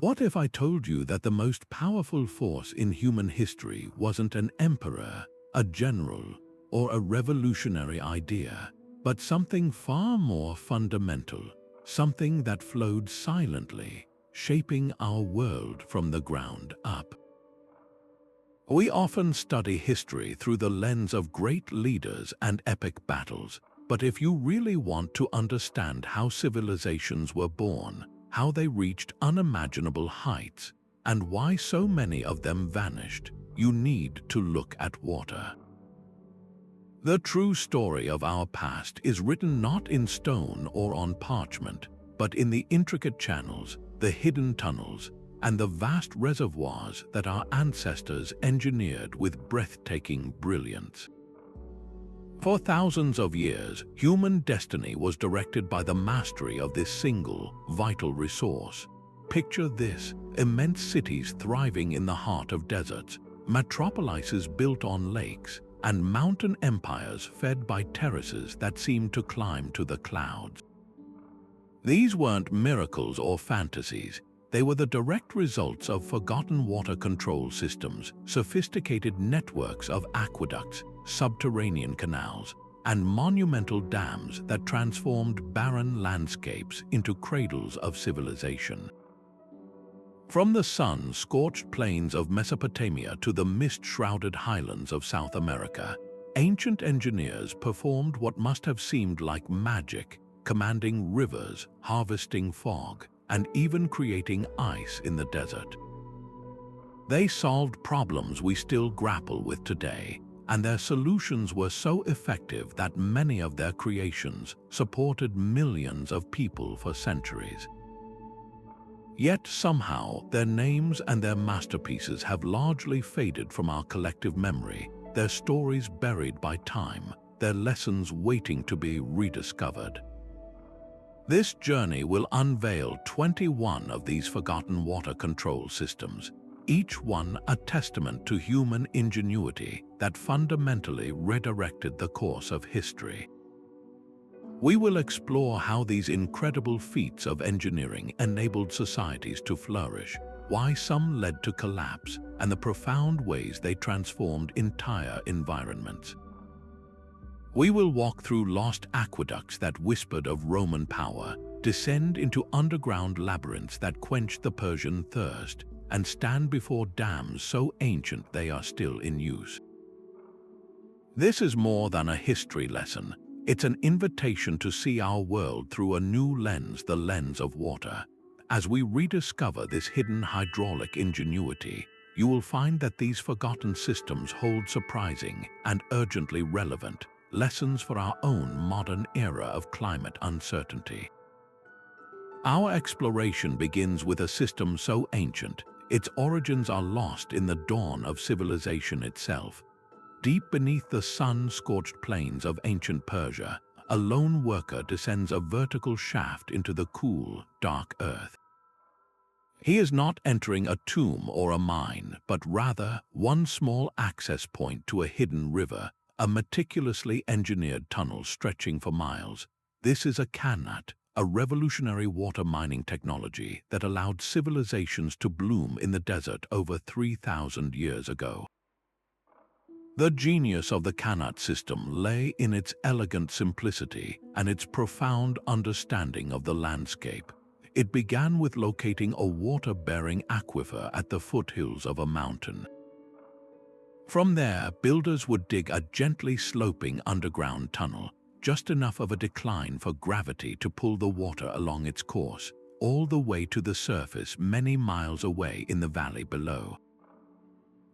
What if I told you that the most powerful force in human history wasn't an emperor, a general, or a revolutionary idea, but something far more fundamental, something that flowed silently, shaping our world from the ground up? We often study history through the lens of great leaders and epic battles, but if you really want to understand how civilizations were born, how they reached unimaginable heights, and why so many of them vanished, you need to look at water. The true story of our past is written not in stone or on parchment, but in the intricate channels, the hidden tunnels, and the vast reservoirs that our ancestors engineered with breathtaking brilliance. For thousands of years, human destiny was directed by the mastery of this single, vital resource. Picture this: immense cities thriving in the heart of deserts, metropolises built on lakes, and mountain empires fed by terraces that seemed to climb to the clouds. These weren't miracles or fantasies. They were the direct results of forgotten water control systems, sophisticated networks of aqueducts, subterranean canals, and monumental dams that transformed barren landscapes into cradles of civilization. From the sun-scorched plains of Mesopotamia to the mist-shrouded highlands of South America, ancient engineers performed what must have seemed like magic, commanding rivers, harvesting fog, and even creating ice in the desert. They solved problems we still grapple with today, and their solutions were so effective that many of their creations supported millions of people for centuries. Yet somehow, their names and their masterpieces have largely faded from our collective memory, their stories buried by time, their lessons waiting to be rediscovered. This journey will unveil 21 of these forgotten water control systems, each one a testament to human ingenuity that fundamentally redirected the course of history. We will explore how these incredible feats of engineering enabled societies to flourish, why some led to collapse, and the profound ways they transformed entire environments. We will walk through lost aqueducts that whispered of Roman power, descend into underground labyrinths that quenched the Persian thirst, and stand before dams so ancient they are still in use. This is more than a history lesson. It's an invitation to see our world through a new lens, the lens of water. As we rediscover this hidden hydraulic ingenuity, you will find that these forgotten systems hold surprising and urgently relevant lessons for our own modern era of climate uncertainty. Our exploration begins with a system so ancient, its origins are lost in the dawn of civilization itself. Deep beneath the sun-scorched plains of ancient Persia, a lone worker descends a vertical shaft into the cool, dark earth. He is not entering a tomb or a mine, but rather one small access point to a hidden river, a meticulously engineered tunnel stretching for miles. This is a qanat, a revolutionary water mining technology that allowed civilizations to bloom in the desert over 3,000 years ago. The genius of the qanat system lay in its elegant simplicity and its profound understanding of the landscape. It began with locating a water-bearing aquifer at the foothills of a mountain. From there, builders would dig a gently sloping underground tunnel, just enough of a decline for gravity to pull the water along its course, all the way to the surface many miles away in the valley below.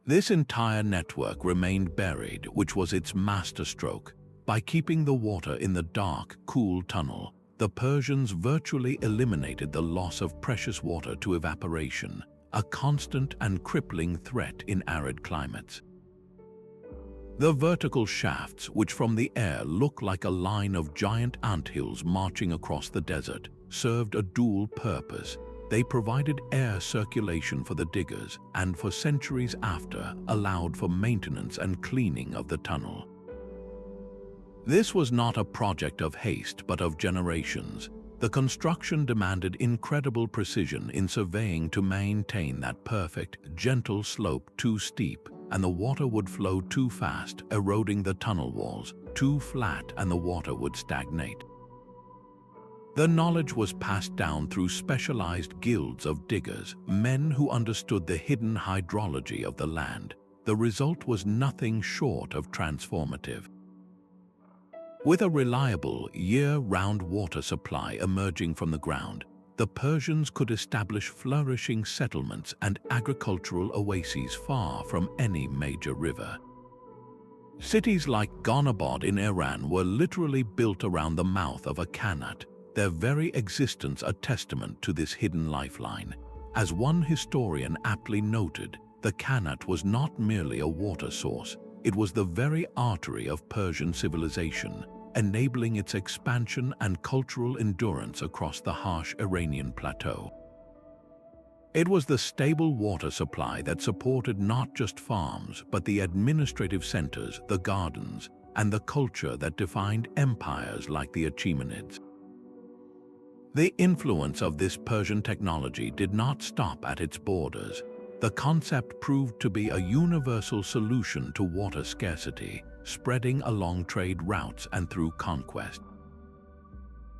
This entire network remained buried, which was its masterstroke. By keeping the water in the dark, cool tunnel, the Persians virtually eliminated the loss of precious water to evaporation, a constant and crippling threat in arid climates. The vertical shafts, which from the air look like a line of giant anthills marching across the desert, served a dual purpose. They provided air circulation for the diggers and for centuries after allowed for maintenance and cleaning of the tunnel. This was not a project of haste but of generations. The construction demanded incredible precision in surveying to maintain that perfect, gentle slope too steep, and the water would flow too fast, eroding the tunnel walls, too flat and the water would stagnate. The knowledge was passed down through specialized guilds of diggers, men who understood the hidden hydrology of the land. The result was nothing short of transformative. With a reliable, year-round water supply emerging from the ground, the Persians could establish flourishing settlements and agricultural oases far from any major river. Cities like Ghanabad in Iran were literally built around the mouth of a qanat, their very existence a testament to this hidden lifeline. As one historian aptly noted, the qanat was not merely a water source, it was the very artery of Persian civilization, enabling its expansion and cultural endurance across the harsh Iranian plateau. It was the stable water supply that supported not just farms, but the administrative centers, the gardens, and the culture that defined empires like the Achaemenids. The influence of this Persian technology did not stop at its borders. The concept proved to be a universal solution to water scarcity, spreading along trade routes and through conquest.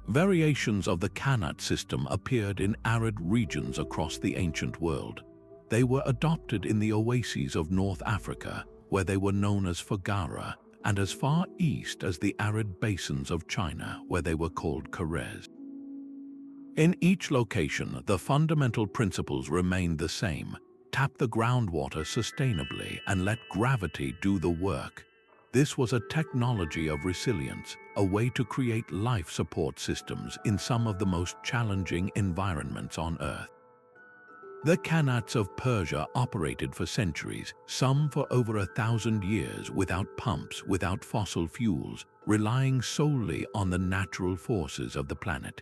Variations of the qanat system appeared in arid regions across the ancient world. They were adopted in the oases of North Africa, where they were known as fagara, and as far east as the arid basins of China, where they were called Terraces. In each location, the fundamental principles remained the same. Tap the groundwater sustainably and let gravity do the work. This was a technology of resilience, a way to create life support systems in some of the most challenging environments on Earth. The qanats of Persia operated for centuries, some for over 1,000 years without pumps, without fossil fuels, relying solely on the natural forces of the planet.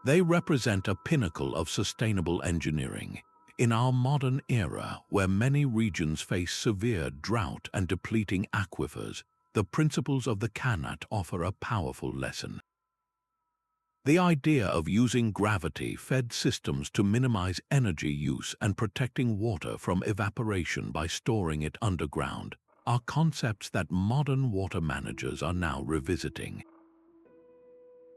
They represent a pinnacle of sustainable engineering. In our modern era, where many regions face severe drought and depleting aquifers, the principles of the qanat offer a powerful lesson. The idea of using gravity-fed systems to minimize energy use and protecting water from evaporation by storing it underground are concepts that modern water managers are now revisiting.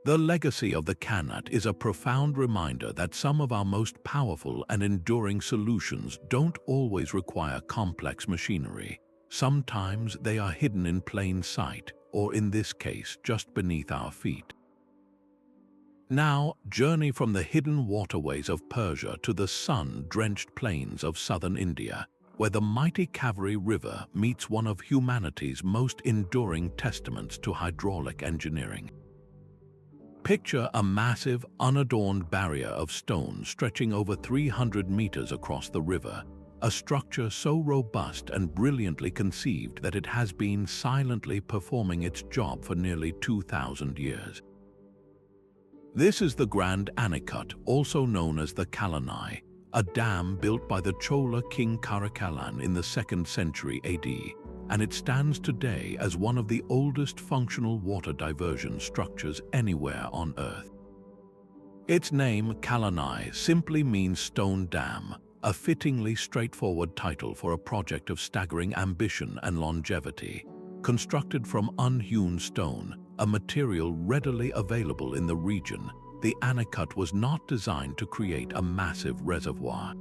The legacy of the qanat is a profound reminder that some of our most powerful and enduring solutions don't always require complex machinery. Sometimes they are hidden in plain sight, or in this case, just beneath our feet. Now, journey from the hidden waterways of Persia to the sun-drenched plains of southern India, where the mighty Kaveri River meets one of humanity's most enduring testaments to hydraulic engineering. Picture a massive, unadorned barrier of stone stretching over 300 meters across the river, a structure so robust and brilliantly conceived that it has been silently performing its job for nearly 2,000 years. This is the Grand Anicut, also known as the Kallanai, a dam built by the Chola king Karakalan in the 2nd century AD, and it stands today as one of the oldest functional water diversion structures anywhere on Earth. Its name, Kallanai, simply means stone dam, a fittingly straightforward title for a project of staggering ambition and longevity. Constructed from unhewn stone, a material readily available in the region, the Anicut was not designed to create a massive reservoir.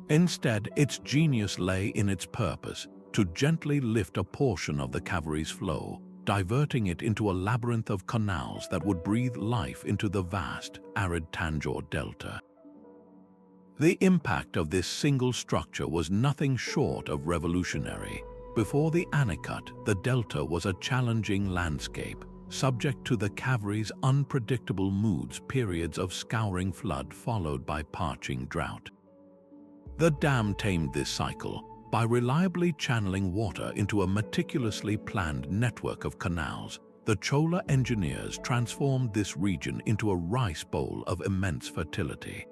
Instead, its genius lay in its purpose, to gently lift a portion of the Kaveri's flow, diverting it into a labyrinth of canals that would breathe life into the vast, arid Tanjore Delta. The impact of this single structure was nothing short of revolutionary. Before the Anicut, the delta was a challenging landscape, subject to the Kaveri's unpredictable moods, periods of scouring flood followed by parching drought. The dam tamed this cycle by reliably channeling water into a meticulously planned network of canals. The Chola engineers transformed this region into a rice bowl of immense fertility.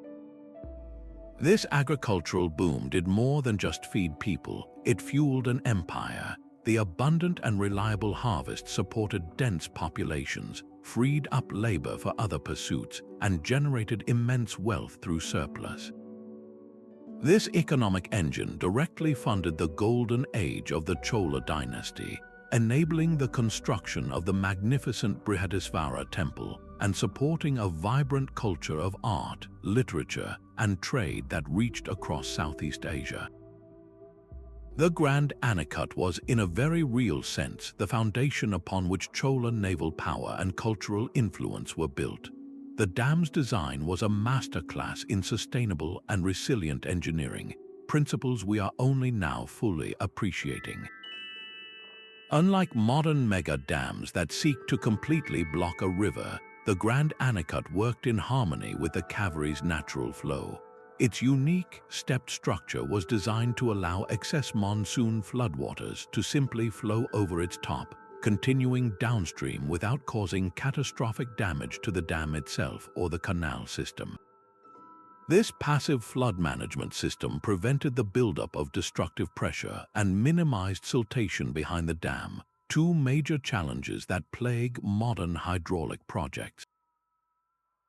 This agricultural boom did more than just feed people, it fueled an empire. The abundant and reliable harvest supported dense populations, freed up labor for other pursuits, and generated immense wealth through surplus. This economic engine directly funded the golden age of the Chola dynasty, enabling the construction of the magnificent Brihadisvara temple and supporting a vibrant culture of art, literature, and trade that reached across Southeast Asia. The Grand Anicut was, in a very real sense, the foundation upon which Chola naval power and cultural influence were built. The dam's design was a masterclass in sustainable and resilient engineering, principles we are only now fully appreciating. Unlike modern mega dams that seek to completely block a river, the Grand Anicut worked in harmony with the Kaveri's natural flow. Its unique, stepped structure was designed to allow excess monsoon floodwaters to simply flow over its top, continuing downstream without causing catastrophic damage to the dam itself or the canal system. This passive flood management system prevented the buildup of destructive pressure and minimized siltation behind the dam, two major challenges that plague modern hydraulic projects.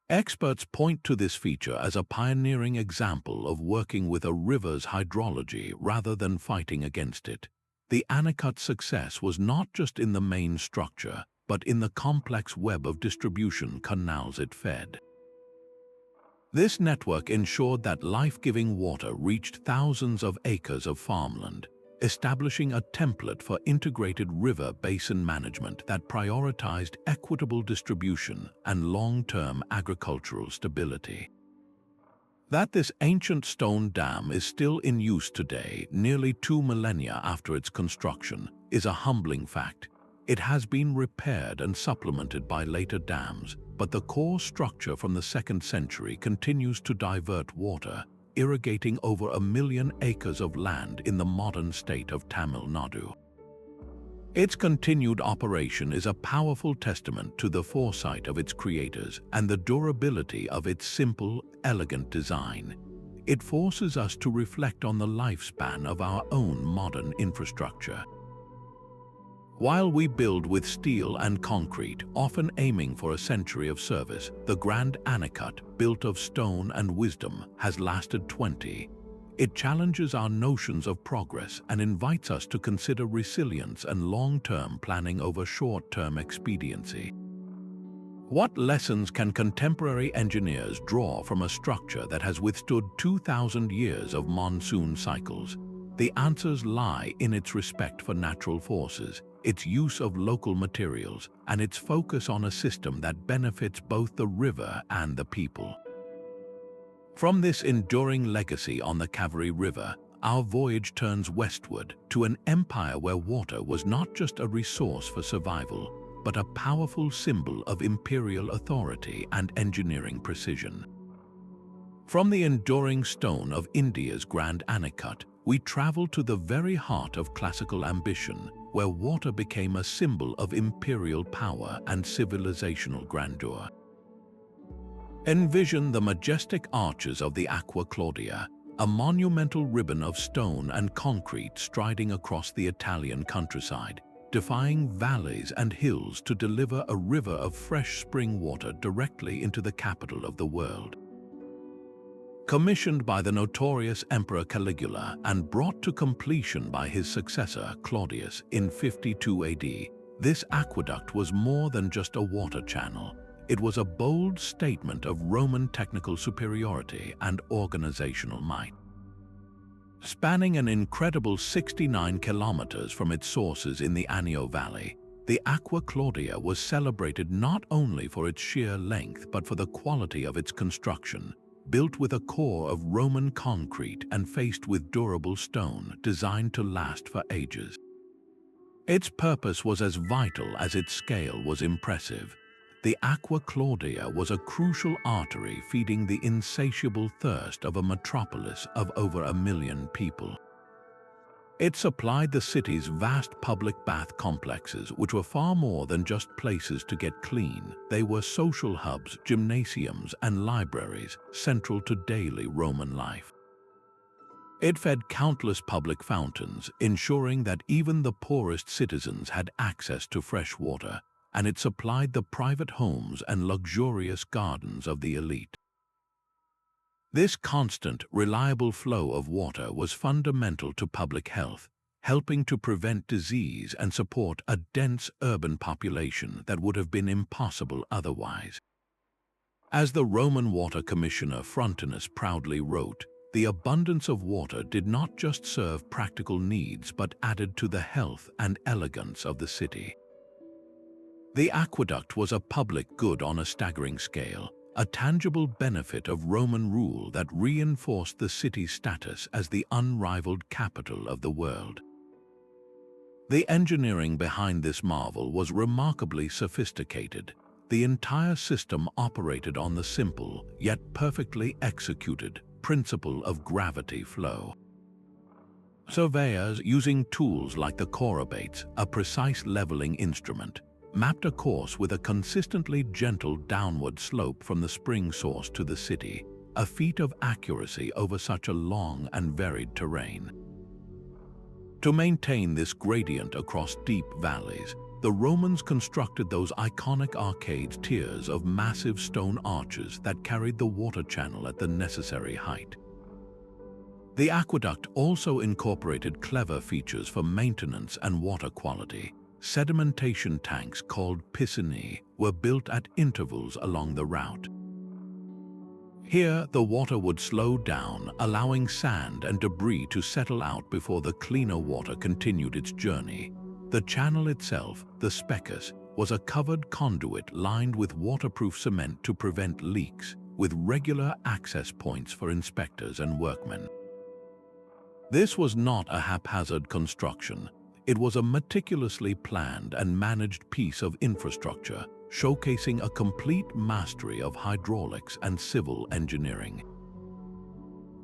Experts point to this feature as a pioneering example of working with a river's hydrology rather than fighting against it. The Anicut's success was not just in the main structure, but in the complex web of distribution canals it fed. This network ensured that life-giving water reached thousands of acres of farmland, establishing a template for integrated river basin management that prioritized equitable distribution and long-term agricultural stability. That this ancient stone dam is still in use today, nearly 2 millennia after its construction, is a humbling fact. It has been repaired and supplemented by later dams, but the core structure from the 2nd century continues to divert water, irrigating over 1 million acres of land in the modern state of Tamil Nadu. Its continued operation is a powerful testament to the foresight of its creators and the durability of its simple, elegant design. It forces us to reflect on the lifespan of our own modern infrastructure. While we build with steel and concrete, often aiming for a century of service, the Grand Anicut, built of stone and wisdom, has lasted 20. It challenges our notions of progress and invites us to consider resilience and long-term planning over short-term expediency. What lessons can contemporary engineers draw from a structure that has withstood 2,000 years of monsoon cycles? The answers lie in its respect for natural forces, its use of local materials, and its focus on a system that benefits both the river and the people. From this enduring legacy on the Kaveri River, our voyage turns westward to an empire where water was not just a resource for survival, but a powerful symbol of imperial authority and engineering precision. From the enduring stone of India's Grand Anicut, we travel to the very heart of classical ambition, where water became a symbol of imperial power and civilizational grandeur. Envision the majestic arches of the Aqua Claudia, a monumental ribbon of stone and concrete striding across the Italian countryside, defying valleys and hills to deliver a river of fresh spring water directly into the capital of the world. Commissioned by the notorious Emperor Caligula and brought to completion by his successor Claudius in 52 AD, this aqueduct was more than just a water channel. It was a bold statement of Roman technical superiority and organizational might. Spanning an incredible 69 kilometers from its sources in the Anio Valley, the Aqua Claudia was celebrated not only for its sheer length but for the quality of its construction, built with a core of Roman concrete and faced with durable stone designed to last for ages. Its purpose was as vital as its scale was impressive. The Aqua Claudia was a crucial artery feeding the insatiable thirst of a metropolis of over 1 million people. It supplied the city's vast public bath complexes, which were far more than just places to get clean. They were social hubs, gymnasiums, and libraries central to daily Roman life. It fed countless public fountains, ensuring that even the poorest citizens had access to fresh water, and it supplied the private homes and luxurious gardens of the elite. This constant, reliable flow of water was fundamental to public health, helping to prevent disease and support a dense urban population that would have been impossible otherwise. As the Roman water commissioner Frontinus proudly wrote, the abundance of water did not just serve practical needs but added to the health and elegance of the city. The aqueduct was a public good on a staggering scale, a tangible benefit of Roman rule that reinforced the city's status as the unrivaled capital of the world. The engineering behind this marvel was remarkably sophisticated. The entire system operated on the simple, yet perfectly executed, principle of gravity flow. Surveyors, using tools like the chorobates, a precise leveling instrument, mapped a course with a consistently gentle downward slope from the spring source to the city, a feat of accuracy over such a long and varied terrain. To maintain this gradient across deep valleys, the Romans constructed those iconic arcades tiers of massive stone arches that carried the water channel at the necessary height. The aqueduct also incorporated clever features for maintenance and water quality. Sedimentation tanks called piscinae were built at intervals along the route. Here, the water would slow down, allowing sand and debris to settle out before the cleaner water continued its journey. The channel itself, the specus, was a covered conduit lined with waterproof cement to prevent leaks, with regular access points for inspectors and workmen. This was not a haphazard construction. It was a meticulously planned and managed piece of infrastructure, showcasing a complete mastery of hydraulics and civil engineering.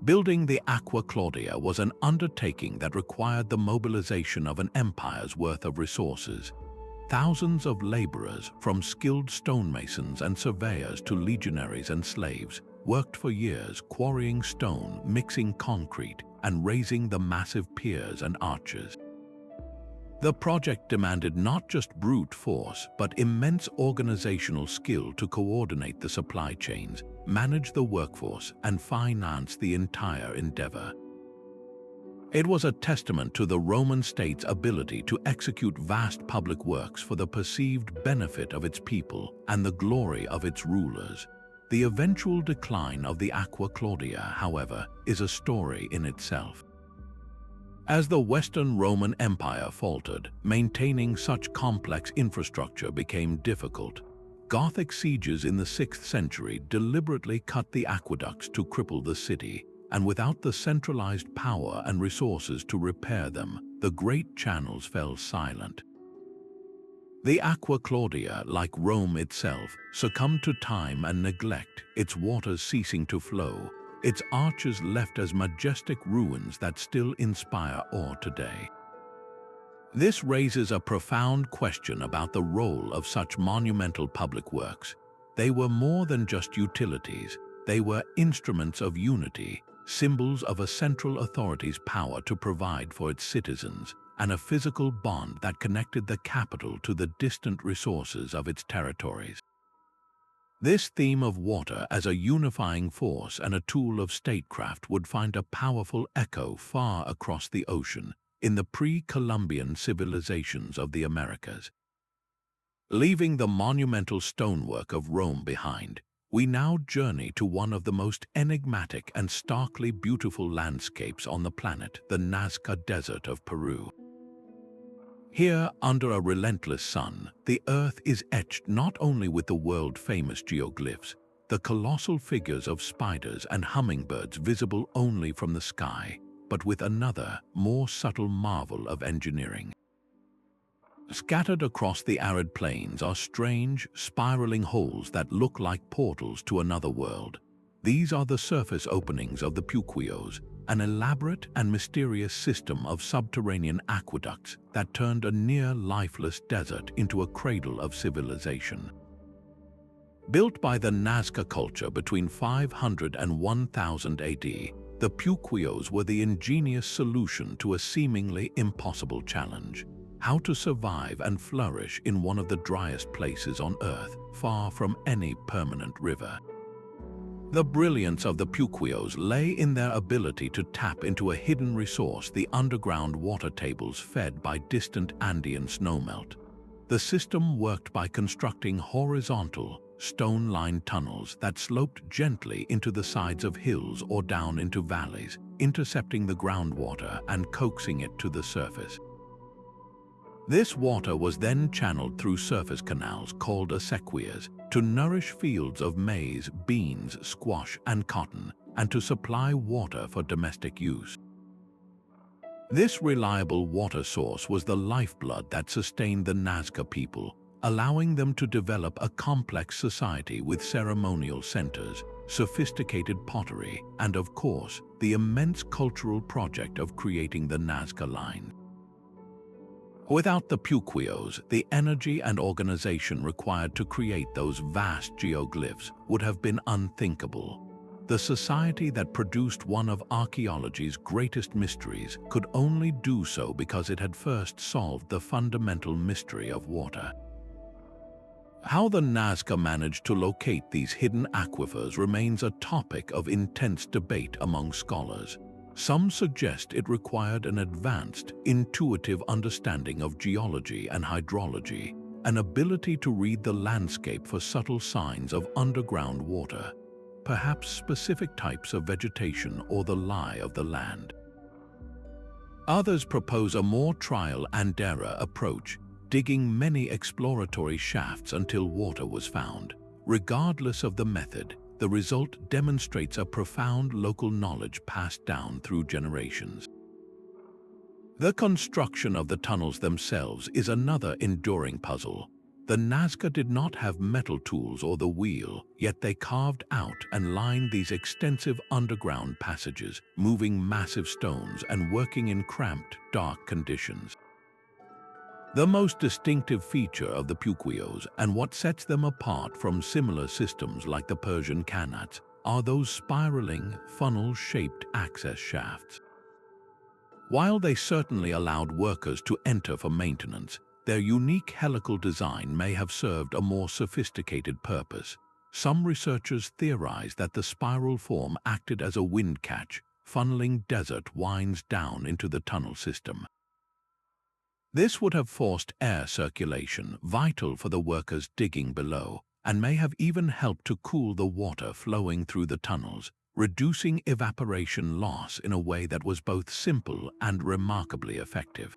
Building the Aqua Claudia was an undertaking that required the mobilization of an empire's worth of resources. Thousands of laborers, from skilled stonemasons and surveyors to legionaries and slaves, worked for years quarrying stone, mixing concrete, and raising the massive piers and arches. The project demanded not just brute force, but immense organizational skill to coordinate the supply chains, manage the workforce, and finance the entire endeavor. It was a testament to the Roman state's ability to execute vast public works for the perceived benefit of its people and the glory of its rulers. The eventual decline of the Aqua Claudia, however, is a story in itself. As the Western Roman Empire faltered, maintaining such complex infrastructure became difficult. Gothic sieges in the 6th century deliberately cut the aqueducts to cripple the city, and without the centralized power and resources to repair them, the great channels fell silent. The Aqua Claudia, like Rome itself, succumbed to time and neglect, its waters ceasing to flow, its arches left as majestic ruins that still inspire awe today. This raises a profound question about the role of such monumental public works. They were more than just utilities. They were instruments of unity, symbols of a central authority's power to provide for its citizens, and a physical bond that connected the capital to the distant resources of its territories. This theme of water as a unifying force and a tool of statecraft would find a powerful echo far across the ocean in the pre-Columbian civilizations of the Americas. Leaving the monumental stonework of Rome behind, we now journey to one of the most enigmatic and starkly beautiful landscapes on the planet, the Nazca Desert of Peru. Here, under a relentless sun, the earth is etched not only with the world-famous geoglyphs, the colossal figures of spiders and hummingbirds visible only from the sky, but with another, more subtle marvel of engineering. Scattered across the arid plains are strange, spiraling holes that look like portals to another world. These are the surface openings of the Puquios, an elaborate and mysterious system of subterranean aqueducts that turned a near-lifeless desert into a cradle of civilization. Built by the Nazca culture between 500 and 1000 AD, the Puquios were the ingenious solution to a seemingly impossible challenge. how to survive and flourish in one of the driest places on Earth, far from any permanent river. The brilliance of the Puquios lay in their ability to tap into a hidden resource, the underground water tables fed by distant Andean snowmelt. The system worked by constructing horizontal, stone-lined tunnels that sloped gently into the sides of hills or down into valleys, intercepting the groundwater and coaxing it to the surface. This water was then channeled through surface canals called acequias to nourish fields of maize, beans, squash, and cotton, and to supply water for domestic use. This reliable water source was the lifeblood that sustained the Nazca people, allowing them to develop a complex society with ceremonial centers, sophisticated pottery, and of course, the immense cultural project of creating the Nazca line. Without the Puquios, the energy and organization required to create those vast geoglyphs would have been unthinkable. The society that produced one of archaeology's greatest mysteries could only do so because it had first solved the fundamental mystery of water. How the Nazca managed to locate these hidden aquifers remains a topic of intense debate among scholars. Some suggest it required an advanced, intuitive understanding of geology and hydrology, an ability to read the landscape for subtle signs of underground water, perhaps specific types of vegetation or the lie of the land. Others propose a more trial-and-error approach, digging many exploratory shafts until water was found. Regardless of the method, the result demonstrates a profound local knowledge passed down through generations. The construction of the tunnels themselves is another enduring puzzle. The Nazca did not have metal tools or the wheel, yet they carved out and lined these extensive underground passages, moving massive stones and working in cramped, dark conditions. The most distinctive feature of the Puquios, and what sets them apart from similar systems like the Persian Qanats, are those spiraling, funnel-shaped access shafts. While they certainly allowed workers to enter for maintenance, their unique helical design may have served a more sophisticated purpose. Some researchers theorize that the spiral form acted as a wind catch, funneling desert winds down into the tunnel system. This would have forced air circulation, vital for the workers digging below, and may have even helped to cool the water flowing through the tunnels, reducing evaporation loss in a way that was both simple and remarkably effective.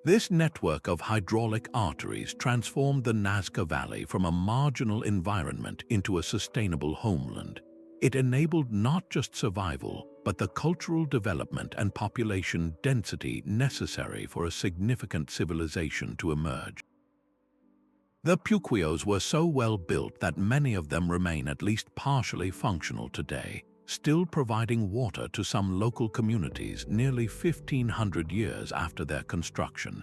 This network of hydraulic arteries transformed the Nazca Valley from a marginal environment into a sustainable homeland. It enabled not just survival, but the cultural development and population density necessary for a significant civilization to emerge. The Puquios were so well built that many of them remain at least partially functional today, still providing water to some local communities nearly 1,500 years after their construction.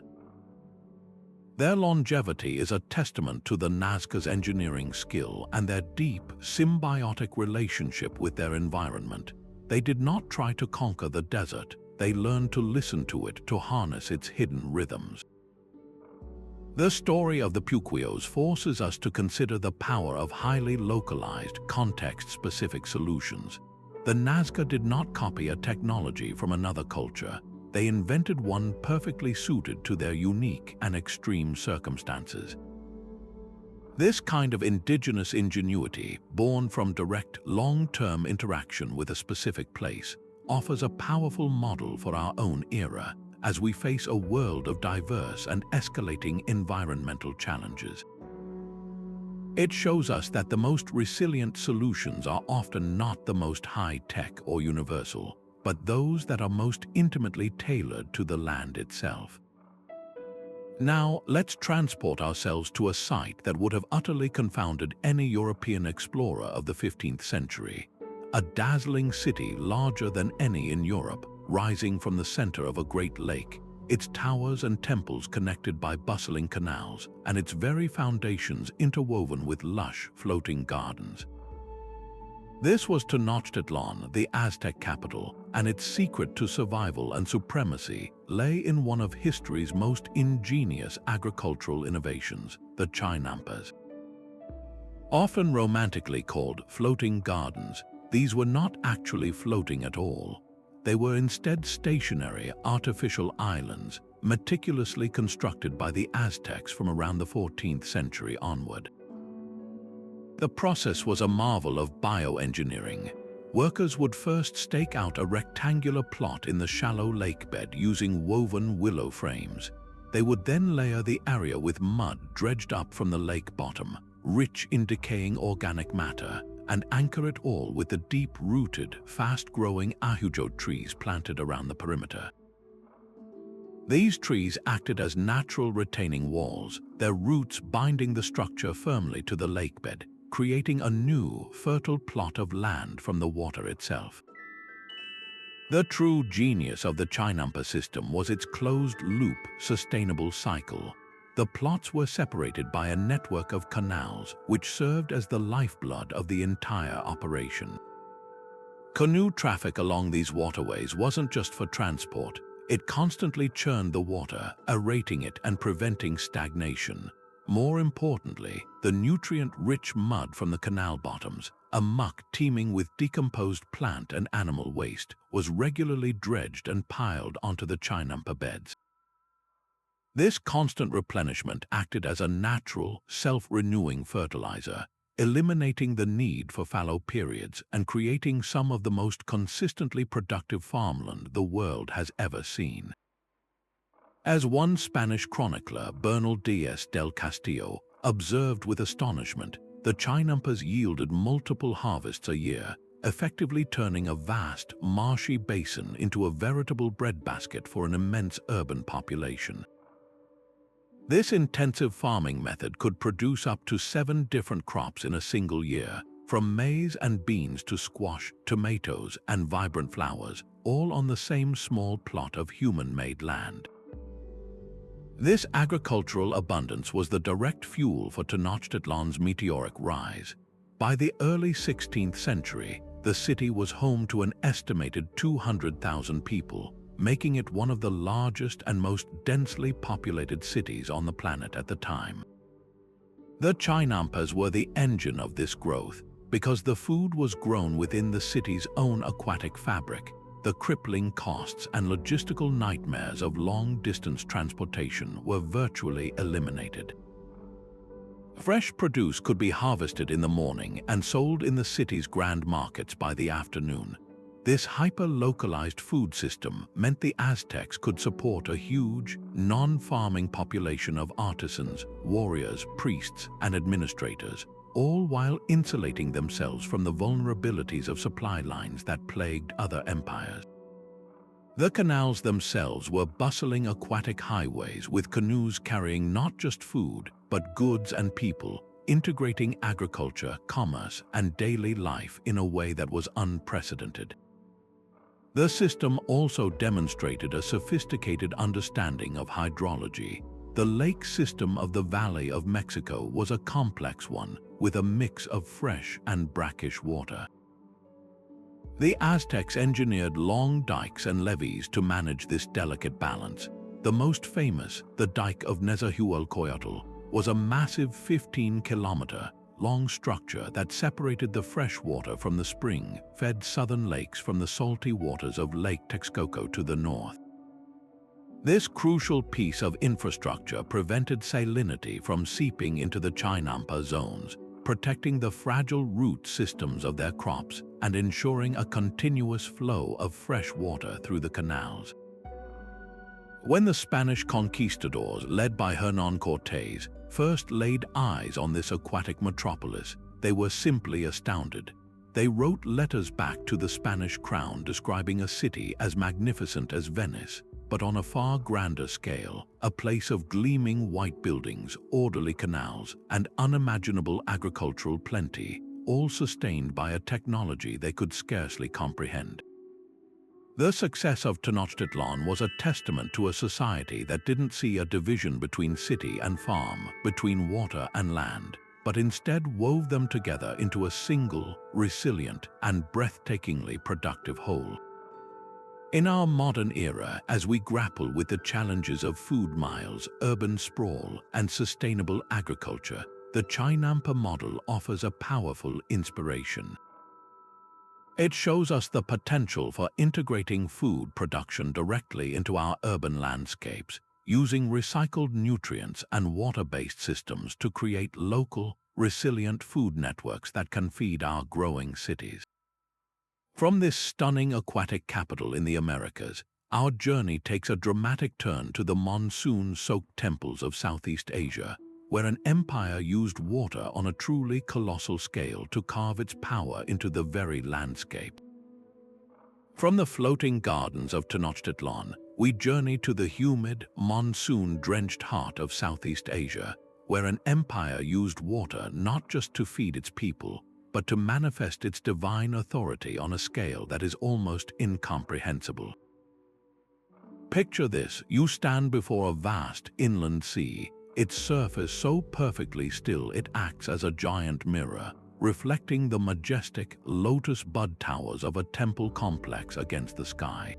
Their longevity is a testament to the Nazca's engineering skill and their deep, symbiotic relationship with their environment. They did not try to conquer the desert, they learned to listen to it to harness its hidden rhythms. The story of the Puquios forces us to consider the power of highly localized, context-specific solutions. The Nazca did not copy a technology from another culture. They invented one perfectly suited to their unique and extreme circumstances. This kind of indigenous ingenuity, born from direct, long-term interaction with a specific place, offers a powerful model for our own era as we face a world of diverse and escalating environmental challenges. It shows us that the most resilient solutions are often not the most high-tech or universal, but those that are most intimately tailored to the land itself. Now, let's transport ourselves to a site that would have utterly confounded any European explorer of the 15th century. A dazzling city larger than any in Europe, rising from the center of a great lake, its towers and temples connected by bustling canals, and its very foundations interwoven with lush, floating gardens. This was Tenochtitlan, the Aztec capital, and its secret to survival and supremacy lay in one of history's most ingenious agricultural innovations, the Chinampas. Often romantically called floating gardens, these were not actually floating at all. They were instead stationary, artificial islands, meticulously constructed by the Aztecs from around the 14th century onward. The process was a marvel of bioengineering. Workers would first stake out a rectangular plot in the shallow lakebed using woven willow frames. They would then layer the area with mud dredged up from the lake bottom, rich in decaying organic matter, and anchor it all with the deep-rooted, fast-growing Ifugao trees planted around the perimeter. These trees acted as natural retaining walls, their roots binding the structure firmly to the lakebed, creating a new, fertile plot of land from the water itself. The true genius of the Chinampa system was its closed-loop, sustainable cycle. The plots were separated by a network of canals, which served as the lifeblood of the entire operation. Canoe traffic along these waterways wasn't just for transport. It constantly churned the water, aerating it and preventing stagnation. More importantly, the nutrient-rich mud from the canal bottoms, a muck teeming with decomposed plant and animal waste, was regularly dredged and piled onto the Chinampa beds. This constant replenishment acted as a natural, self-renewing fertilizer, eliminating the need for fallow periods and creating some of the most consistently productive farmland the world has ever seen. As one Spanish chronicler, Bernal Diaz del Castillo, observed with astonishment, the Chinampas yielded multiple harvests a year, effectively turning a vast, marshy basin into a veritable breadbasket for an immense urban population. This intensive farming method could produce up to 7 different crops in a single year, from maize and beans to squash, tomatoes, and vibrant flowers, all on the same small plot of human-made land. This agricultural abundance was the direct fuel for Tenochtitlan's meteoric rise. By the early 16th century, the city was home to an estimated 200,000 people, making it one of the largest and most densely populated cities on the planet at the time. The Chinampas were the engine of this growth because the food was grown within the city's own aquatic fabric. The crippling costs and logistical nightmares of long-distance transportation were virtually eliminated. Fresh produce could be harvested in the morning and sold in the city's grand markets by the afternoon. This hyper-localized food system meant the Aztecs could support a huge, non-farming population of artisans, warriors, priests, and administrators, all while insulating themselves from the vulnerabilities of supply lines that plagued other empires. The canals themselves were bustling aquatic highways with canoes carrying not just food, but goods and people, integrating agriculture, commerce, and daily life in a way that was unprecedented. The system also demonstrated a sophisticated understanding of hydrology. The lake system of the Valley of Mexico was a complex one, with a mix of fresh and brackish water. The Aztecs engineered long dikes and levees to manage this delicate balance. The most famous, the Dike of Nezahualcoyotl, was a massive 15-kilometer long structure that separated the fresh water from the spring-fed southern lakes from the salty waters of Lake Texcoco to the north. This crucial piece of infrastructure prevented salinity from seeping into the Chinampa zones, protecting the fragile root systems of their crops and ensuring a continuous flow of fresh water through the canals. When the Spanish conquistadors, led by Hernán Cortés, first laid eyes on this aquatic metropolis, they were simply astounded. They wrote letters back to the Spanish crown describing a city as magnificent as Venice, but on a far grander scale, a place of gleaming white buildings, orderly canals, and unimaginable agricultural plenty, all sustained by a technology they could scarcely comprehend. The success of Tenochtitlan was a testament to a society that didn't see a division between city and farm, between water and land. but instead wove them together into a single, resilient, and breathtakingly productive whole. In our modern era, as we grapple with the challenges of food miles, urban sprawl, and sustainable agriculture, the Chinampa model offers a powerful inspiration. It shows us the potential for integrating food production directly into our urban landscapes, using recycled nutrients and water-based systems to create local, resilient food networks that can feed our growing cities. From this stunning aquatic capital in the Americas, our journey takes a dramatic turn to the monsoon-soaked temples of Southeast Asia, where an empire used water on a truly colossal scale to carve its power into the very landscape. From the floating gardens of Tenochtitlan, we journey to the humid, monsoon-drenched heart of Southeast Asia, where an empire used water not just to feed its people, but to manifest its divine authority on a scale that is almost incomprehensible. Picture this: you stand before a vast inland sea, its surface so perfectly still it acts as a giant mirror, reflecting the majestic lotus bud towers of a temple complex against the sky.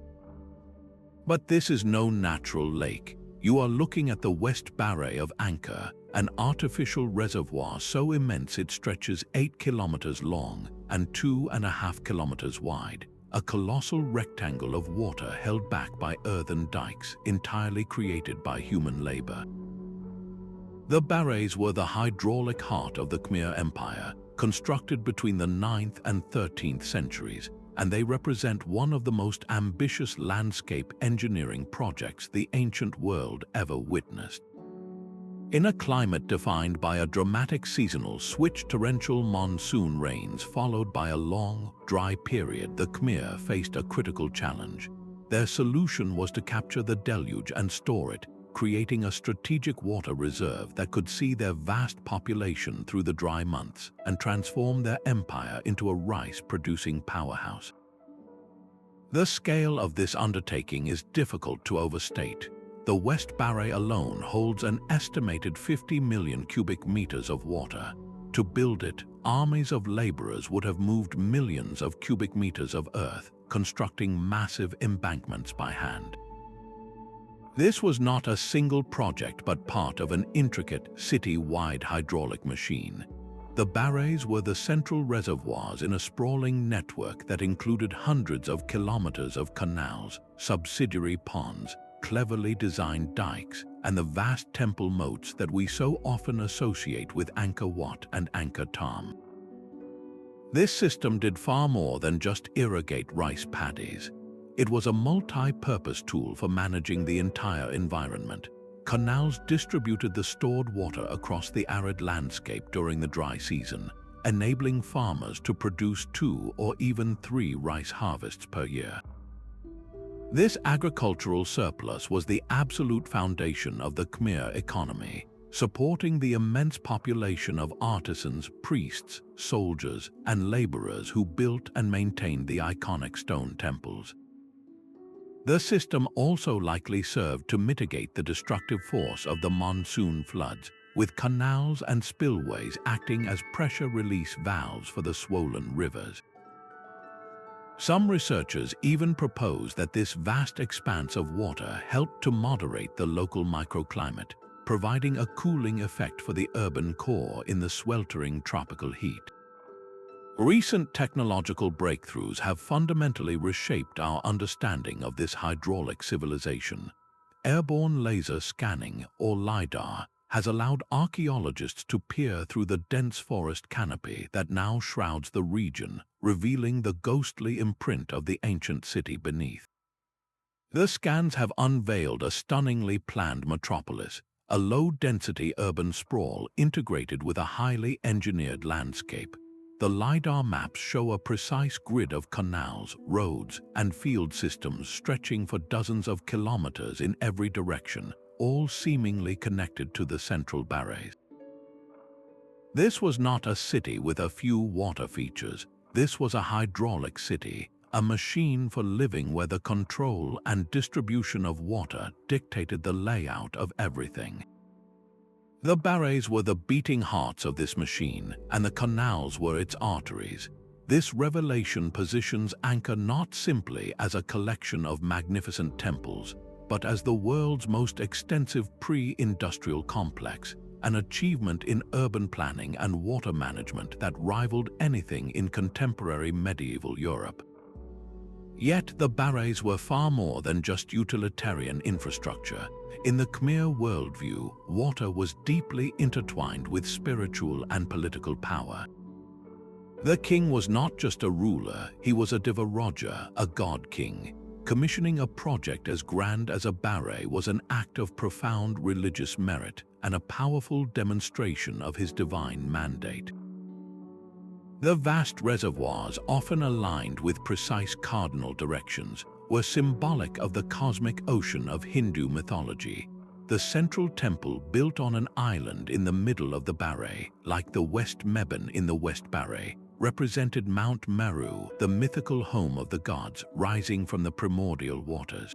But this is no natural lake. You are looking at the West Baray of Angkor, an artificial reservoir so immense it stretches 8 kilometers long and 2.5 kilometers wide, a colossal rectangle of water held back by earthen dikes entirely created by human labor. The Barays were the hydraulic heart of the Khmer Empire, constructed between the 9th and 13th centuries, and they represent one of the most ambitious landscape engineering projects the ancient world ever witnessed. In a climate defined by a dramatic seasonal switch, torrential monsoon rains followed by a long, dry period, the Khmer faced a critical challenge. Their solution was to capture the deluge and store it, creating a strategic water reserve that could see their vast population through the dry months and transform their empire into a rice-producing powerhouse. The scale of this undertaking is difficult to overstate. The West Baray alone holds an estimated 50 million cubic meters of water. To build it, armies of laborers would have moved millions of cubic meters of earth, constructing massive embankments by hand. This was not a single project but part of an intricate, city-wide hydraulic machine. The Barays were the central reservoirs in a sprawling network that included hundreds of kilometers of canals, subsidiary ponds, cleverly designed dikes, and the vast temple moats that we so often associate with Angkor Wat and Angkor Thom. This system did far more than just irrigate rice paddies. It was a multi-purpose tool for managing the entire environment. Canals distributed the stored water across the arid landscape during the dry season, enabling farmers to produce 2 or even 3 rice harvests per year. This agricultural surplus was the absolute foundation of the Khmer economy, supporting the immense population of artisans, priests, soldiers, and laborers who built and maintained the iconic stone temples. The system also likely served to mitigate the destructive force of the monsoon floods, with canals and spillways acting as pressure release valves for the swollen rivers. Some researchers even propose that this vast expanse of water helped to moderate the local microclimate, providing a cooling effect for the urban core in the sweltering tropical heat. Recent technological breakthroughs have fundamentally reshaped our understanding of this hydraulic civilization. Airborne laser scanning, or LiDAR, has allowed archaeologists to peer through the dense forest canopy that now shrouds the region, revealing the ghostly imprint of the ancient city beneath. The scans have unveiled a stunningly planned metropolis, a low-density urban sprawl integrated with a highly engineered landscape. The LiDAR maps show a precise grid of canals, roads, and field systems stretching for dozens of kilometers in every direction, all seemingly connected to the central Barays. This was not a city with a few water features. This was a hydraulic city, a machine for living where the control and distribution of water dictated the layout of everything. The Barays were the beating hearts of this machine, and the canals were its arteries. This revelation positions Angkor not simply as a collection of magnificent temples, but as the world's most extensive pre-industrial complex, an achievement in urban planning and water management that rivaled anything in contemporary medieval Europe. Yet the Barays were far more than just utilitarian infrastructure. In the Khmer worldview, water was deeply intertwined with spiritual and political power. The king was not just a ruler, he was a Diva-Raja, a god-king. Commissioning a project as grand as a Baray was an act of profound religious merit and a powerful demonstration of his divine mandate. The vast reservoirs, often aligned with precise cardinal directions, were symbolic of the cosmic ocean of Hindu mythology. The central temple, built on an island in the middle of the Baray, like the West Meben in the West Baray, represented Mount Meru, the mythical home of the gods, rising from the primordial waters.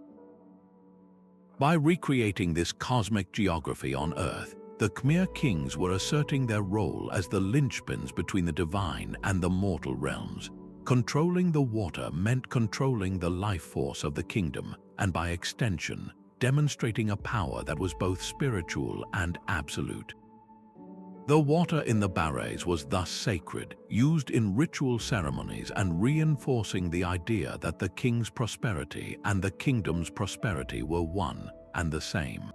By recreating this cosmic geography on Earth, the Khmer kings were asserting their role as the linchpins between the divine and the mortal realms. Controlling the water meant controlling the life force of the kingdom, and by extension, demonstrating a power that was both spiritual and absolute. The water in the Barays was thus sacred, used in ritual ceremonies and reinforcing the idea that the king's prosperity and the kingdom's prosperity were one and the same.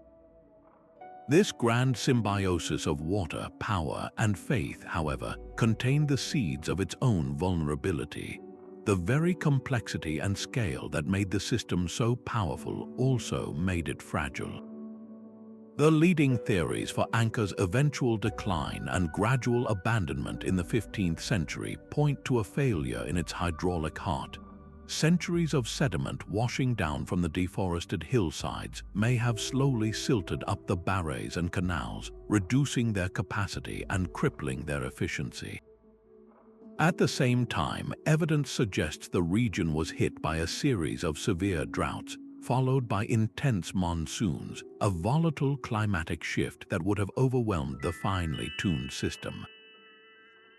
This grand symbiosis of water, power, and faith, however, contained the seeds of its own vulnerability. The very complexity and scale that made the system so powerful also made it fragile. The leading theories for Angkor's eventual decline and gradual abandonment in the 15th century point to a failure in its hydraulic heart. Centuries of sediment washing down from the deforested hillsides may have slowly silted up the Barays and canals, reducing their capacity and crippling their efficiency. At the same time, evidence suggests the region was hit by a series of severe droughts, followed by intense monsoons, a volatile climatic shift that would have overwhelmed the finely tuned system.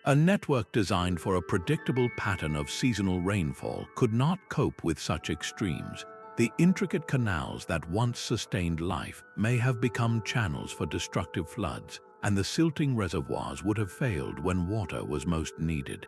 A network designed for a predictable pattern of seasonal rainfall could not cope with such extremes. The intricate canals that once sustained life may have become channels for destructive floods, and the silting reservoirs would have failed when water was most needed.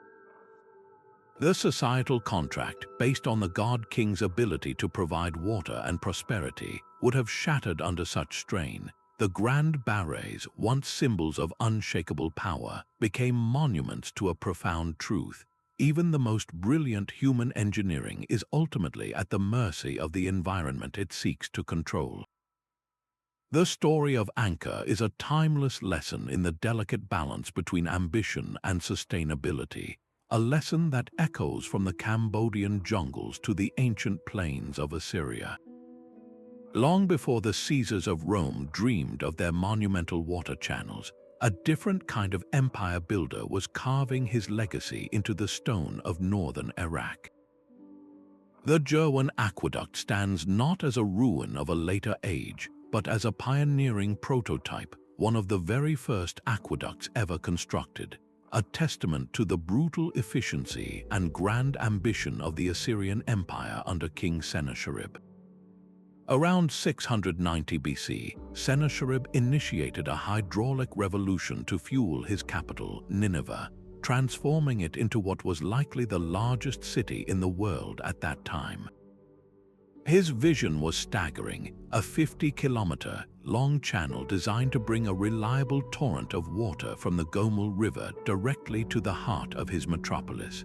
The societal contract, based on the god-king's ability to provide water and prosperity, would have shattered under such strain. The Grand Barays, once symbols of unshakable power, became monuments to a profound truth. Even the most brilliant human engineering is ultimately at the mercy of the environment it seeks to control. The story of Angkor is a timeless lesson in the delicate balance between ambition and sustainability, a lesson that echoes from the Cambodian jungles to the ancient plains of Assyria. Long before the Caesars of Rome dreamed of their monumental water channels, a different kind of empire builder was carving his legacy into the stone of northern Iraq. The Jerwan Aqueduct stands not as a ruin of a later age, but as a pioneering prototype, one of the very first aqueducts ever constructed, a testament to the brutal efficiency and grand ambition of the Assyrian Empire under King Sennacherib. Around 690 BC, Sennacherib initiated a hydraulic revolution to fuel his capital, Nineveh, transforming it into what was likely the largest city in the world at that time. His vision was staggering, a 50-kilometer-long channel designed to bring a reliable torrent of water from the Gomul River directly to the heart of his metropolis.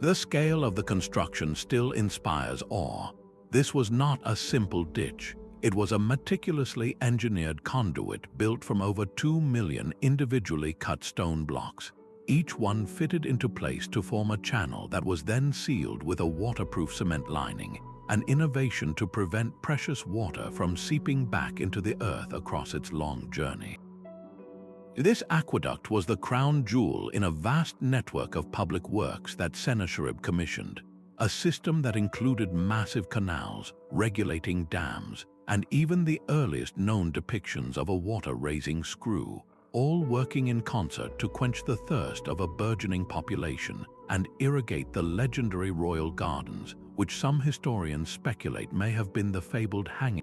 The scale of the construction still inspires awe. This was not a simple ditch. It was a meticulously engineered conduit built from over 2 million individually cut stone blocks, each one fitted into place to form a channel that was then sealed with a waterproof cement lining, an innovation to prevent precious water from seeping back into the earth across its long journey. This aqueduct was the crown jewel in a vast network of public works that Sennacherib commissioned, a system that included massive canals, regulating dams, and even the earliest known depictions of a water-raising screw, all working in concert to quench the thirst of a burgeoning population and irrigate the legendary royal gardens, which some historians speculate may have been the fabled hanging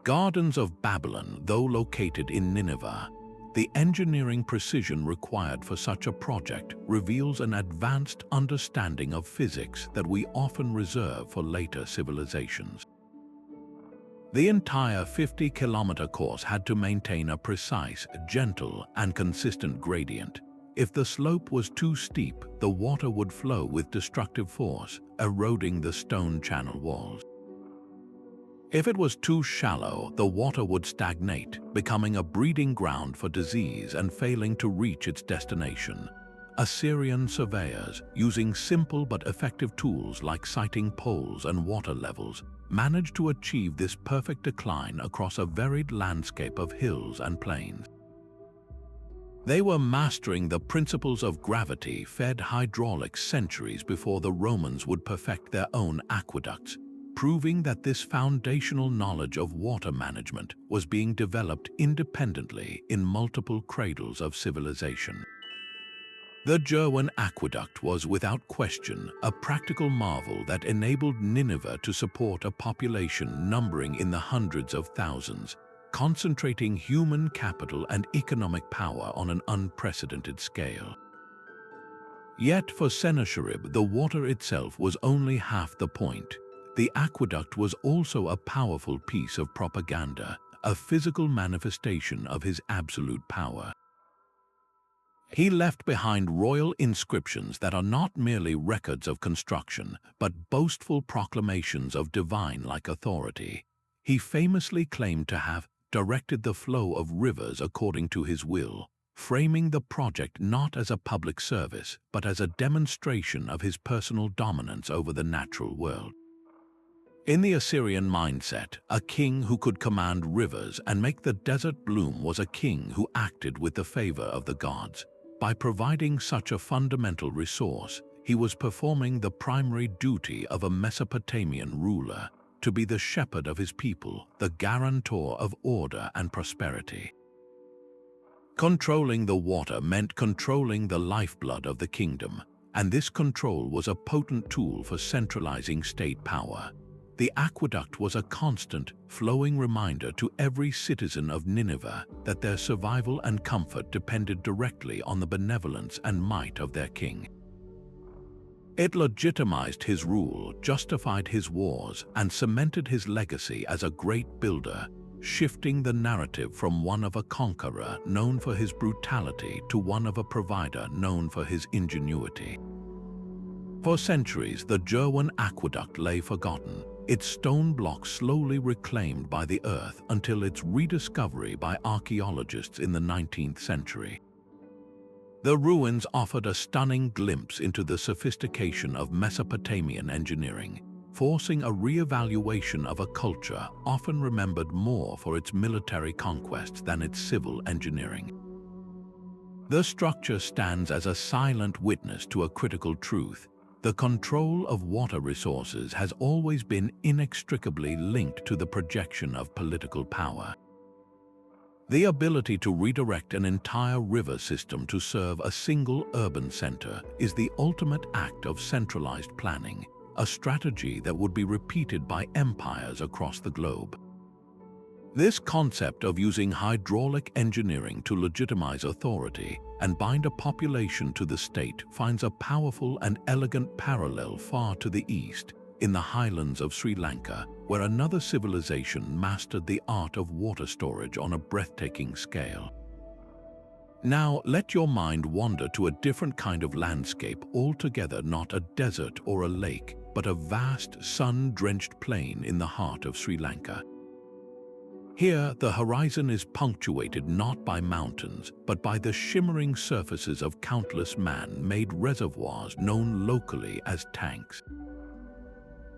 gardens of Babylon. Though located in Nineveh, the engineering precision required for such a project reveals an advanced understanding of physics that we often reserve for later civilizations. The entire 50-kilometer course had to maintain a precise, gentle, and consistent gradient. If the slope was too steep, the water would flow with destructive force, eroding the stone channel walls. If it was too shallow, the water would stagnate, becoming a breeding ground for disease and failing to reach its destination. Assyrian surveyors, using simple but effective tools like sighting poles and water levels, managed to achieve this perfect decline across a varied landscape of hills and plains. They were mastering the principles of gravity-fed hydraulics centuries before the Romans would perfect their own aqueducts, proving that this foundational knowledge of water management was being developed independently in multiple cradles of civilization. The Jerwan aqueduct was without question a practical marvel that enabled Nineveh to support a population numbering in the hundreds of thousands, concentrating human capital and economic power on an unprecedented scale. Yet for Sennacherib, the water itself was only half the point. The aqueduct was also a powerful piece of propaganda, a physical manifestation of his absolute power. He left behind royal inscriptions that are not merely records of construction, but boastful proclamations of divine-like authority. He famously claimed to have directed the flow of rivers according to his will, framing the project not as a public service, but as a demonstration of his personal dominance over the natural world. In the Assyrian mindset, a king who could command rivers and make the desert bloom was a king who acted with the favor of the gods. By providing such a fundamental resource, he was performing the primary duty of a Mesopotamian ruler, to be the shepherd of his people, the guarantor of order and prosperity. Controlling the water meant controlling the lifeblood of the kingdom, and this control was a potent tool for centralizing state power. The aqueduct was a constant, flowing reminder to every citizen of Nineveh that their survival and comfort depended directly on the benevolence and might of their king. It legitimized his rule, justified his wars, and cemented his legacy as a great builder, shifting the narrative from one of a conqueror known for his brutality to one of a provider known for his ingenuity. For centuries, the Jerwan aqueduct lay forgotten, its stone blocks slowly reclaimed by the earth until its rediscovery by archaeologists in the 19th century. The ruins offered a stunning glimpse into the sophistication of Mesopotamian engineering, forcing a re-evaluation of a culture often remembered more for its military conquests than its civil engineering. The structure stands as a silent witness to a critical truth. The control of water resources has always been inextricably linked to the projection of political power. The ability to redirect an entire river system to serve a single urban center is the ultimate act of centralized planning, a strategy that would be repeated by empires across the globe. This concept of using hydraulic engineering to legitimize authority and bind a population to the state finds a powerful and elegant parallel far to the east, in the highlands of Sri Lanka, where another civilization mastered the art of water storage on a breathtaking scale. Now, let your mind wander to a different kind of landscape altogether, not a desert or a lake, but a vast, sun-drenched plain in the heart of Sri Lanka. Here, the horizon is punctuated not by mountains, but by the shimmering surfaces of countless man-made reservoirs known locally as tanks.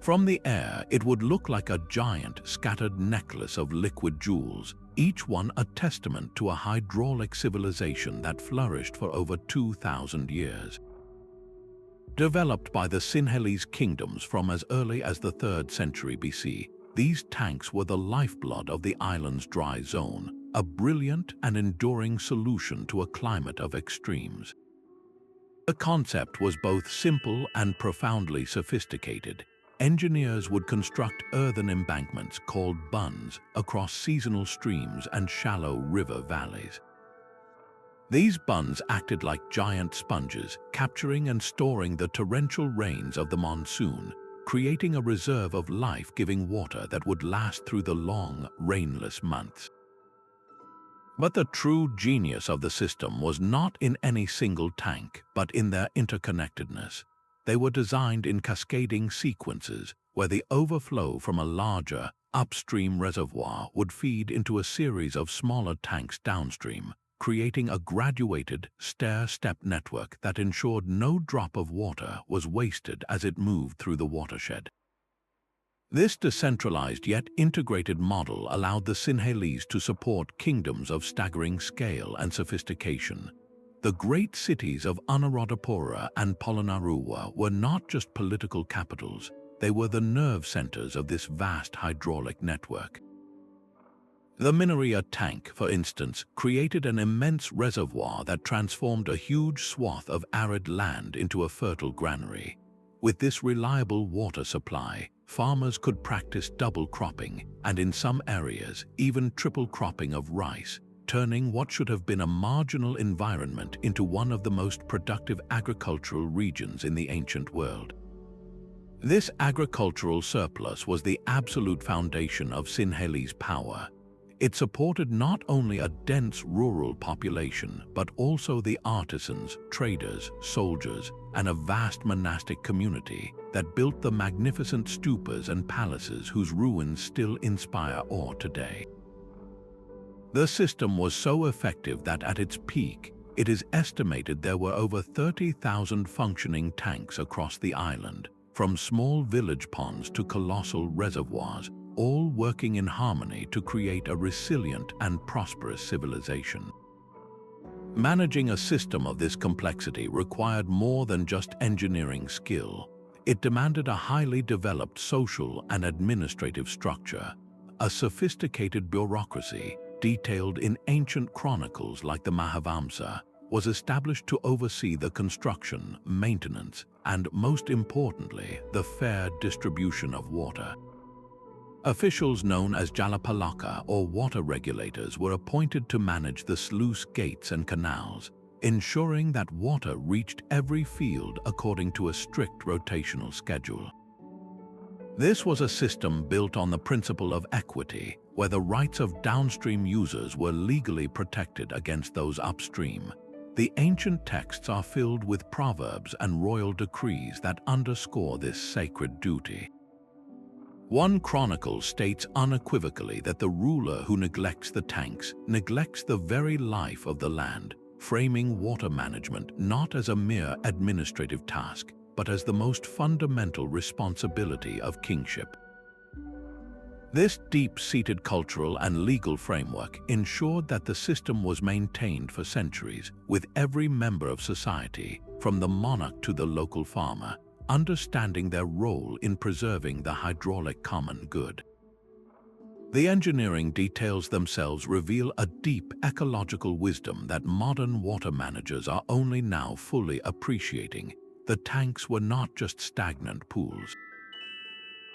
From the air, it would look like a giant, scattered necklace of liquid jewels, each one a testament to a hydraulic civilization that flourished for over 2,000 years. Developed by the Sinhalese kingdoms from as early as the 3rd century BC, These tanks were the lifeblood of the island's dry zone, a brilliant and enduring solution to a climate of extremes. The concept was both simple and profoundly sophisticated. Engineers would construct earthen embankments called bunds across seasonal streams and shallow river valleys. These bunds acted like giant sponges, capturing and storing the torrential rains of the monsoon, creating a reserve of life-giving water that would last through the long, rainless months. But the true genius of the system was not in any single tank, but in their interconnectedness. They were designed in cascading sequences, where the overflow from a larger, upstream reservoir would feed into a series of smaller tanks downstream, creating a graduated, stair-step network that ensured no drop of water was wasted as it moved through the watershed. This decentralized yet integrated model allowed the Sinhalese to support kingdoms of staggering scale and sophistication. The great cities of Anuradhapura and Polonnaruwa were not just political capitals, they were the nerve centers of this vast hydraulic network. The Minaria tank, for instance, created an immense reservoir that transformed a huge swath of arid land into a fertile granary. With this reliable water supply, farmers could practice double cropping and, in some areas, even triple cropping of rice, turning what should have been a marginal environment into one of the most productive agricultural regions in the ancient world. This agricultural surplus was the absolute foundation of Sinhalese power. It supported not only a dense rural population, but also the artisans, traders, soldiers, and a vast monastic community that built the magnificent stupas and palaces whose ruins still inspire awe today. The system was so effective that at its peak, it is estimated there were over 30,000 functioning tanks across the island, from small village ponds to colossal reservoirs, all working in harmony to create a resilient and prosperous civilization. Managing a system of this complexity required more than just engineering skill. It demanded a highly developed social and administrative structure. A sophisticated bureaucracy, detailed in ancient chronicles like the Mahavamsa, was established to oversee the construction, maintenance, and, most importantly, the fair distribution of water. Officials known as Jalapalaka or water regulators were appointed to manage the sluice gates and canals, ensuring that water reached every field according to a strict rotational schedule. This was a system built on the principle of equity, where the rights of downstream users were legally protected against those upstream. The ancient texts are filled with proverbs and royal decrees that underscore this sacred duty. One chronicle states unequivocally that the ruler who neglects the tanks neglects the very life of the land, framing water management not as a mere administrative task, but as the most fundamental responsibility of kingship. This deep-seated cultural and legal framework ensured that the system was maintained for centuries, with every member of society, from the monarch to the local farmer, understanding their role in preserving the hydraulic common good. The engineering details themselves reveal a deep ecological wisdom that modern water managers are only now fully appreciating. The tanks were not just stagnant pools.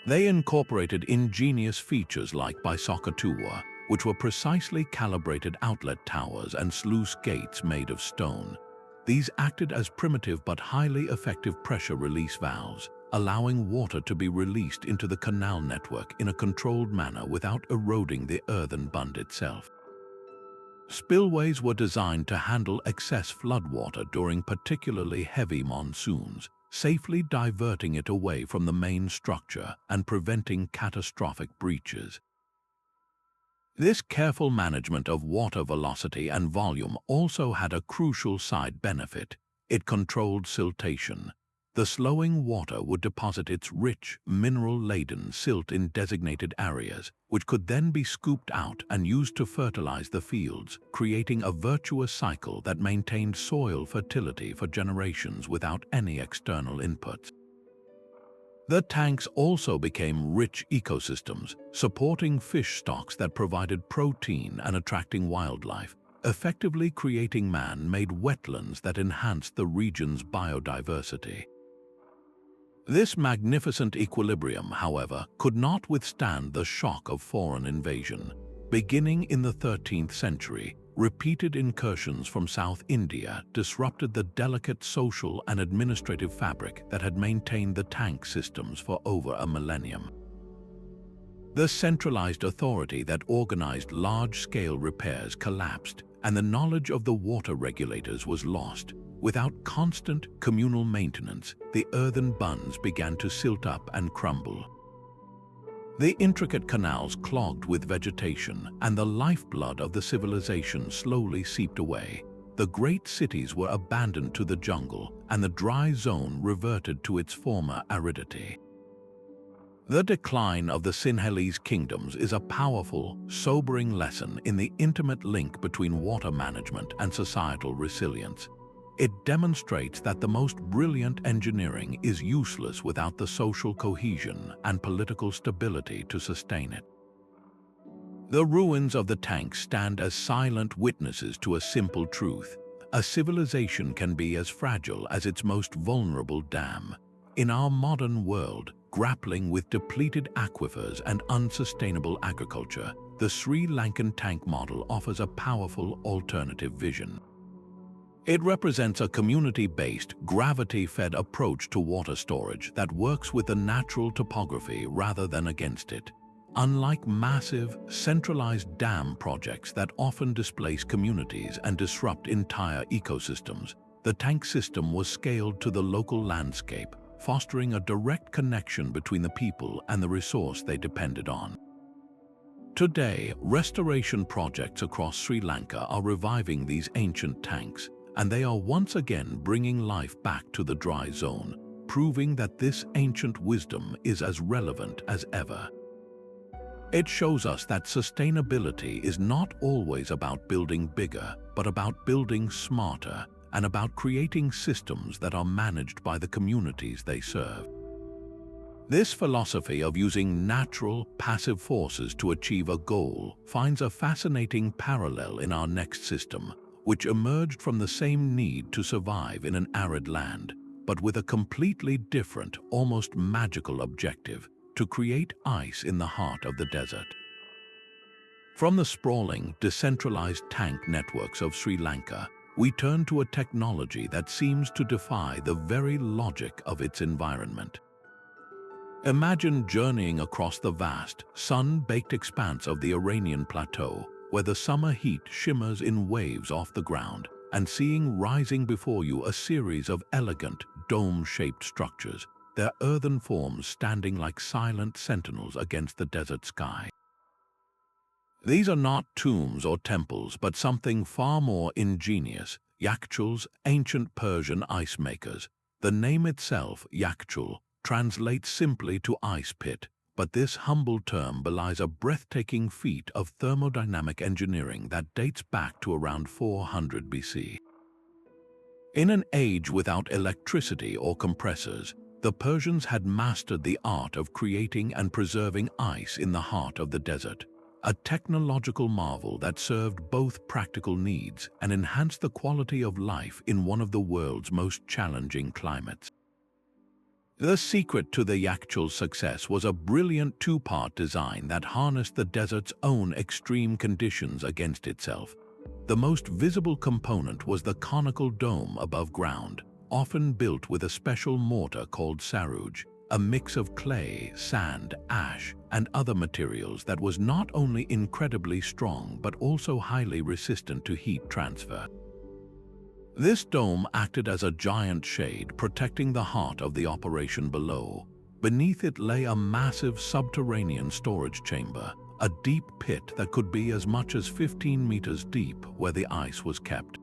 They incorporated ingenious features like Bisakatuwa, which were precisely calibrated outlet towers and sluice gates made of stone. These acted as primitive but highly effective pressure release valves, allowing water to be released into the canal network in a controlled manner without eroding the earthen bund itself. Spillways were designed to handle excess floodwater during particularly heavy monsoons, safely diverting it away from the main structure and preventing catastrophic breaches. This careful management of water velocity and volume also had a crucial side benefit. It controlled siltation. The slowing water would deposit its rich, mineral-laden silt in designated areas, which could then be scooped out and used to fertilize the fields, creating a virtuous cycle that maintained soil fertility for generations without any external inputs. The tanks also became rich ecosystems, supporting fish stocks that provided protein and attracting wildlife, effectively creating man-made wetlands that enhanced the region's biodiversity. This magnificent equilibrium, however, could not withstand the shock of foreign invasion. Beginning in the 13th century, repeated incursions from South India disrupted the delicate social and administrative fabric that had maintained the tank systems for over a millennium. The centralized authority that organized large-scale repairs collapsed, and the knowledge of the water regulators was lost. Without constant communal maintenance, the earthen bunds began to silt up and crumble. The intricate canals clogged with vegetation, and the lifeblood of the civilization slowly seeped away. The great cities were abandoned to the jungle, and the dry zone reverted to its former aridity. The decline of the Sinhalese kingdoms is a powerful, sobering lesson in the intimate link between water management and societal resilience. It demonstrates that the most brilliant engineering is useless without the social cohesion and political stability to sustain it. The ruins of the tanks stand as silent witnesses to a simple truth. A civilization can be as fragile as its most vulnerable dam. In our modern world, grappling with depleted aquifers and unsustainable agriculture, the Sri Lankan tank model offers a powerful alternative vision. It represents a community-based, gravity-fed approach to water storage that works with the natural topography rather than against it. Unlike massive, centralized dam projects that often displace communities and disrupt entire ecosystems, the tank system was scaled to the local landscape, fostering a direct connection between the people and the resource they depended on. Today, restoration projects across Sri Lanka are reviving these ancient tanks, and they are once again bringing life back to the dry zone, proving that this ancient wisdom is as relevant as ever. It shows us that sustainability is not always about building bigger, but about building smarter, and about creating systems that are managed by the communities they serve. This philosophy of using natural, passive forces to achieve a goal finds a fascinating parallel in our next system, which emerged from the same need to survive in an arid land, but with a completely different, almost magical objective: to create ice in the heart of the desert. From the sprawling, decentralized tank networks of Sri Lanka, we turn to a technology that seems to defy the very logic of its environment. Imagine journeying across the vast, sun-baked expanse of the Iranian plateau, where the summer heat shimmers in waves off the ground, and seeing rising before you a series of elegant, dome-shaped structures, their earthen forms standing like silent sentinels against the desert sky. These are not tombs or temples, but something far more ingenious: Yakhchal's ancient Persian ice makers. The name itself, Yakhchal, translates simply to ice pit, but this humble term belies a breathtaking feat of thermodynamic engineering that dates back to around 400 BC. In an age without electricity or compressors, the Persians had mastered the art of creating and preserving ice in the heart of the desert, a technological marvel that served both practical needs and enhanced the quality of life in one of the world's most challenging climates. The secret to the Yakhchal's success was a brilliant two-part design that harnessed the desert's own extreme conditions against itself. The most visible component was the conical dome above ground, often built with a special mortar called saruj, a mix of clay, sand, ash, and other materials that was not only incredibly strong but also highly resistant to heat transfer. This dome acted as a giant shade, protecting the heart of the operation below. Beneath it lay a massive subterranean storage chamber, a deep pit that could be as much as 15 meters deep, where the ice was kept.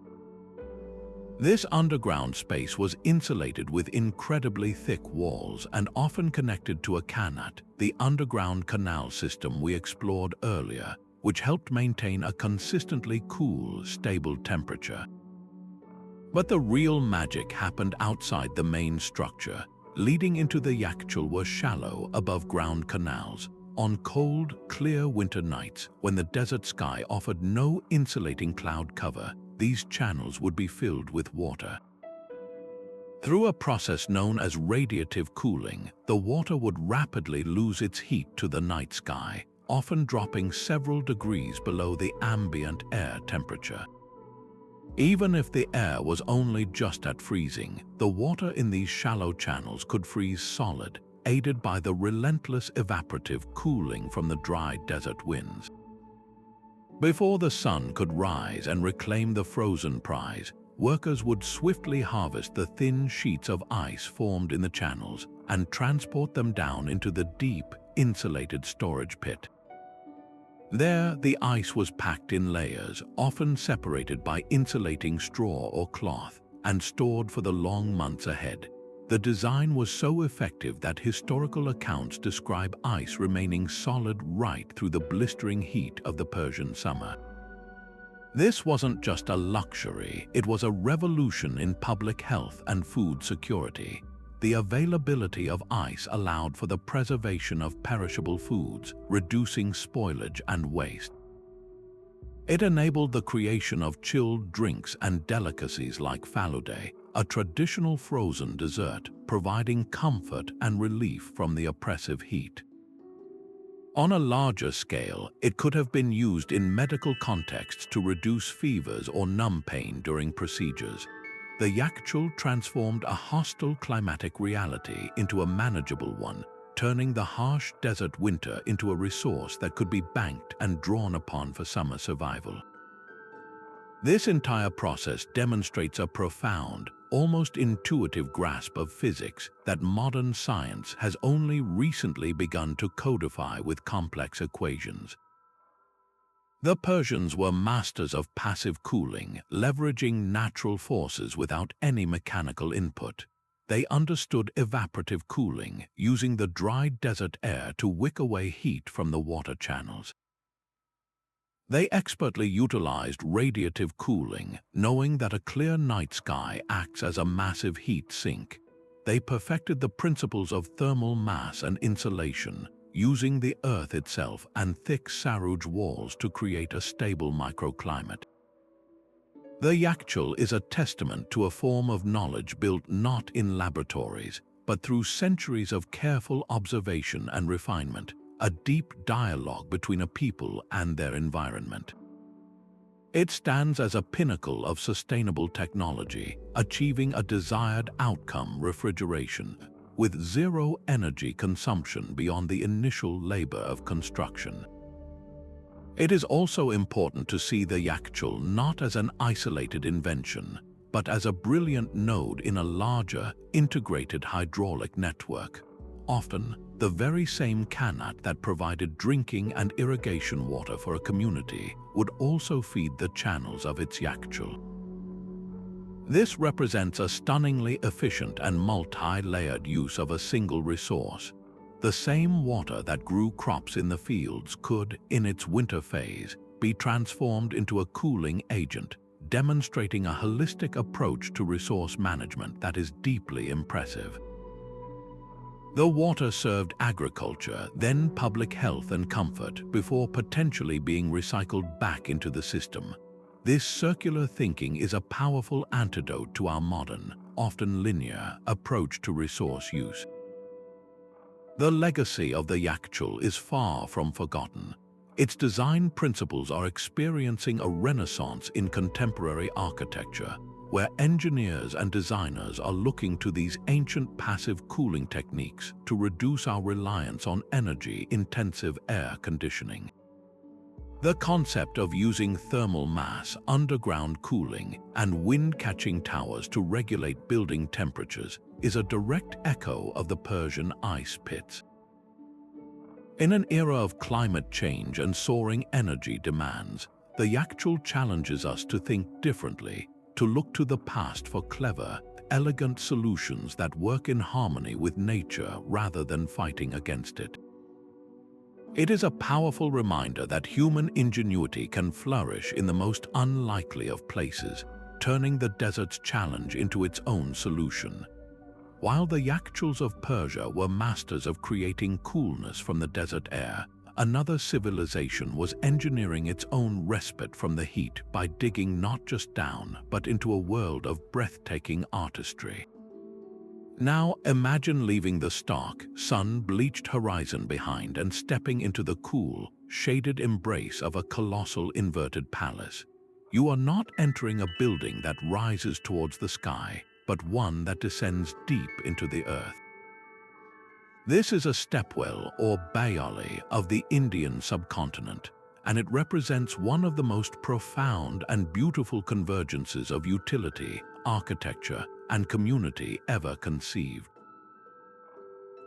This underground space was insulated with incredibly thick walls and often connected to a qanat, the underground canal system we explored earlier, which helped maintain a consistently cool, stable temperature. But the real magic happened outside the main structure. leading into the Yakhchal were shallow, above-ground canals. On cold, clear winter nights, when the desert sky offered no insulating cloud cover, these channels would be filled with water. Through a process known as radiative cooling, the water would rapidly lose its heat to the night sky, often dropping several degrees below the ambient air temperature. Even if the air was only just at freezing, the water in these shallow channels could freeze solid, aided by the relentless evaporative cooling from the dry desert winds. Before the sun could rise and reclaim the frozen prize, workers would swiftly harvest the thin sheets of ice formed in the channels and transport them down into the deep, insulated storage pit. There, the ice was packed in layers, often separated by insulating straw or cloth, and stored for the long months ahead. The design was so effective that historical accounts describe ice remaining solid right through the blistering heat of the Persian summer. This wasn't just a luxury, it was a revolution in public health and food security. The availability of ice allowed for the preservation of perishable foods, reducing spoilage and waste. It enabled the creation of chilled drinks and delicacies like falude, a traditional frozen dessert, providing comfort and relief from the oppressive heat. On a larger scale, it could have been used in medical contexts to reduce fevers or numb pain during procedures. The Yakhchal transformed a hostile climatic reality into a manageable one, turning the harsh desert winter into a resource that could be banked and drawn upon for summer survival. This entire process demonstrates a profound, almost intuitive grasp of physics that modern science has only recently begun to codify with complex equations. The Persians were masters of passive cooling, leveraging natural forces without any mechanical input. They understood evaporative cooling, using the dry desert air to wick away heat from the water channels. They expertly utilized radiative cooling, knowing that a clear night sky acts as a massive heat sink. They perfected the principles of thermal mass and insulation, using the earth itself and thick saruj walls to create a stable microclimate. The Yakhchal is a testament to a form of knowledge built not in laboratories, but through centuries of careful observation and refinement, a deep dialogue between a people and their environment. It stands as a pinnacle of sustainable technology, achieving a desired outcome: refrigeration, with zero energy consumption beyond the initial labor of construction. It is also important to see the Yakhchal not as an isolated invention, but as a brilliant node in a larger, integrated hydraulic network. Often, the very same Qanat that provided drinking and irrigation water for a community would also feed the channels of its Yakhchal. This represents a stunningly efficient and multi-layered use of a single resource. The same water that grew crops in the fields could, in its winter phase, be transformed into a cooling agent, demonstrating a holistic approach to resource management that is deeply impressive. The water served agriculture, then public health and comfort, before potentially being recycled back into the system. This circular thinking is a powerful antidote to our modern, often linear, approach to resource use. The legacy of the Yakhchal is far from forgotten. Its design principles are experiencing a renaissance in contemporary architecture, where engineers and designers are looking to these ancient passive cooling techniques to reduce our reliance on energy-intensive air conditioning. The concept of using thermal mass, underground cooling, and wind-catching towers to regulate building temperatures is a direct echo of the Persian ice pits. In an era of climate change and soaring energy demands, the Yakhchal challenges us to think differently, to look to the past for clever, elegant solutions that work in harmony with nature rather than fighting against it. It is a powerful reminder that human ingenuity can flourish in the most unlikely of places, turning the desert's challenge into its own solution. While the Yakhchals of Persia were masters of creating coolness from the desert air, another civilization was engineering its own respite from the heat by digging not just down, but into a world of breathtaking artistry. Now imagine leaving the stark, sun-bleached horizon behind and stepping into the cool, shaded embrace of a colossal inverted palace. You are not entering a building that rises towards the sky, but one that descends deep into the earth. This is a stepwell or bayali of the Indian subcontinent, and it represents one of the most profound and beautiful convergences of utility, architecture, and community ever conceived.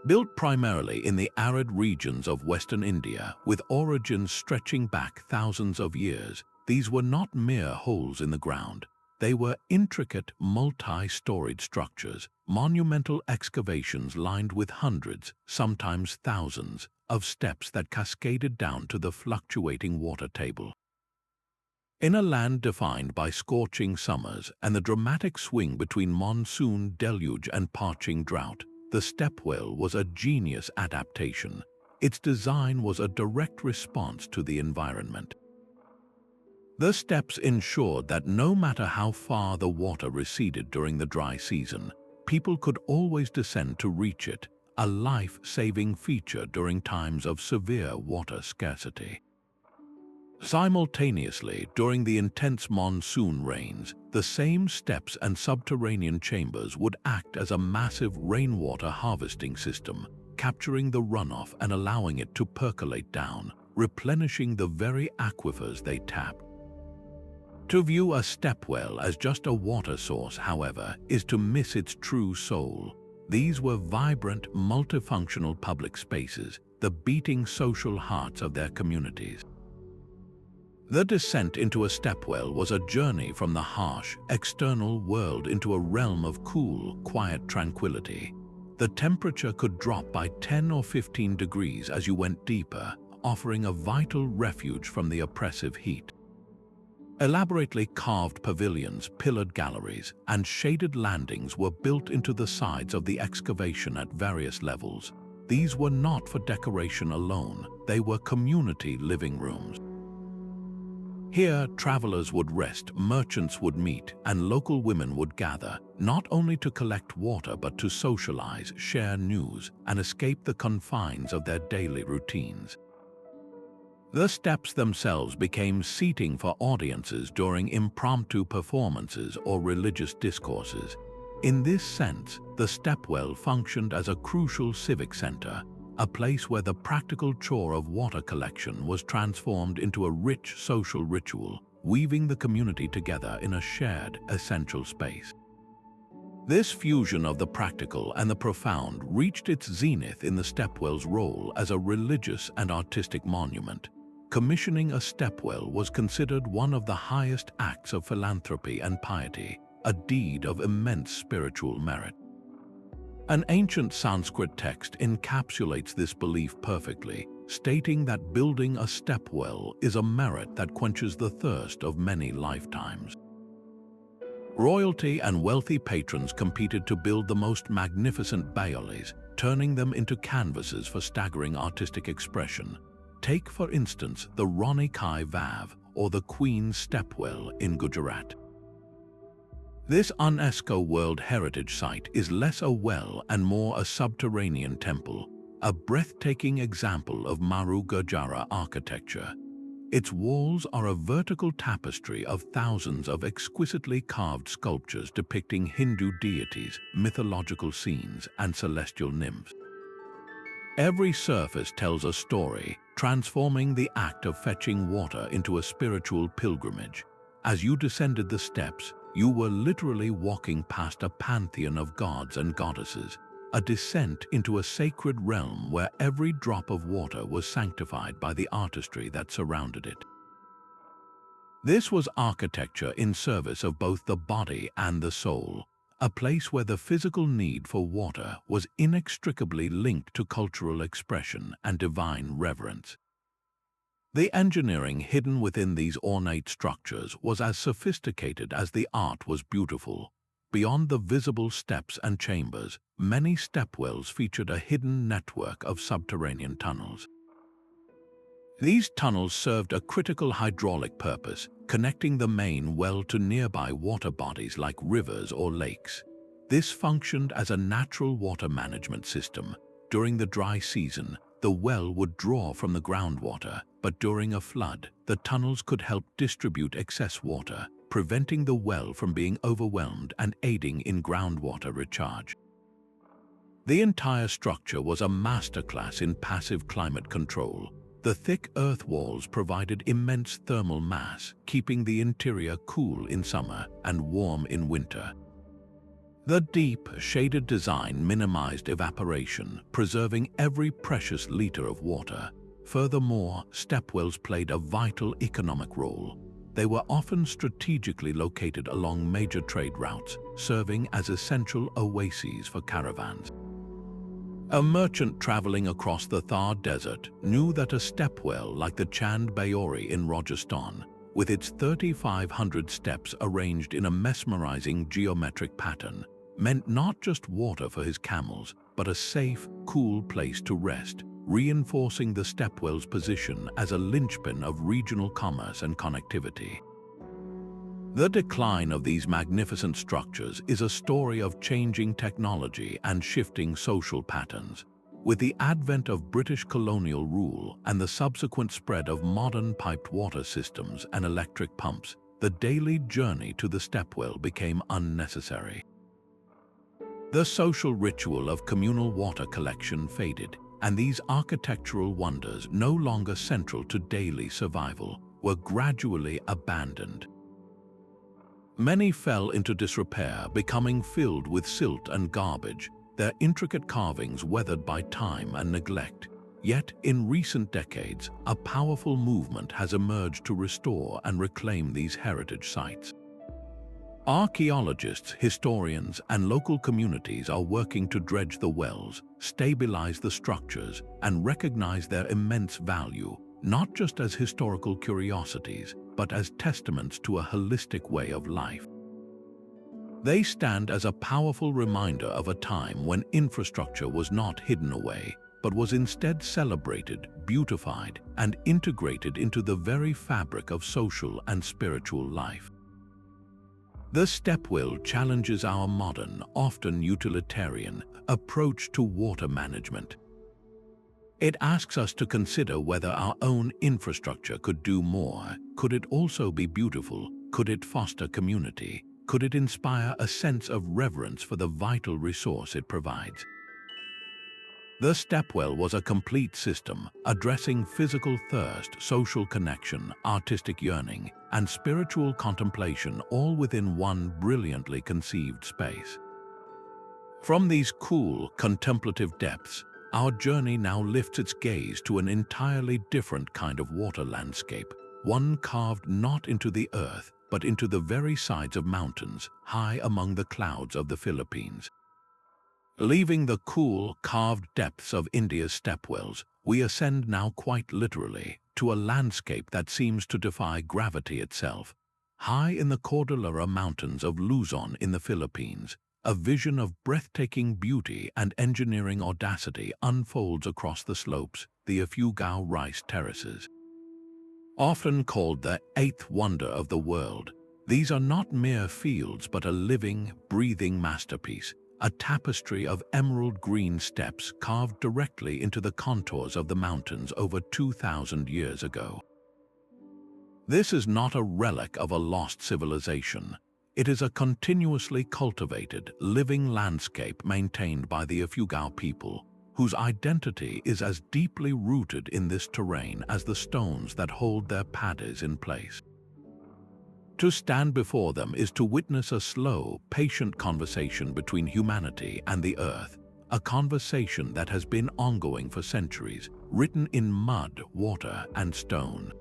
Built primarily in the arid regions of Western India, with origins stretching back thousands of years, these were not mere holes in the ground. They were intricate, multi-storied structures, monumental excavations lined with hundreds, sometimes thousands, of steps that cascaded down to the fluctuating water table. In a land defined by scorching summers and the dramatic swing between monsoon deluge and parching drought, the stepwell was a genius adaptation. Its design was a direct response to the environment. The steps ensured that no matter how far the water receded during the dry season, people could always descend to reach it, a life-saving feature during times of severe water scarcity. Simultaneously, during the intense monsoon rains, the same steps and subterranean chambers would act as a massive rainwater harvesting system, capturing the runoff and allowing it to percolate down, replenishing the very aquifers they tapped. To view a stepwell as just a water source, however, is to miss its true soul. These were vibrant, multifunctional public spaces, the beating social hearts of their communities. The descent into a stepwell was a journey from the harsh, external world into a realm of cool, quiet tranquility. The temperature could drop by 10 or 15 degrees as you went deeper, offering a vital refuge from the oppressive heat. Elaborately carved pavilions, pillared galleries, and shaded landings were built into the sides of the excavation at various levels. These were not for decoration alone, they were community living rooms. Here, travelers would rest, merchants would meet, and local women would gather, not only to collect water but to socialize, share news, and escape the confines of their daily routines. The steps themselves became seating for audiences during impromptu performances or religious discourses. In this sense, the stepwell functioned as a crucial civic center, a place where the practical chore of water collection was transformed into a rich social ritual, weaving the community together in a shared, essential space. This fusion of the practical and the profound reached its zenith in the stepwell's role as a religious and artistic monument. Commissioning a stepwell was considered one of the highest acts of philanthropy and piety, a deed of immense spiritual merit. An ancient Sanskrit text encapsulates this belief perfectly, stating that building a stepwell is a merit that quenches the thirst of many lifetimes. Royalty and wealthy patrons competed to build the most magnificent bayolis, turning them into canvases for staggering artistic expression. Take, for instance, the Rani Kai Vav, or the Queen's Stepwell in Gujarat. This UNESCO World Heritage Site is less a well and more a subterranean temple, a breathtaking example of Maru Gurjara architecture. Its walls are a vertical tapestry of thousands of exquisitely carved sculptures depicting Hindu deities, mythological scenes, and celestial nymphs. Every surface tells a story, transforming the act of fetching water into a spiritual pilgrimage. As you descended the steps, you were literally walking past a pantheon of gods and goddesses, a descent into a sacred realm where every drop of water was sanctified by the artistry that surrounded it. This was architecture in service of both the body and the soul, a place where the physical need for water was inextricably linked to cultural expression and divine reverence. The engineering hidden within these ornate structures was as sophisticated as the art was beautiful. beyond the visible steps and chambers, many stepwells featured a hidden network of subterranean tunnels. These tunnels served a critical hydraulic purpose, connecting the main well to nearby water bodies like rivers or lakes. This functioned as a natural water management system. During the dry season, the well would draw from the groundwater, but during a flood, the tunnels could help distribute excess water, preventing the well from being overwhelmed and aiding in groundwater recharge. The entire structure was a masterclass in passive climate control. The thick earth walls provided immense thermal mass, keeping the interior cool in summer and warm in winter. The deep, shaded design minimized evaporation, preserving every precious liter of water. Furthermore, stepwells played a vital economic role. They were often strategically located along major trade routes, serving as essential oases for caravans. A merchant traveling across the Thar Desert knew that a stepwell like the Chand Bayori in Rajasthan, with its 3,500 steps arranged in a mesmerizing geometric pattern, meant not just water for his camels, but a safe, cool place to rest, reinforcing the stepwell's position as a linchpin of regional commerce and connectivity. The decline of these magnificent structures is a story of changing technology and shifting social patterns. With the advent of British colonial rule and the subsequent spread of modern piped water systems and electric pumps, the daily journey to the stepwell became unnecessary. The social ritual of communal water collection faded, and these architectural wonders, no longer central to daily survival, were gradually abandoned. Many fell into disrepair, becoming filled with silt and garbage, their intricate carvings weathered by time and neglect. Yet, in recent decades, a powerful movement has emerged to restore and reclaim these heritage sites. Archaeologists, historians, and local communities are working to dredge the wells, stabilize the structures, and recognize their immense value, not just as historical curiosities, but as testaments to a holistic way of life. They stand as a powerful reminder of a time when infrastructure was not hidden away, but was instead celebrated, beautified, and integrated into the very fabric of social and spiritual life. The stepwell challenges our modern, often utilitarian, approach to water management. It asks us to consider whether our own infrastructure could do more. Could it also be beautiful? Could it foster community? Could it inspire a sense of reverence for the vital resource it provides? The stepwell was a complete system, addressing physical thirst, social connection, artistic yearning, and spiritual contemplation, all within one brilliantly conceived space. From these cool, contemplative depths, our journey now lifts its gaze to an entirely different kind of water landscape, one carved not into the earth, but into the very sides of mountains, high among the clouds of the Philippines. Leaving the cool, carved depths of India's stepwells, we ascend now quite literally to a landscape that seems to defy gravity itself. High in the Cordillera Mountains of Luzon in the Philippines, a vision of breathtaking beauty and engineering audacity unfolds across the slopes, the Ifugao rice terraces. Often called the eighth wonder of the world, these are not mere fields but a living, breathing masterpiece, a tapestry of emerald green steps carved directly into the contours of the mountains over 2,000 years ago. This is not a relic of a lost civilization. It is a continuously cultivated, living landscape maintained by the Ifugao people, whose identity is as deeply rooted in this terrain as the stones that hold their paddies in place. To stand before them is to witness a slow, patient conversation between humanity and the earth, a conversation that has been ongoing for centuries, written in mud, water, and stone.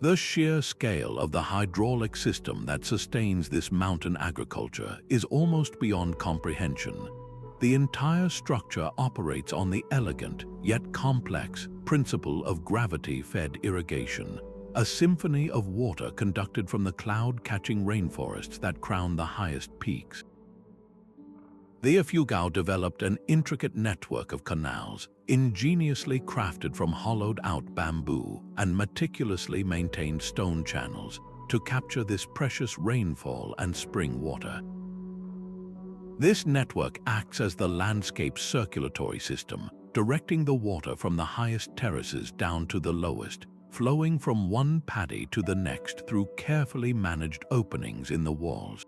The sheer scale of the hydraulic system that sustains this mountain agriculture is almost beyond comprehension. The entire structure operates on the elegant, yet complex, principle of gravity-fed irrigation, a symphony of water conducted from the cloud-catching rainforests that crown the highest peaks. The Ifugao developed an intricate network of canals, ingeniously crafted from hollowed-out bamboo and meticulously maintained stone channels, to capture this precious rainfall and spring water. This network acts as the landscape's circulatory system, directing the water from the highest terraces down to the lowest, flowing from one paddy to the next through carefully managed openings in the walls.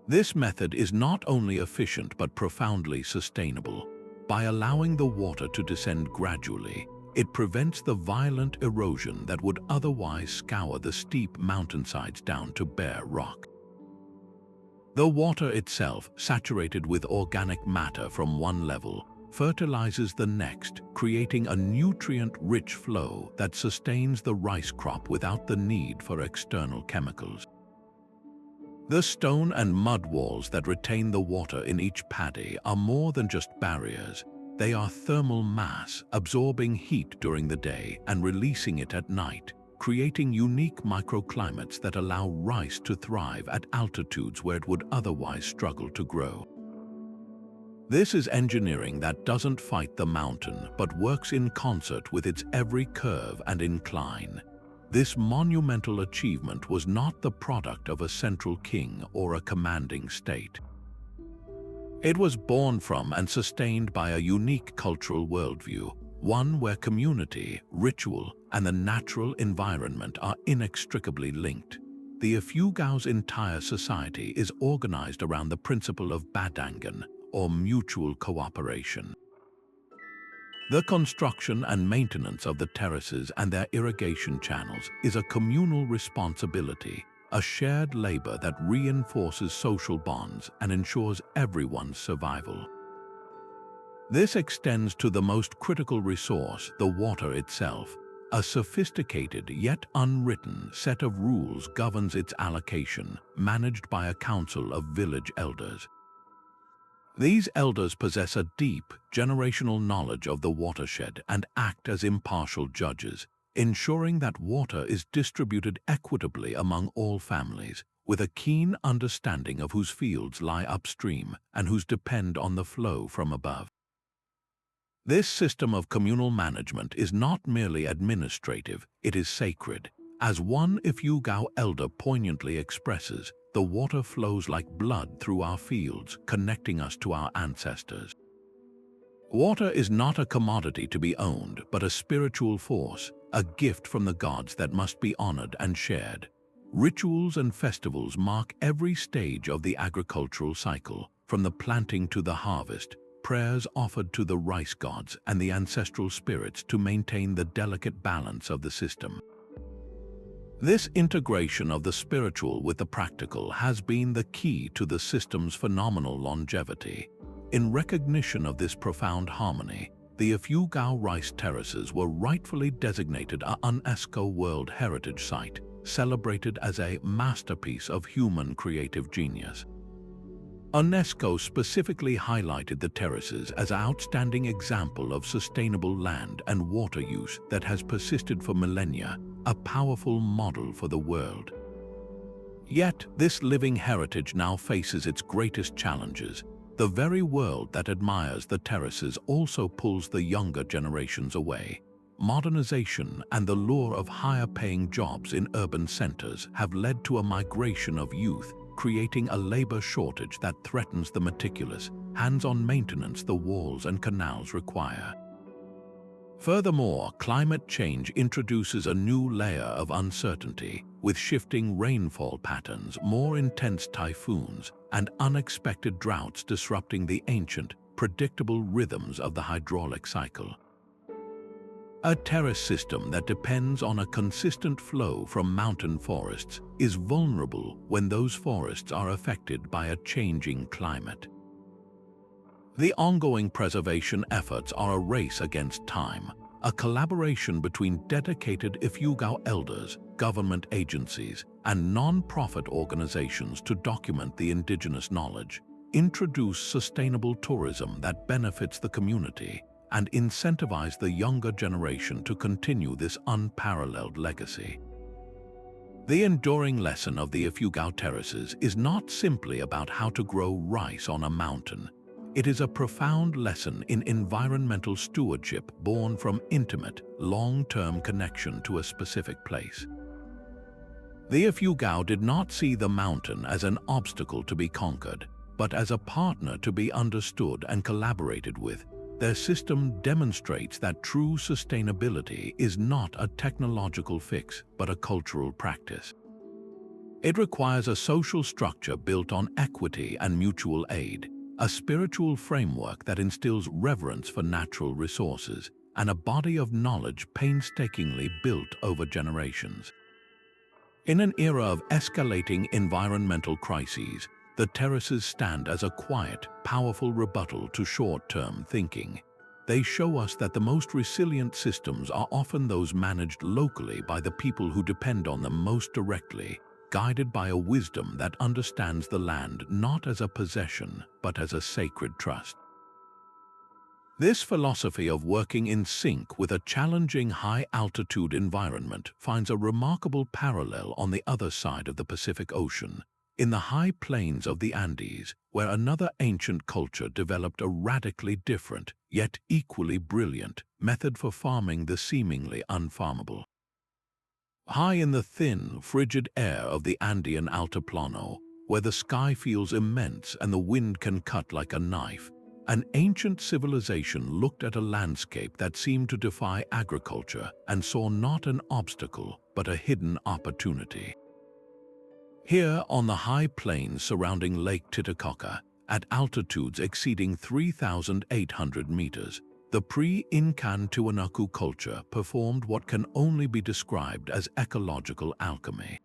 This method is not only efficient but profoundly sustainable. By allowing the water to descend gradually, it prevents the violent erosion that would otherwise scour the steep mountainsides down to bare rock. The water itself, saturated with organic matter from one level, fertilizes the next, creating a nutrient-rich flow that sustains the rice crop without the need for external chemicals. The stone and mud walls that retain the water in each paddy are more than just barriers. They are thermal mass, absorbing heat during the day and releasing it at night, creating unique microclimates that allow rice to thrive at altitudes where it would otherwise struggle to grow. This is engineering that doesn't fight the mountain but works in concert with its every curve and incline. This monumental achievement was not the product of a central king or a commanding state. It was born from and sustained by a unique cultural worldview, one where community, ritual, and the natural environment are inextricably linked. The Ifugao's entire society is organized around the principle of badangan, or mutual cooperation. The construction and maintenance of the terraces and their irrigation channels is a communal responsibility, a shared labor that reinforces social bonds and ensures everyone's survival. This extends to the most critical resource, the water itself. A sophisticated yet unwritten set of rules governs its allocation, managed by a council of village elders. These elders possess a deep, generational knowledge of the watershed and act as impartial judges, ensuring that water is distributed equitably among all families, with a keen understanding of whose fields lie upstream and whose depend on the flow from above. This system of communal management is not merely administrative, it is sacred. As one Ifugao elder poignantly expresses, the water flows like blood through our fields, connecting us to our ancestors. Water is not a commodity to be owned, but a spiritual force, a gift from the gods that must be honored and shared. Rituals and festivals mark every stage of the agricultural cycle, from the planting to the harvest, prayers offered to the rice gods and the ancestral spirits to maintain the delicate balance of the system. This integration of the spiritual with the practical has been the key to the system's phenomenal longevity. In recognition of this profound harmony, the Ifugao rice terraces were rightfully designated a UNESCO World Heritage Site, celebrated as a masterpiece of human creative genius. UNESCO specifically highlighted the terraces as an outstanding example of sustainable land and water use that has persisted for millennia, a powerful model for the world. Yet, this living heritage now faces its greatest challenges. The very world that admires the terraces also pulls the younger generations away. Modernization and the lure of higher-paying jobs in urban centers have led to a migration of youth, creating a labor shortage that threatens the meticulous, hands-on maintenance the walls and canals require. Furthermore, climate change introduces a new layer of uncertainty, with shifting rainfall patterns, more intense typhoons, and unexpected droughts disrupting the ancient, predictable rhythms of the hydraulic cycle. A terrace system that depends on a consistent flow from mountain forests is vulnerable when those forests are affected by a changing climate. The ongoing preservation efforts are a race against time, a collaboration between dedicated Ifugao elders, government agencies, and non-profit organizations to document the indigenous knowledge, introduce sustainable tourism that benefits the community, and incentivized the younger generation to continue this unparalleled legacy. The enduring lesson of the Ifugao terraces is not simply about how to grow rice on a mountain. It is a profound lesson in environmental stewardship born from intimate, long-term connection to a specific place. The Ifugao did not see the mountain as an obstacle to be conquered, but as a partner to be understood and collaborated with. Their system demonstrates that true sustainability is not a technological fix, but a cultural practice. It requires a social structure built on equity and mutual aid, a spiritual framework that instills reverence for natural resources, and a body of knowledge painstakingly built over generations. In an era of escalating environmental crises, the terraces stand as a quiet, powerful rebuttal to short-term thinking. They show us that the most resilient systems are often those managed locally by the people who depend on them most directly, guided by a wisdom that understands the land not as a possession, but as a sacred trust. This philosophy of working in sync with a challenging high-altitude environment finds a remarkable parallel on the other side of the Pacific Ocean, in the high plains of the Andes, where another ancient culture developed a radically different, yet equally brilliant, method for farming the seemingly unfarmable. High in the thin, frigid air of the Andean Altiplano, where the sky feels immense and the wind can cut like a knife, an ancient civilization looked at a landscape that seemed to defy agriculture and saw not an obstacle, but a hidden opportunity. Here, on the high plains surrounding Lake Titicaca, at altitudes exceeding 3,800 meters, the pre-Incan Tiwanaku culture performed what can only be described as ecological alchemy.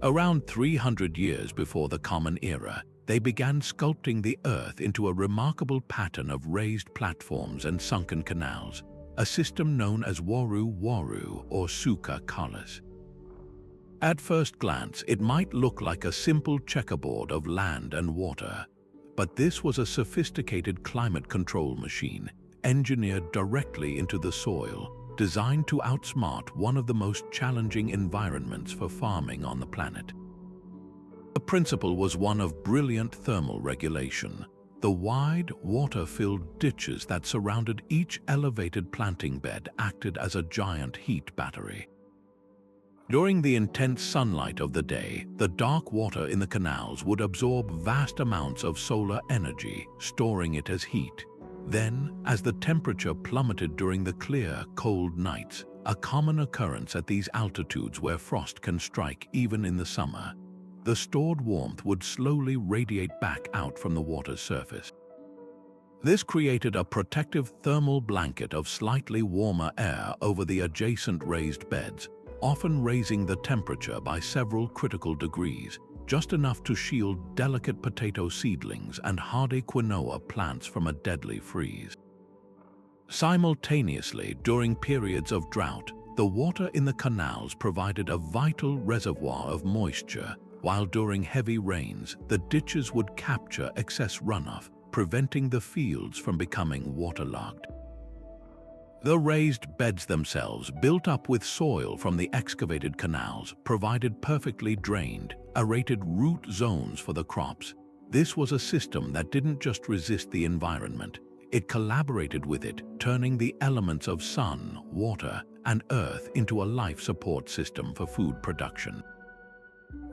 Around 300 years before the Common Era, they began sculpting the earth into a remarkable pattern of raised platforms and sunken canals, a system known as Waru or Suka Kalas. At first glance, it might look like a simple checkerboard of land and water, but this was a sophisticated climate control machine, engineered directly into the soil, designed to outsmart one of the most challenging environments for farming on the planet. The principle was one of brilliant thermal regulation. The wide, water-filled ditches that surrounded each elevated planting bed acted as a giant heat battery. During the intense sunlight of the day, the dark water in the canals would absorb vast amounts of solar energy, storing it as heat. Then, as the temperature plummeted during the clear, cold nights, a common occurrence at these altitudes where frost can strike even in the summer, the stored warmth would slowly radiate back out from the water's surface. This created a protective thermal blanket of slightly warmer air over the adjacent raised beds, often raising the temperature by several critical degrees, just enough to shield delicate potato seedlings and hardy quinoa plants from a deadly freeze. Simultaneously, during periods of drought, the water in the canals provided a vital reservoir of moisture, while during heavy rains, the ditches would capture excess runoff, preventing the fields from becoming waterlogged. The raised beds themselves, built up with soil from the excavated canals, provided perfectly drained, aerated root zones for the crops. This was a system that didn't just resist the environment, it collaborated with it, turning the elements of sun, water, and earth into a life support system for food production.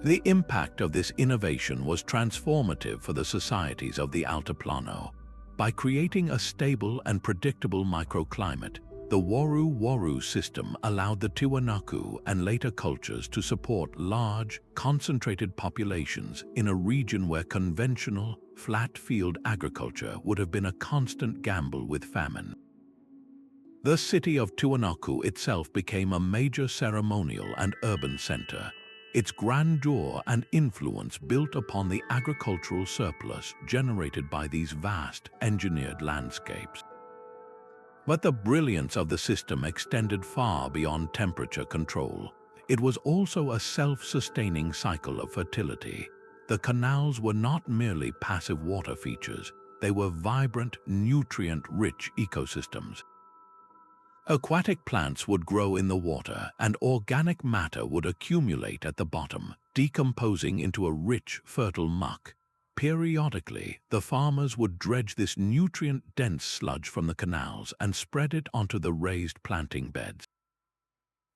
The impact of this innovation was transformative for the societies of the Altiplano. By creating a stable and predictable microclimate, the Waru system allowed the Tiwanaku and later cultures to support large, concentrated populations in a region where conventional, flat-field agriculture would have been a constant gamble with famine. The city of Tiwanaku itself became a major ceremonial and urban center, its grandeur and influence built upon the agricultural surplus generated by these vast, engineered landscapes. But the brilliance of the system extended far beyond temperature control. It was also a self-sustaining cycle of fertility. The canals were not merely passive water features. they were vibrant, nutrient-rich ecosystems. Aquatic plants would grow in the water, and organic matter would accumulate at the bottom, decomposing into a rich, fertile muck. Periodically, the farmers would dredge this nutrient-dense sludge from the canals and spread it onto the raised planting beds.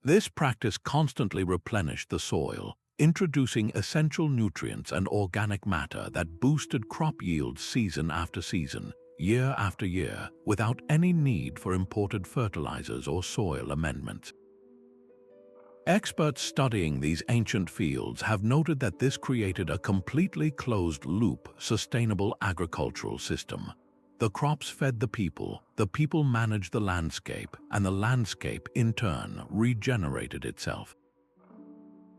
This practice constantly replenished the soil, introducing essential nutrients and organic matter that boosted crop yields season after season, year after year, without any need for imported fertilizers or soil amendments. Experts studying these ancient fields have noted that this created a completely closed-loop, sustainable agricultural system. The crops fed the people managed the landscape, and the landscape, in turn, regenerated itself.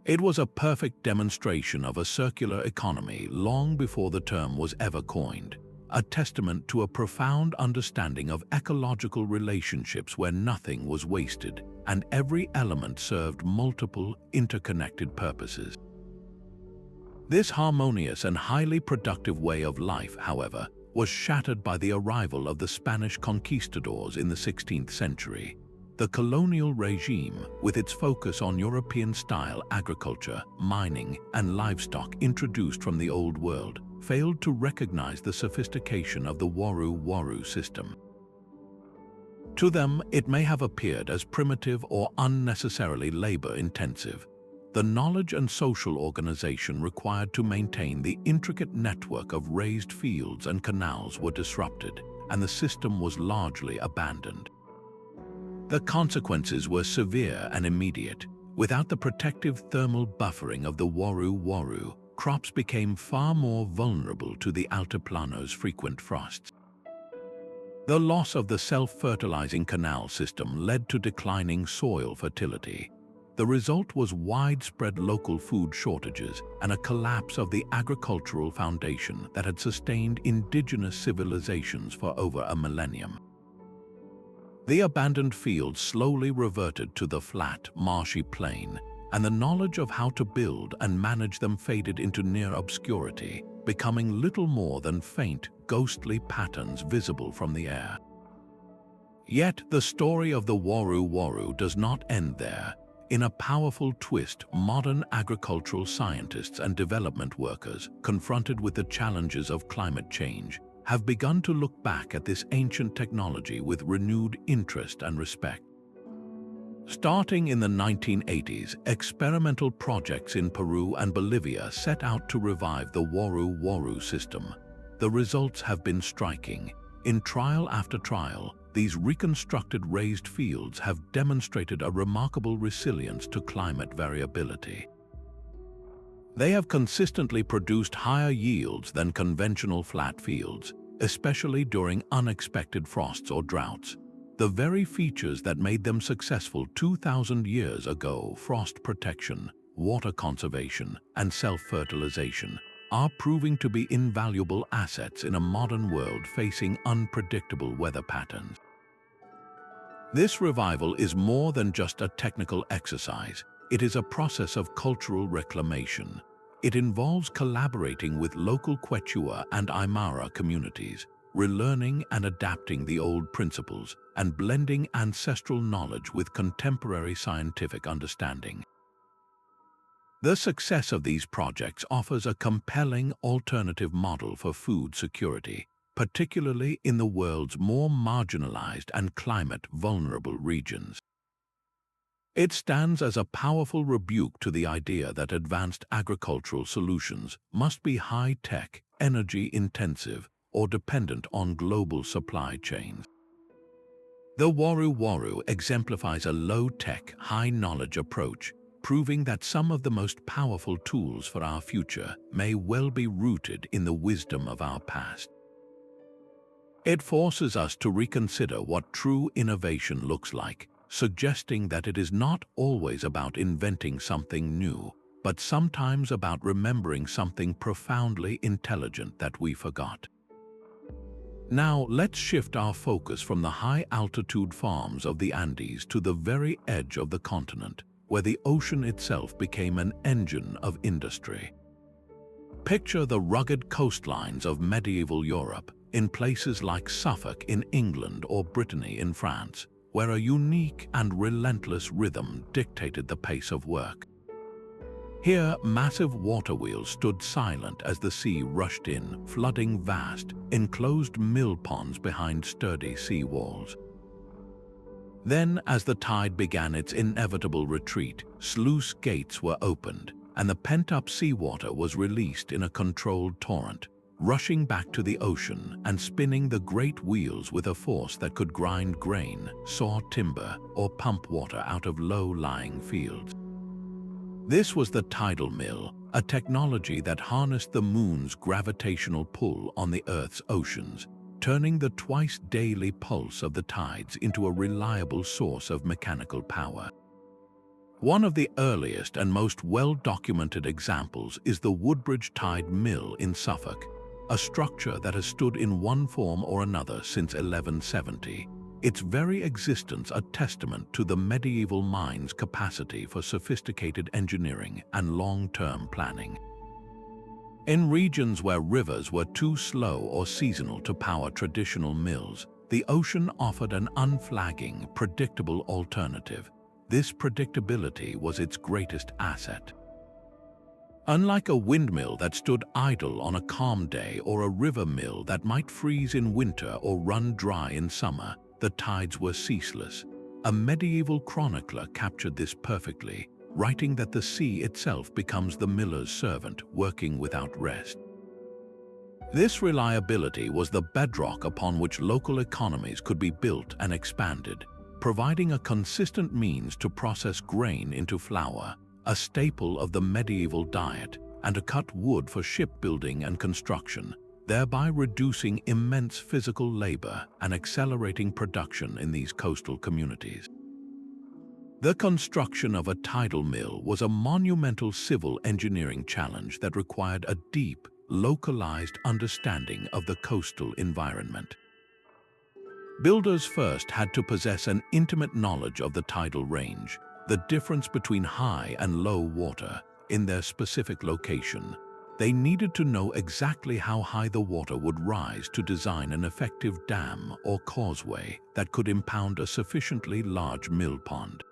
It was a perfect demonstration of a circular economy long before the term was ever coined, a testament to a profound understanding of ecological relationships where nothing was wasted and every element served multiple, interconnected purposes. This harmonious and highly productive way of life, however, was shattered by the arrival of the Spanish conquistadors in the 16th century. The colonial regime, with its focus on European-style agriculture, mining, and livestock introduced from the Old World, failed to recognize the sophistication of the Waru system. To them, it may have appeared as primitive or unnecessarily labor-intensive. The knowledge and social organization required to maintain the intricate network of raised fields and canals were disrupted, and the system was largely abandoned. The consequences were severe and immediate. Without the protective thermal buffering of the Waru, crops became far more vulnerable to the Altiplano's frequent frosts. The loss of the self-fertilizing canal system led to declining soil fertility. The result was widespread local food shortages and a collapse of the agricultural foundation that had sustained indigenous civilizations for over a millennium. The abandoned fields slowly reverted to the flat, marshy plain, and the knowledge of how to build and manage them faded into near obscurity, becoming little more than faint, ghostly patterns visible from the air. Yet the story of the Waru does not end there. In a powerful twist, modern agricultural scientists and development workers, confronted with the challenges of climate change, have begun to look back at this ancient technology with renewed interest and respect. Starting in the 1980s, experimental projects in Peru and Bolivia set out to revive the Waru system. The results have been striking. In trial after trial, these reconstructed raised fields have demonstrated a remarkable resilience to climate variability. They have consistently produced higher yields than conventional flat fields, especially during unexpected frosts or droughts. The very features that made them successful 2,000 years ago, frost protection, water conservation, and self-fertilization, are proving to be invaluable assets in a modern world facing unpredictable weather patterns. This revival is more than just a technical exercise. It is a process of cultural reclamation. It involves collaborating with local Quechua and Aymara communities, relearning and adapting the old principles, and blending ancestral knowledge with contemporary scientific understanding. The success of these projects offers a compelling alternative model for food security, particularly in the world's more marginalized and climate-vulnerable regions. It stands as a powerful rebuke to the idea that advanced agricultural solutions must be high-tech, energy-intensive, or dependent on global supply chains. The Waru exemplifies a low-tech, high-knowledge approach, proving that some of the most powerful tools for our future may well be rooted in the wisdom of our past. It forces us to reconsider what true innovation looks like, suggesting that it is not always about inventing something new, but sometimes about remembering something profoundly intelligent that we forgot. Now, let's shift our focus from the high-altitude farms of the Andes to the very edge of the continent, where the ocean itself became an engine of industry. Picture the rugged coastlines of medieval Europe, in places like Suffolk in England or Brittany in France, where a unique and relentless rhythm dictated the pace of work. Here, massive water wheels stood silent as the sea rushed in, flooding vast, enclosed mill ponds behind sturdy sea walls. Then, as the tide began its inevitable retreat, sluice gates were opened, and the pent-up seawater was released in a controlled torrent, rushing back to the ocean and spinning the great wheels with a force that could grind grain, saw timber, or pump water out of low-lying fields. This was the tidal mill, a technology that harnessed the moon's gravitational pull on the Earth's oceans, turning the twice-daily pulse of the tides into a reliable source of mechanical power. One of the earliest and most well-documented examples is the Woodbridge Tide Mill in Suffolk, a structure that has stood in one form or another since 1170. Its very existence a testament to the medieval mind's capacity for sophisticated engineering and long-term planning. In regions where rivers were too slow or seasonal to power traditional mills, the ocean offered an unflagging, predictable alternative. This predictability was its greatest asset. Unlike a windmill that stood idle on a calm day or a river mill that might freeze in winter or run dry in summer, the tides were ceaseless. A medieval chronicler captured this perfectly, writing that the sea itself becomes the miller's servant, working without rest. This reliability was the bedrock upon which local economies could be built and expanded, providing a consistent means to process grain into flour, a staple of the medieval diet, and to cut wood for shipbuilding and construction, thereby reducing immense physical labor and accelerating production in these coastal communities. The construction of a tidal mill was a monumental civil engineering challenge that required a deep, localized understanding of the coastal environment. Builders first had to possess an intimate knowledge of the tidal range, the difference between high and low water in their specific location. They needed to know exactly how high the water would rise to design an effective dam or causeway that could impound a sufficiently large mill pond.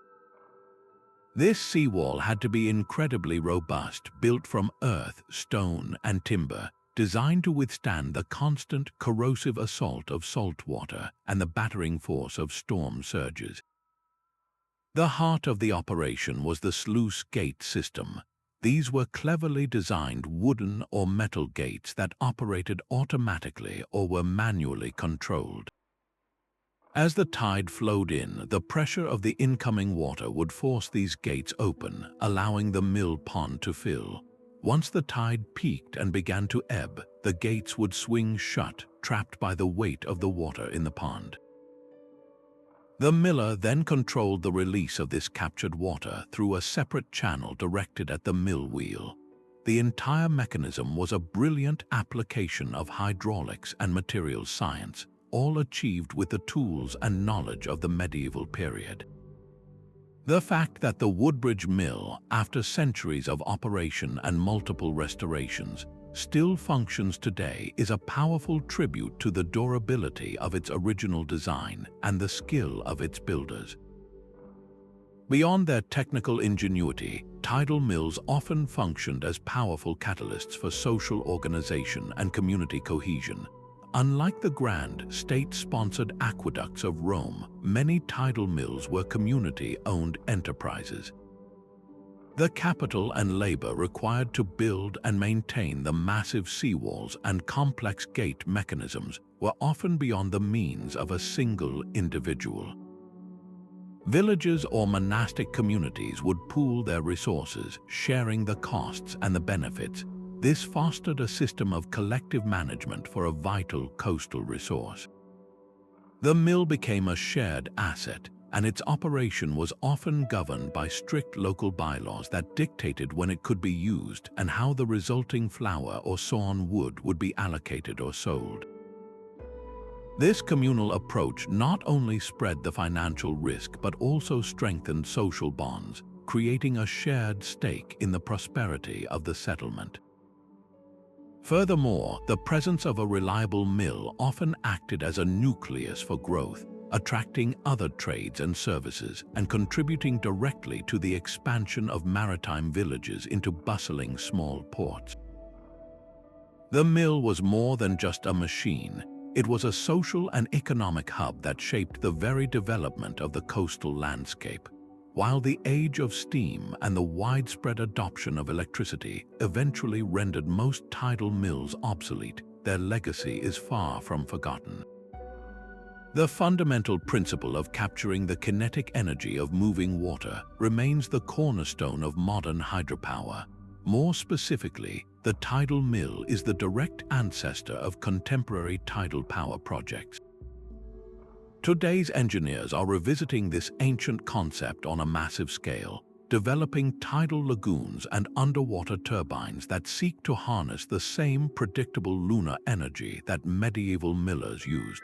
This seawall had to be incredibly robust, built from earth, stone, and timber, designed to withstand the constant, corrosive assault of salt water and the battering force of storm surges. The heart of the operation was the sluice gate system. These were cleverly designed wooden or metal gates that operated automatically or were manually controlled. As the tide flowed in, the pressure of the incoming water would force these gates open, allowing the mill pond to fill. Once the tide peaked and began to ebb, the gates would swing shut, trapped by the weight of the water in the pond. The miller then controlled the release of this captured water through a separate channel directed at the mill wheel. The entire mechanism was a brilliant application of hydraulics and materials science, all achieved with the tools and knowledge of the medieval period. The fact that the Woodbridge Mill, after centuries of operation and multiple restorations, still functions today is a powerful tribute to the durability of its original design and the skill of its builders. Beyond their technical ingenuity, tidal mills often functioned as powerful catalysts for social organization and community cohesion. Unlike the grand, state-sponsored aqueducts of Rome, many tidal mills were community-owned enterprises. The capital and labor required to build and maintain the massive seawalls and complex gate mechanisms were often beyond the means of a single individual. Villages or monastic communities would pool their resources, sharing the costs and the benefits. This fostered a system of collective management for a vital coastal resource. The mill became a shared asset, and its operation was often governed by strict local bylaws that dictated when it could be used and how the resulting flour or sawn wood would be allocated or sold. This communal approach not only spread the financial risk but also strengthened social bonds, creating a shared stake in the prosperity of the settlement. Furthermore, the presence of a reliable mill often acted as a nucleus for growth, attracting other trades and services and contributing directly to the expansion of maritime villages into bustling small ports. The mill was more than just a machine. It was a social and economic hub that shaped the very development of the coastal landscape. While the age of steam and the widespread adoption of electricity eventually rendered most tidal mills obsolete, their legacy is far from forgotten. The fundamental principle of capturing the kinetic energy of moving water remains the cornerstone of modern hydropower. More specifically, the tidal mill is the direct ancestor of contemporary tidal power projects. Today's engineers are revisiting this ancient concept on a massive scale, developing tidal lagoons and underwater turbines that seek to harness the same predictable lunar energy that medieval millers used.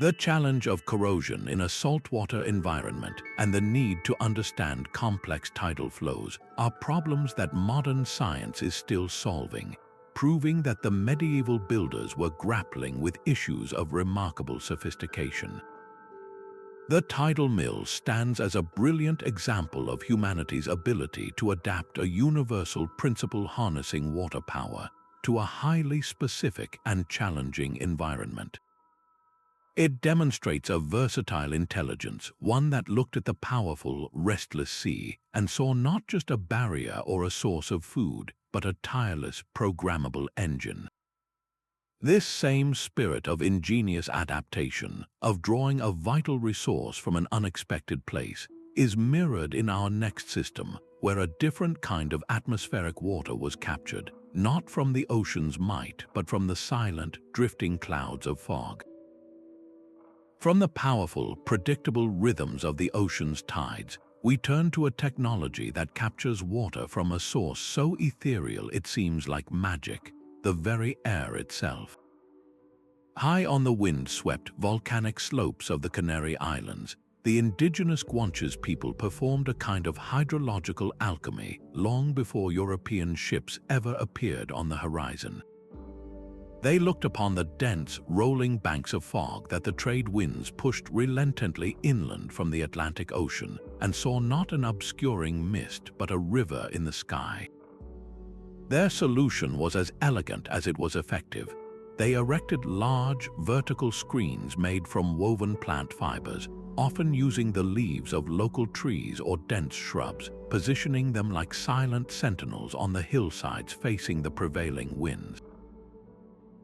The challenge of corrosion in a saltwater environment and the need to understand complex tidal flows are problems that modern science is still solving, proving that the medieval builders were grappling with issues of remarkable sophistication. The tidal mill stands as a brilliant example of humanity's ability to adapt a universal principle harnessing water power to a highly specific and challenging environment. It demonstrates a versatile intelligence, one that looked at the powerful, restless sea and saw not just a barrier or a source of food, but a tireless, programmable engine. This same spirit of ingenious adaptation, of drawing a vital resource from an unexpected place, is mirrored in our next system, where a different kind of atmospheric water was captured, not from the ocean's might, but from the silent, drifting clouds of fog. From the powerful, predictable rhythms of the ocean's tides, we turn to a technology that captures water from a source so ethereal it seems like magic, the very air itself. High on the wind-swept volcanic slopes of the Canary Islands, the indigenous Guanche's people performed a kind of hydrological alchemy long before European ships ever appeared on the horizon. They looked upon the dense, rolling banks of fog that the trade winds pushed relentlessly inland from the Atlantic Ocean and saw not an obscuring mist but a river in the sky. Their solution was as elegant as it was effective. They erected large, vertical screens made from woven plant fibers, often using the leaves of local trees or dense shrubs, positioning them like silent sentinels on the hillsides facing the prevailing winds.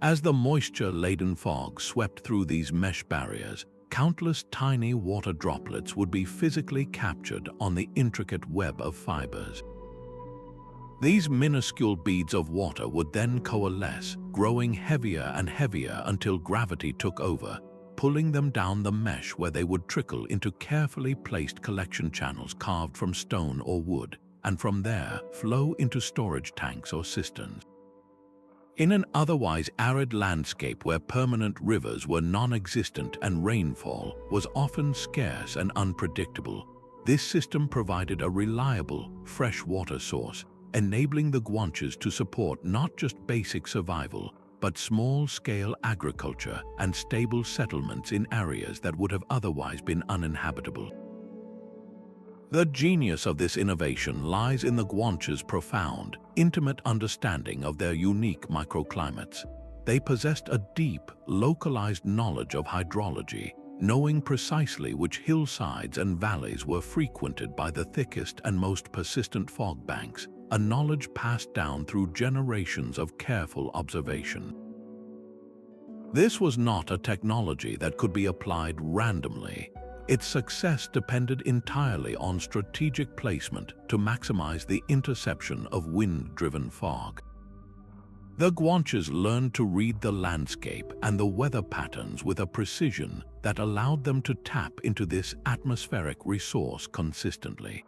As the moisture-laden fog swept through these mesh barriers, countless tiny water droplets would be physically captured on the intricate web of fibers. These minuscule beads of water would then coalesce, growing heavier and heavier until gravity took over, pulling them down the mesh where they would trickle into carefully placed collection channels carved from stone or wood, and from there flow into storage tanks or cisterns. In an otherwise arid landscape where permanent rivers were non-existent and rainfall was often scarce and unpredictable, this system provided a reliable, fresh water source, enabling the Guanches to support not just basic survival, but small-scale agriculture and stable settlements in areas that would have otherwise been uninhabitable. The genius of this innovation lies in the Guanche's profound, intimate understanding of their unique microclimates. They possessed a deep, localized knowledge of hydrology, knowing precisely which hillsides and valleys were frequented by the thickest and most persistent fog banks, a knowledge passed down through generations of careful observation. This was not a technology that could be applied randomly. Its success depended entirely on strategic placement to maximize the interception of wind-driven fog. The Guanches learned to read the landscape and the weather patterns with a precision that allowed them to tap into this atmospheric resource consistently.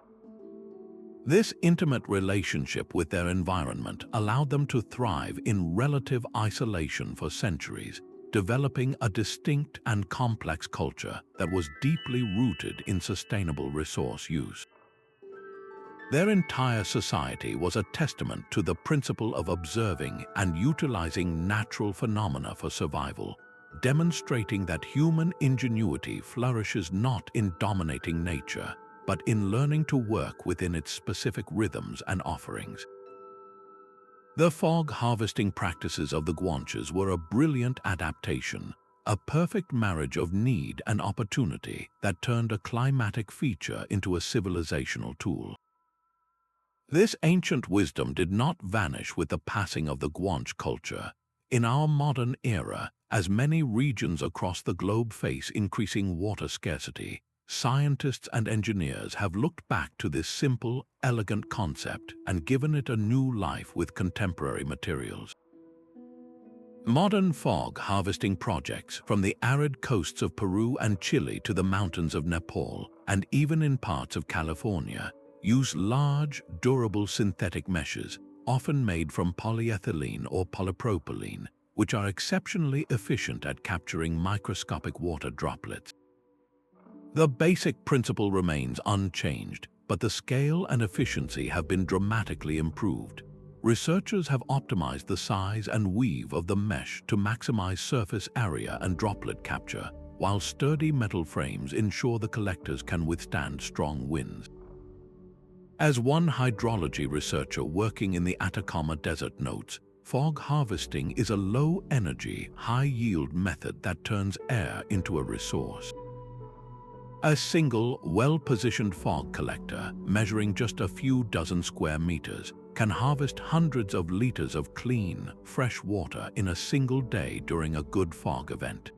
This intimate relationship with their environment allowed them to thrive in relative isolation for centuries, developing a distinct and complex culture that was deeply rooted in sustainable resource use. Their entire society was a testament to the principle of observing and utilizing natural phenomena for survival, demonstrating that human ingenuity flourishes not in dominating nature, but in learning to work within its specific rhythms and offerings. The fog harvesting practices of the Guanches were a brilliant adaptation, a perfect marriage of need and opportunity that turned a climatic feature into a civilizational tool. This ancient wisdom did not vanish with the passing of the Guanche culture. In our modern era, as many regions across the globe face increasing water scarcity, scientists and engineers have looked back to this simple, elegant concept and given it a new life with contemporary materials. Modern fog harvesting projects, from the arid coasts of Peru and Chile to the mountains of Nepal, and even in parts of California, use large, durable synthetic meshes, often made from polyethylene or polypropylene, which are exceptionally efficient at capturing microscopic water droplets. The basic principle remains unchanged, but the scale and efficiency have been dramatically improved. Researchers have optimized the size and weave of the mesh to maximize surface area and droplet capture, while sturdy metal frames ensure the collectors can withstand strong winds. As one hydrology researcher working in the Atacama Desert notes, fog harvesting is a low-energy, high-yield method that turns air into a resource. A single, well-positioned fog collector, measuring just a few dozen square meters, can harvest hundreds of liters of clean, fresh water in a single day during a good fog event.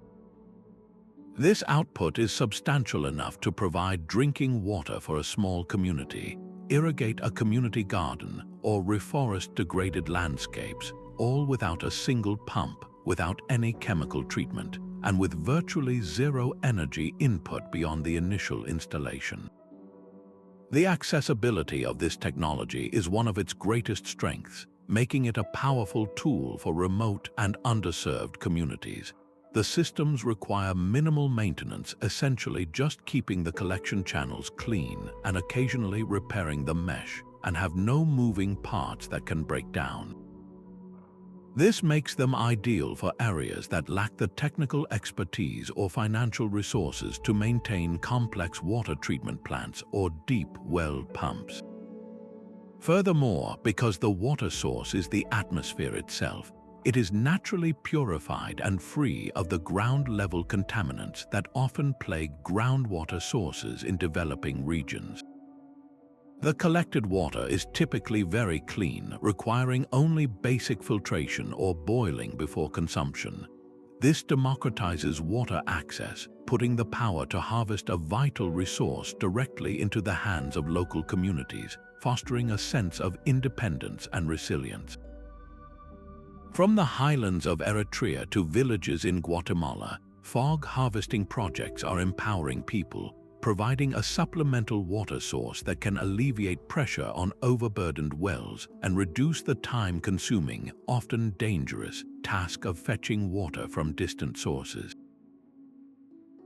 This output is substantial enough to provide drinking water for a small community, irrigate a community garden, or reforest degraded landscapes, all without a single pump, without any chemical treatment, and with virtually zero energy input beyond the initial installation. The accessibility of this technology is one of its greatest strengths, making it a powerful tool for remote and underserved communities. The systems require minimal maintenance, essentially just keeping the collection channels clean and occasionally repairing the mesh, and have no moving parts that can break down. This makes them ideal for areas that lack the technical expertise or financial resources to maintain complex water treatment plants or deep well pumps. Furthermore, because the water source is the atmosphere itself, it is naturally purified and free of the ground-level contaminants that often plague groundwater sources in developing regions. The collected water is typically very clean, requiring only basic filtration or boiling before consumption. This democratizes water access, putting the power to harvest a vital resource directly into the hands of local communities, fostering a sense of independence and resilience. From the highlands of Eritrea to villages in Guatemala, fog harvesting projects are empowering people, providing a supplemental water source that can alleviate pressure on overburdened wells and reduce the time-consuming, often dangerous, task of fetching water from distant sources.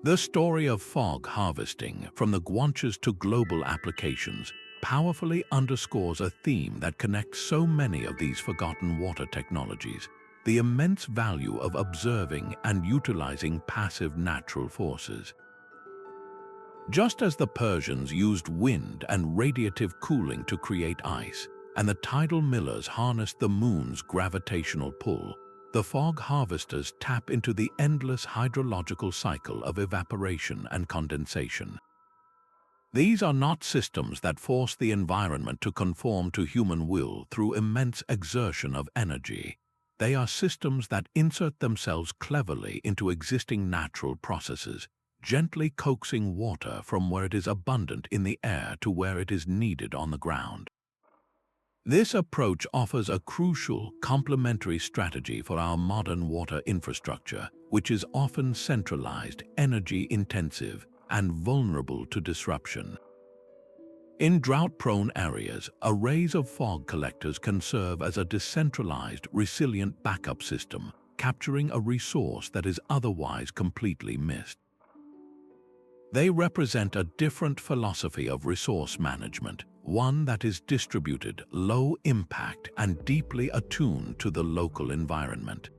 The story of fog harvesting, from the Guanches to global applications, powerfully underscores a theme that connects so many of these forgotten water technologies: the immense value of observing and utilizing passive natural forces. Just as the Persians used wind and radiative cooling to create ice, and the tidal millers harnessed the moon's gravitational pull, the fog harvesters tap into the endless hydrological cycle of evaporation and condensation. These are not systems that force the environment to conform to human will through immense exertion of energy. They are systems that insert themselves cleverly into existing natural processes, gently coaxing water from where it is abundant in the air to where it is needed on the ground. This approach offers a crucial, complementary strategy for our modern water infrastructure, which is often centralized, energy-intensive, and vulnerable to disruption. In drought-prone areas, arrays of fog collectors can serve as a decentralized, resilient backup system, capturing a resource that is otherwise completely missed. They represent a different philosophy of resource management, one that is distributed, low impact, and deeply attuned to the local environment.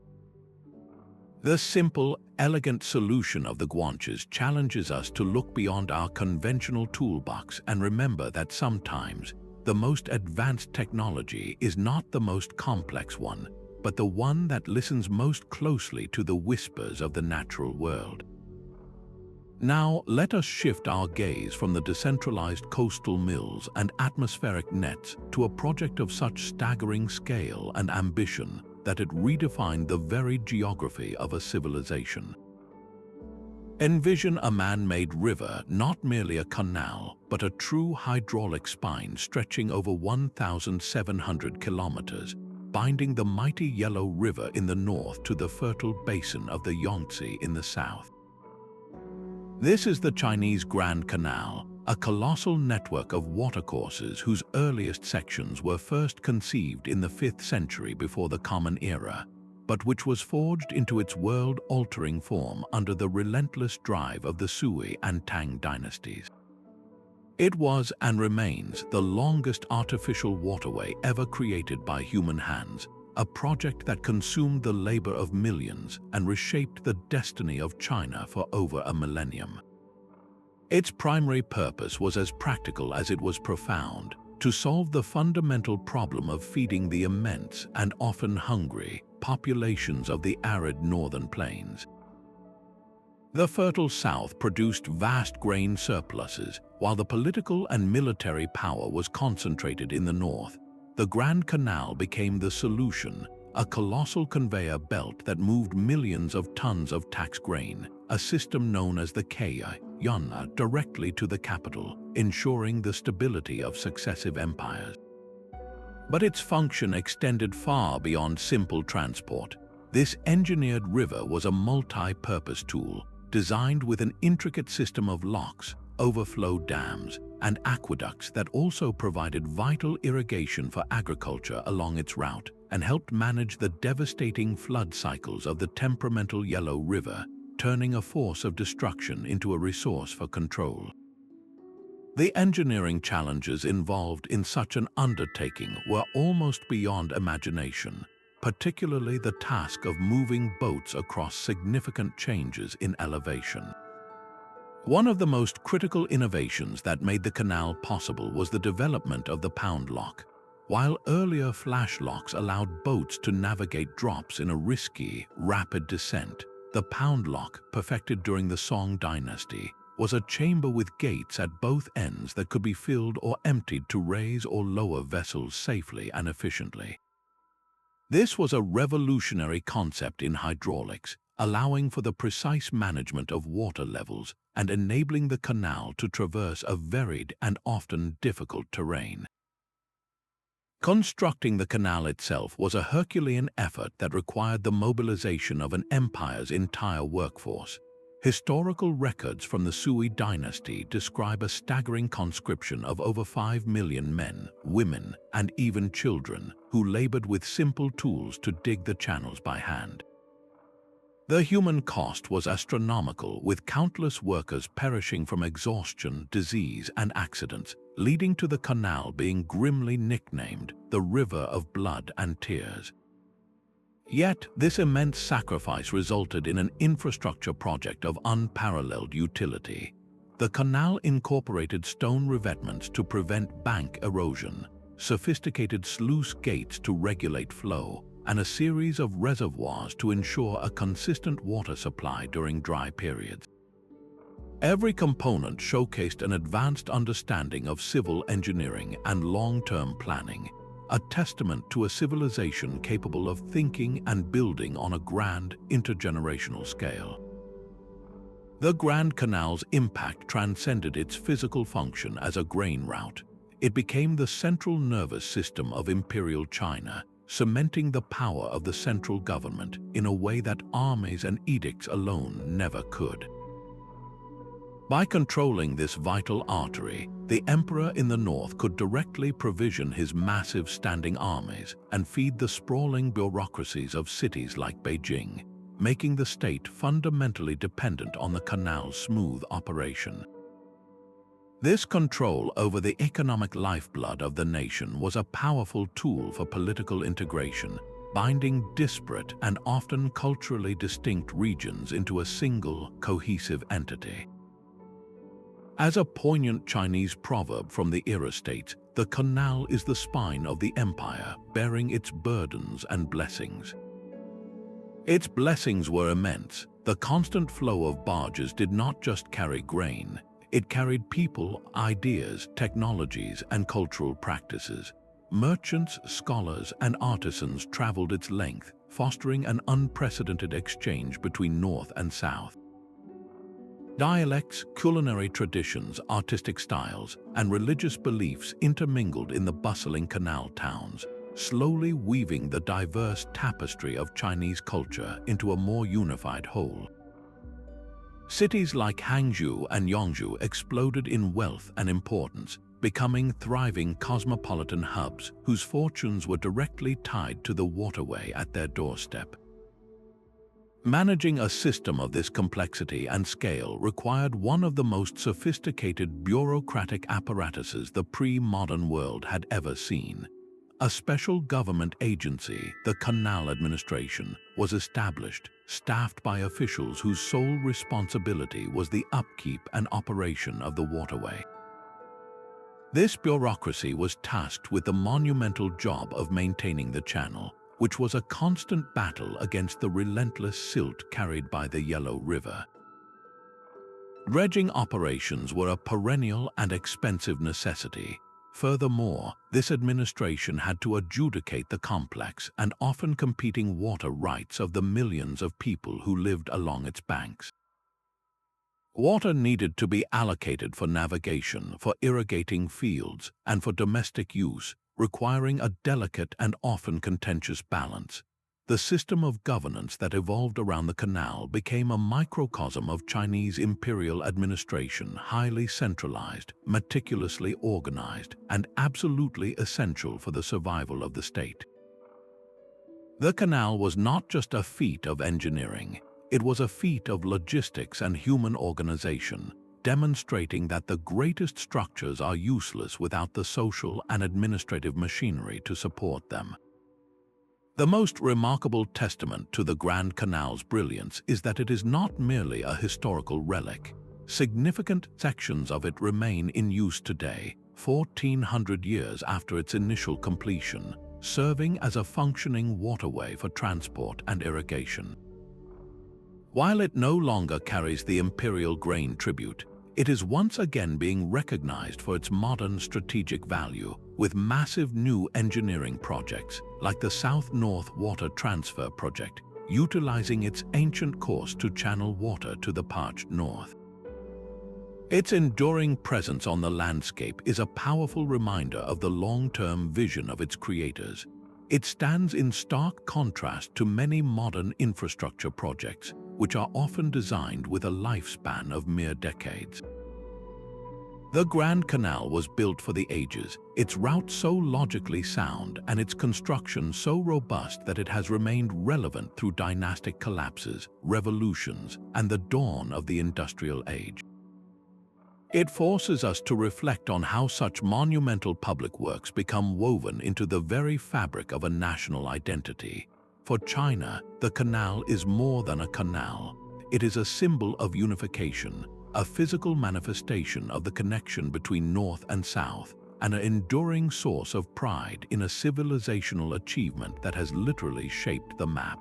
The simple, elegant solution of the Guanches challenges us to look beyond our conventional toolbox and remember that sometimes the most advanced technology is not the most complex one, but the one that listens most closely to the whispers of the natural world. Now, let us shift our gaze from the decentralized coastal mills and atmospheric nets to a project of such staggering scale and ambition that it redefined the very geography of a civilization. Envision a man-made river, not merely a canal, but a true hydraulic spine stretching over 1,700 kilometers, binding the mighty Yellow River in the north to the fertile basin of the Yangtze in the south. This is the Chinese Grand Canal, a colossal network of watercourses whose earliest sections were first conceived in the 5th century before the Common Era, but which was forged into its world-altering form under the relentless drive of the Sui and Tang dynasties. It was and remains the longest artificial waterway ever created by human hands, a project that consumed the labor of millions and reshaped the destiny of China for over a millennium. Its primary purpose was as practical as it was profound: to solve the fundamental problem of feeding the immense and often hungry populations of the arid northern plains. The fertile south produced vast grain surpluses, while the political and military power was concentrated in the north. The Grand Canal became the solution, a colossal conveyor belt that moved millions of tons of tax grain, a system known as the Kaya Yana, directly to the capital, ensuring the stability of successive empires. But its function extended far beyond simple transport. This engineered river was a multi-purpose tool, designed with an intricate system of locks, overflow dams, and aqueducts that also provided vital irrigation for agriculture along its route and helped manage the devastating flood cycles of the temperamental Yellow River, turning a force of destruction into a resource for control. The engineering challenges involved in such an undertaking were almost beyond imagination, particularly the task of moving boats across significant changes in elevation. One of the most critical innovations that made the canal possible was the development of the pound lock. While earlier flash locks allowed boats to navigate drops in a risky, rapid descent, the pound lock, perfected during the Song dynasty, was a chamber with gates at both ends that could be filled or emptied to raise or lower vessels safely and efficiently. This was a revolutionary concept in hydraulics, allowing for the precise management of water levels and enabling the canal to traverse a varied and often difficult terrain. Constructing the canal itself was a Herculean effort that required the mobilization of an empire's entire workforce. Historical records from the Sui dynasty describe a staggering conscription of over 5 million men, women, and even children who labored with simple tools to dig the channels by hand. The human cost was astronomical, with countless workers perishing from exhaustion, disease, and accidents, leading to the canal being grimly nicknamed the River of Blood and Tears. Yet, this immense sacrifice resulted in an infrastructure project of unparalleled utility. The canal incorporated stone revetments to prevent bank erosion, sophisticated sluice gates to regulate flow, and a series of reservoirs to ensure a consistent water supply during dry periods. Every component showcased an advanced understanding of civil engineering and long-term planning, a testament to a civilization capable of thinking and building on a grand, intergenerational scale. The Grand Canal's impact transcended its physical function as a grain route. It became the central nervous system of imperial China, cementing the power of the central government in a way that armies and edicts alone never could. By controlling this vital artery, the emperor in the north could directly provision his massive standing armies and feed the sprawling bureaucracies of cities like Beijing, making the state fundamentally dependent on the canal's smooth operation. This control over the economic lifeblood of the nation was a powerful tool for political integration, binding disparate and often culturally distinct regions into a single, cohesive entity. As a poignant Chinese proverb from the era states, the canal is the spine of the empire, bearing its burdens and blessings. Its blessings were immense. The constant flow of barges did not just carry grain, it carried people, ideas, technologies, and cultural practices. Merchants, scholars, and artisans traveled its length, fostering an unprecedented exchange between North and South. Dialects, culinary traditions, artistic styles, and religious beliefs intermingled in the bustling canal towns, slowly weaving the diverse tapestry of Chinese culture into a more unified whole. Cities like Hangzhou and Yongzhou exploded in wealth and importance, becoming thriving cosmopolitan hubs whose fortunes were directly tied to the waterway at their doorstep. Managing a system of this complexity and scale required one of the most sophisticated bureaucratic apparatuses the pre-modern world had ever seen. A special government agency, the Canal Administration, was established, staffed by officials whose sole responsibility was the upkeep and operation of the waterway. This bureaucracy was tasked with the monumental job of maintaining the channel, which was a constant battle against the relentless silt carried by the Yellow River. Dredging operations were a perennial and expensive necessity. Furthermore, this administration had to adjudicate the complex and often competing water rights of the millions of people who lived along its banks. Water needed to be allocated for navigation, for irrigating fields, and for domestic use, requiring a delicate and often contentious balance. The system of governance that evolved around the canal became a microcosm of Chinese imperial administration, highly centralized, meticulously organized, and absolutely essential for the survival of the state. The canal was not just a feat of engineering, it was a feat of logistics and human organization, demonstrating that the greatest structures are useless without the social and administrative machinery to support them. The most remarkable testament to the Grand Canal's brilliance is that it is not merely a historical relic. Significant sections of it remain in use today, 1,400 years after its initial completion, serving as a functioning waterway for transport and irrigation. While it no longer carries the imperial grain tribute, it is once again being recognized for its modern strategic value, with massive new engineering projects like the South-North Water Transfer Project, utilizing its ancient course to channel water to the parched north. Its enduring presence on the landscape is a powerful reminder of the long-term vision of its creators. It stands in stark contrast to many modern infrastructure projects, which are often designed with a lifespan of mere decades. The Grand Canal was built for the ages, its route so logically sound and its construction so robust that it has remained relevant through dynastic collapses, revolutions, and the dawn of the industrial age. It forces us to reflect on how such monumental public works become woven into the very fabric of a national identity. For China, the canal is more than a canal. It is a symbol of unification, a physical manifestation of the connection between North and South, and an enduring source of pride in a civilizational achievement that has literally shaped the map.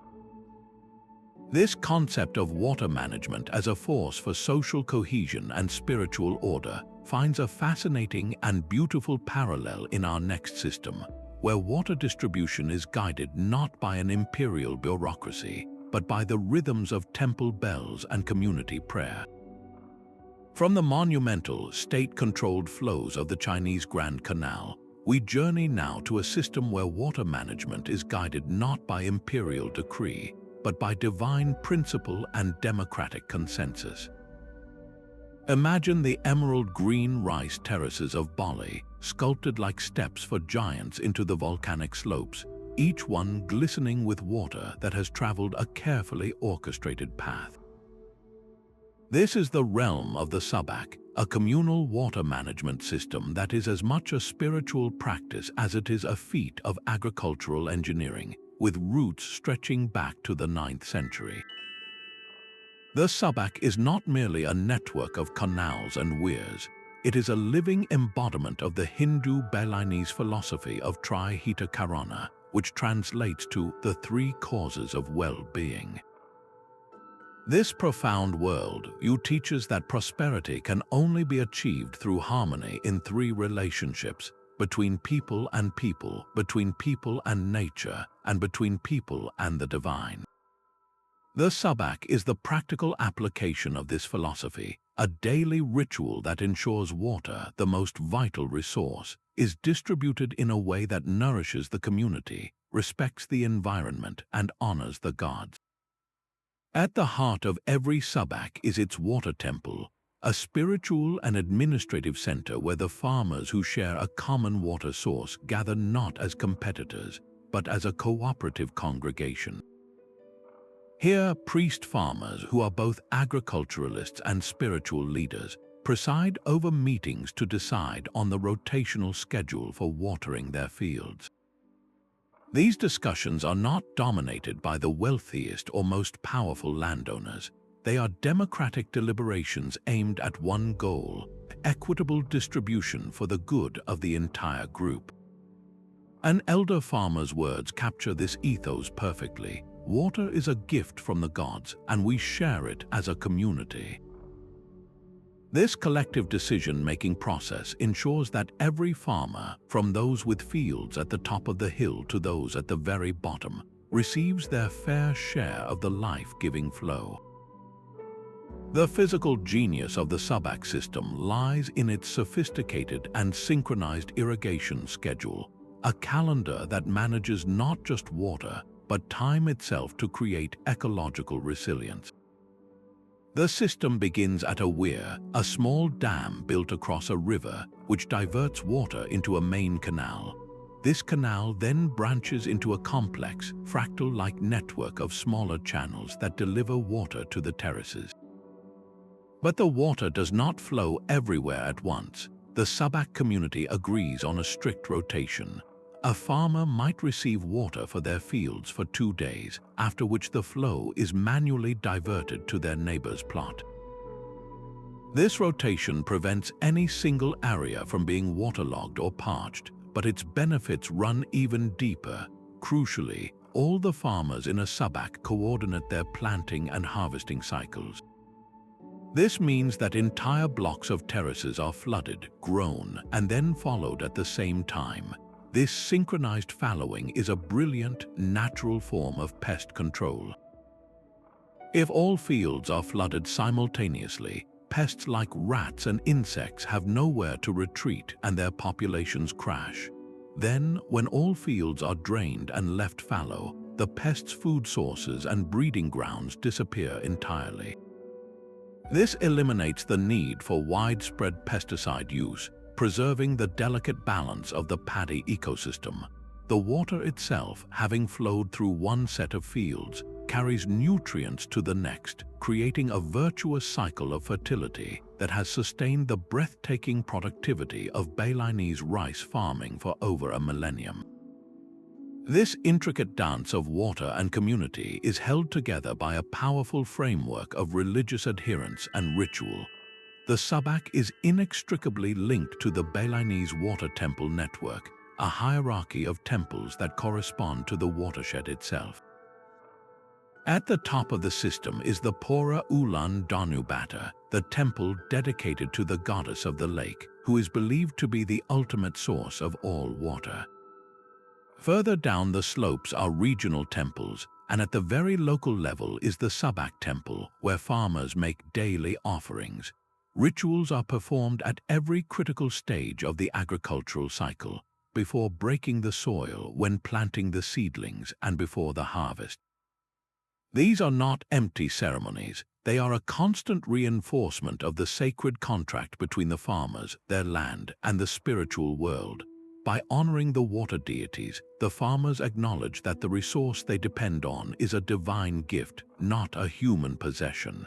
This concept of water management as a force for social cohesion and spiritual order finds a fascinating and beautiful parallel in our next system, where water distribution is guided not by an imperial bureaucracy, but by the rhythms of temple bells and community prayer. From the monumental, state-controlled flows of the Chinese Grand Canal, we journey now to a system where water management is guided not by imperial decree, but by divine principle and democratic consensus. Imagine the emerald green rice terraces of Bali, sculpted like steps for giants into the volcanic slopes, each one glistening with water that has traveled a carefully orchestrated path. This is the realm of the Sabak, a communal water management system that is as much a spiritual practice as it is a feat of agricultural engineering, with roots stretching back to the 9th century. The Sabak is not merely a network of canals and weirs. It is a living embodiment of the Hindu Balinese philosophy of Trihita Karana, which translates to the three causes of well-being. This profound worldview teaches that prosperity can only be achieved through harmony in three relationships: between people and people, between people and nature, and between people and the divine. The Sabak is the practical application of this philosophy, a daily ritual that ensures water, the most vital resource, is distributed in a way that nourishes the community, respects the environment, and honors the gods. At the heart of every Sabak is its water temple, a spiritual and administrative center where the farmers who share a common water source gather not as competitors, but as a cooperative congregation. Here, priest-farmers, who are both agriculturalists and spiritual leaders, preside over meetings to decide on the rotational schedule for watering their fields. These discussions are not dominated by the wealthiest or most powerful landowners. They are democratic deliberations aimed at one goal: equitable distribution for the good of the entire group. An elder farmer's words capture this ethos perfectly. Water is a gift from the gods, and we share it as a community. This collective decision-making process ensures that every farmer, from those with fields at the top of the hill to those at the very bottom, receives their fair share of the life-giving flow. The physical genius of the Sabak system lies in its sophisticated and synchronized irrigation schedule, a calendar that manages not just water, but time itself to create ecological resilience. The system begins at a weir, a small dam built across a river, which diverts water into a main canal. This canal then branches into a complex, fractal-like network of smaller channels that deliver water to the terraces. But the water does not flow everywhere at once. The Sabak community agrees on a strict rotation. A farmer might receive water for their fields for 2 days, after which the flow is manually diverted to their neighbor's plot. This rotation prevents any single area from being waterlogged or parched, but its benefits run even deeper. Crucially, all the farmers in a Sabak coordinate their planting and harvesting cycles. This means that entire blocks of terraces are flooded, grown, and then followed at the same time. This synchronized fallowing is a brilliant, natural form of pest control. If all fields are flooded simultaneously, pests like rats and insects have nowhere to retreat and their populations crash. Then, when all fields are drained and left fallow, the pests' food sources and breeding grounds disappear entirely. This eliminates the need for widespread pesticide use, preserving the delicate balance of the paddy ecosystem. The water itself, having flowed through one set of fields, carries nutrients to the next, creating a virtuous cycle of fertility that has sustained the breathtaking productivity of Balinese rice farming for over a millennium. This intricate dance of water and community is held together by a powerful framework of religious adherence and ritual. The Sabak is inextricably linked to the Balinese water temple network, a hierarchy of temples that correspond to the watershed itself. At the top of the system is the Pura Ulan Danubata, the temple dedicated to the goddess of the lake, who is believed to be the ultimate source of all water. Further down the slopes are regional temples, and at the very local level is the Sabak temple, where farmers make daily offerings. Rituals are performed at every critical stage of the agricultural cycle, before breaking the soil, when planting the seedlings, and before the harvest. These are not empty ceremonies. They are a constant reinforcement of the sacred contract between the farmers, their land, and the spiritual world. By honoring the water deities, the farmers acknowledge that the resource they depend on is a divine gift, not a human possession.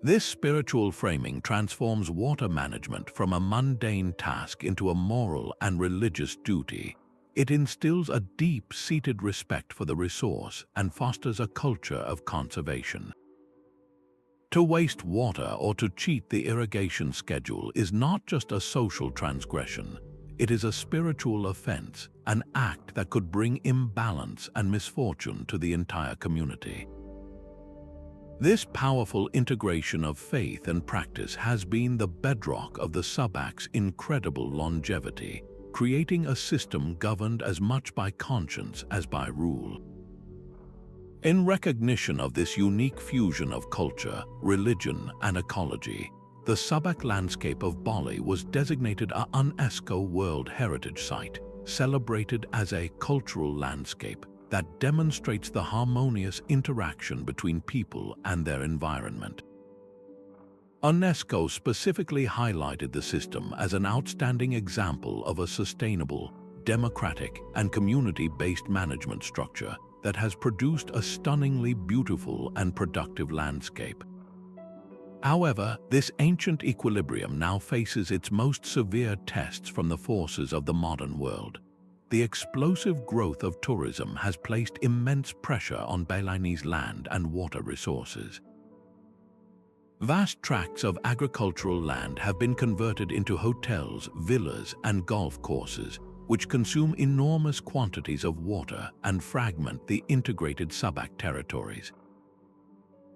This spiritual framing transforms water management from a mundane task into a moral and religious duty. It instills a deep-seated respect for the resource and fosters a culture of conservation. To waste water or to cheat the irrigation schedule is not just a social transgression. It is a spiritual offense, an act that could bring imbalance and misfortune to the entire community. This powerful integration of faith and practice has been the bedrock of the Sabac's incredible longevity, creating a system governed as much by conscience as by rule. In recognition of this unique fusion of culture, religion, and ecology, the Sabac landscape of Bali was designated a UNESCO World Heritage Site, celebrated as a cultural landscape that demonstrates the harmonious interaction between people and their environment. UNESCO specifically highlighted the system as an outstanding example of a sustainable, democratic, and community-based management structure that has produced a stunningly beautiful and productive landscape. However, this ancient equilibrium now faces its most severe tests from the forces of the modern world. The explosive growth of tourism has placed immense pressure on Balinese land and water resources. Vast tracts of agricultural land have been converted into hotels, villas, and golf courses, which consume enormous quantities of water and fragment the integrated Sabac territories.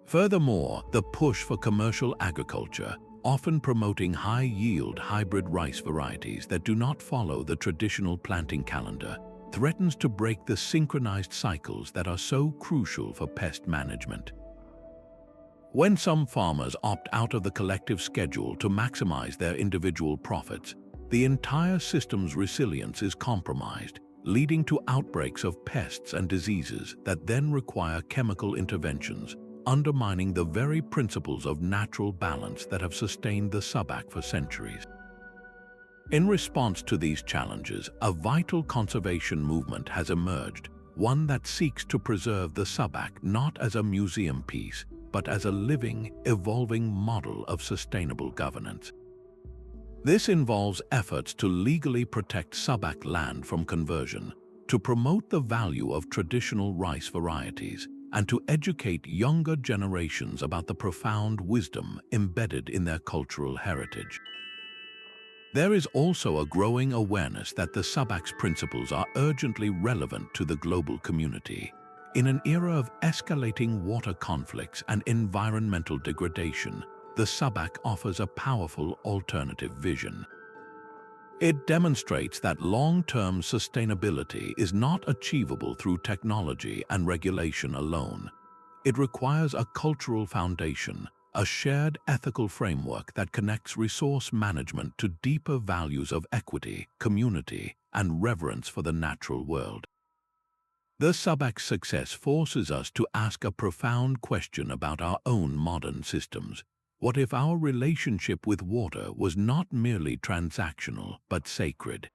Furthermore, the push for commercial agriculture, often promoting high-yield hybrid rice varieties that do not follow the traditional planting calendar, threatens to break the synchronized cycles that are so crucial for pest management. When some farmers opt out of the collective schedule to maximize their individual profits, the entire system's resilience is compromised, leading to outbreaks of pests and diseases that then require chemical interventions, undermining the very principles of natural balance that have sustained the Sabac for centuries. In response to these challenges, a vital conservation movement has emerged, one that seeks to preserve the Sabac not as a museum piece, but as a living, evolving model of sustainable governance. This involves efforts to legally protect Sabac land from conversion, to promote the value of traditional rice varieties, and to educate younger generations about the profound wisdom embedded in their cultural heritage. There is also a growing awareness that the Sabac's principles are urgently relevant to the global community. In an era of escalating water conflicts and environmental degradation, the Sabac offers a powerful alternative vision. It demonstrates that long-term sustainability is not achievable through technology and regulation alone. It requires a cultural foundation, a shared ethical framework that connects resource management to deeper values of equity, community, and reverence for the natural world. The Sabac's success forces us to ask a profound question about our own modern systems. What if our relationship with water was not merely transactional, but sacred?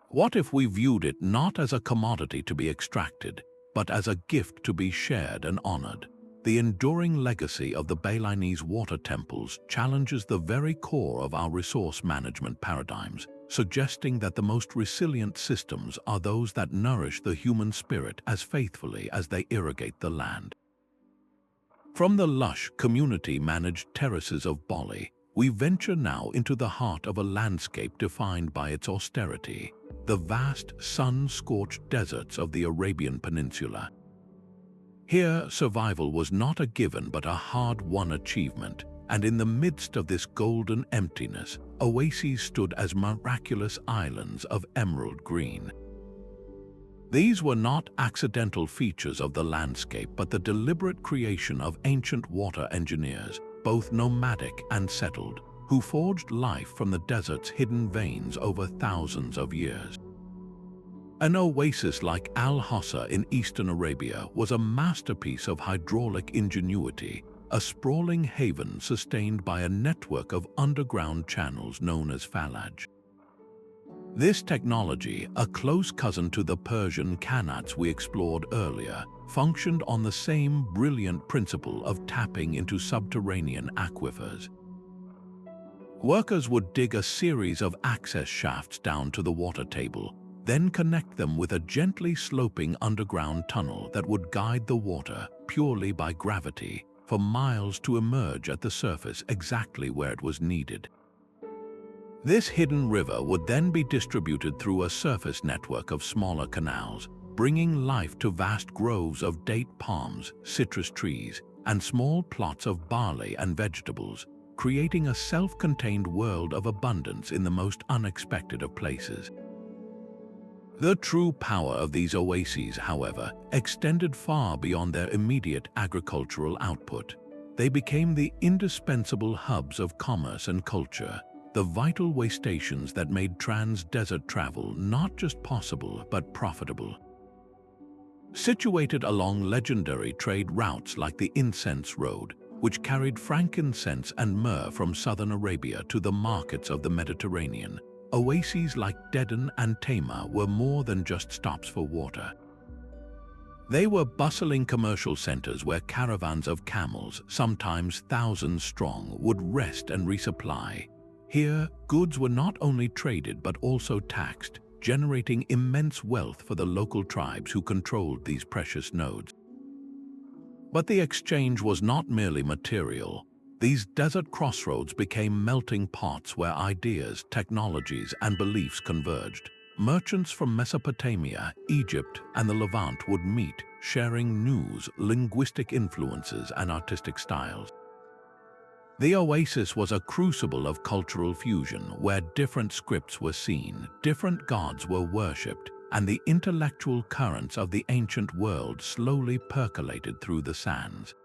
What if we viewed it not as a commodity to be extracted, but as a gift to be shared and honored? The enduring legacy of the Balinese water temples challenges the very core of our resource management paradigms, suggesting that the most resilient systems are those that nourish the human spirit as faithfully as they irrigate the land. From the lush, community-managed terraces of Bali, we venture now into the heart of a landscape defined by its austerity, the vast, sun-scorched deserts of the Arabian Peninsula. Here, survival was not a given but a hard-won achievement, and in the midst of this golden emptiness, oases stood as miraculous islands of emerald green. These were not accidental features of the landscape but the deliberate creation of ancient water engineers, both nomadic and settled, who forged life from the desert's hidden veins over thousands of years. An oasis like Al-Hossa in eastern Arabia was a masterpiece of hydraulic ingenuity, a sprawling haven sustained by a network of underground channels known as Falaj. This technology, a close cousin to the Persian qanats we explored earlier, functioned on the same brilliant principle of tapping into subterranean aquifers. Workers would dig a series of access shafts down to the water table, then connect them with a gently sloping underground tunnel that would guide the water purely by gravity for miles to emerge at the surface exactly where it was needed. This hidden river would then be distributed through a surface network of smaller canals, bringing life to vast groves of date palms, citrus trees, and small plots of barley and vegetables, creating a self-contained world of abundance in the most unexpected of places. The true power of these oases, however, extended far beyond their immediate agricultural output. They became the indispensable hubs of commerce and culture, the vital way stations that made trans-desert travel not just possible but profitable. Situated along legendary trade routes like the Incense Road, which carried frankincense and myrrh from southern Arabia to the markets of the Mediterranean, oases like Dedan and Tema were more than just stops for water. They were bustling commercial centers where caravans of camels, sometimes thousands strong, would rest and resupply. Here, goods were not only traded but also taxed, generating immense wealth for the local tribes who controlled these precious nodes. But the exchange was not merely material. These desert crossroads became melting pots where ideas, technologies, and beliefs converged. Merchants from Mesopotamia, Egypt, and the Levant would meet, sharing news, linguistic influences, and artistic styles. The oasis was a crucible of cultural fusion where different scripts were seen, different gods were worshipped, and the intellectual currents of the ancient world slowly percolated through the sands.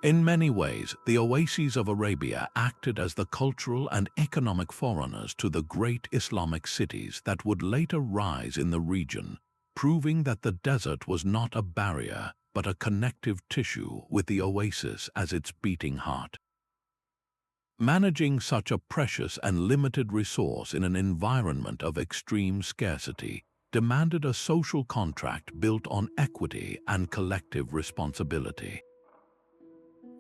In many ways, the oases of Arabia acted as the cultural and economic forerunners to the great Islamic cities that would later rise in the region, proving that the desert was not a barrier but a connective tissue with the oasis as its beating heart. Managing such a precious and limited resource in an environment of extreme scarcity demanded a social contract built on equity and collective responsibility.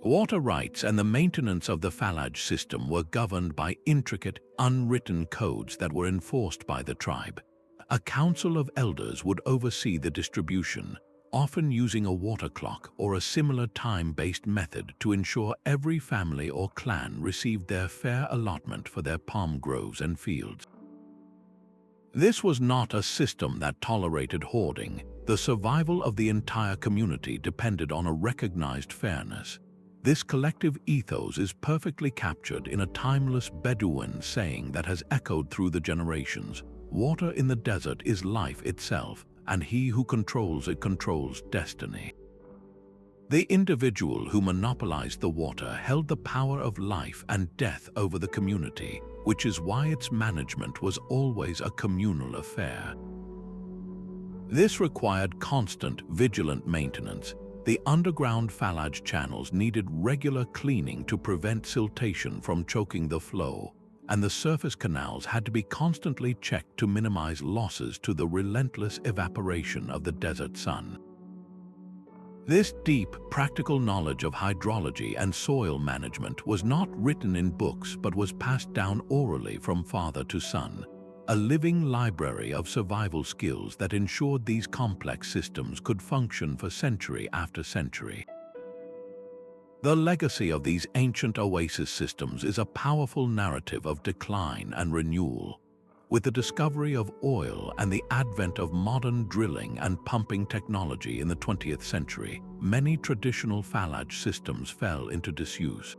Water rights and the maintenance of the Falaj system were governed by intricate, unwritten codes that were enforced by the tribe. A council of elders would oversee the distribution, often using a water clock or a similar time-based method to ensure every family or clan received their fair allotment for their palm groves and fields. This was not a system that tolerated hoarding. The survival of the entire community depended on a recognized fairness. This collective ethos is perfectly captured in a timeless Bedouin saying that has echoed through the generations. Water in the desert is life itself, and he who controls it controls destiny. The individual who monopolized the water held the power of life and death over the community, which is why its management was always a communal affair. This required constant, vigilant maintenance. The underground Falaj channels needed regular cleaning to prevent siltation from choking the flow, and the surface canals had to be constantly checked to minimize losses to the relentless evaporation of the desert sun. This deep, practical knowledge of hydrology and soil management was not written in books but was passed down orally from father to son, a living library of survival skills that ensured these complex systems could function for century after century. The legacy of these ancient oasis systems is a powerful narrative of decline and renewal. With the discovery of oil and the advent of modern drilling and pumping technology in the 20th century, many traditional Falaj systems fell into disuse.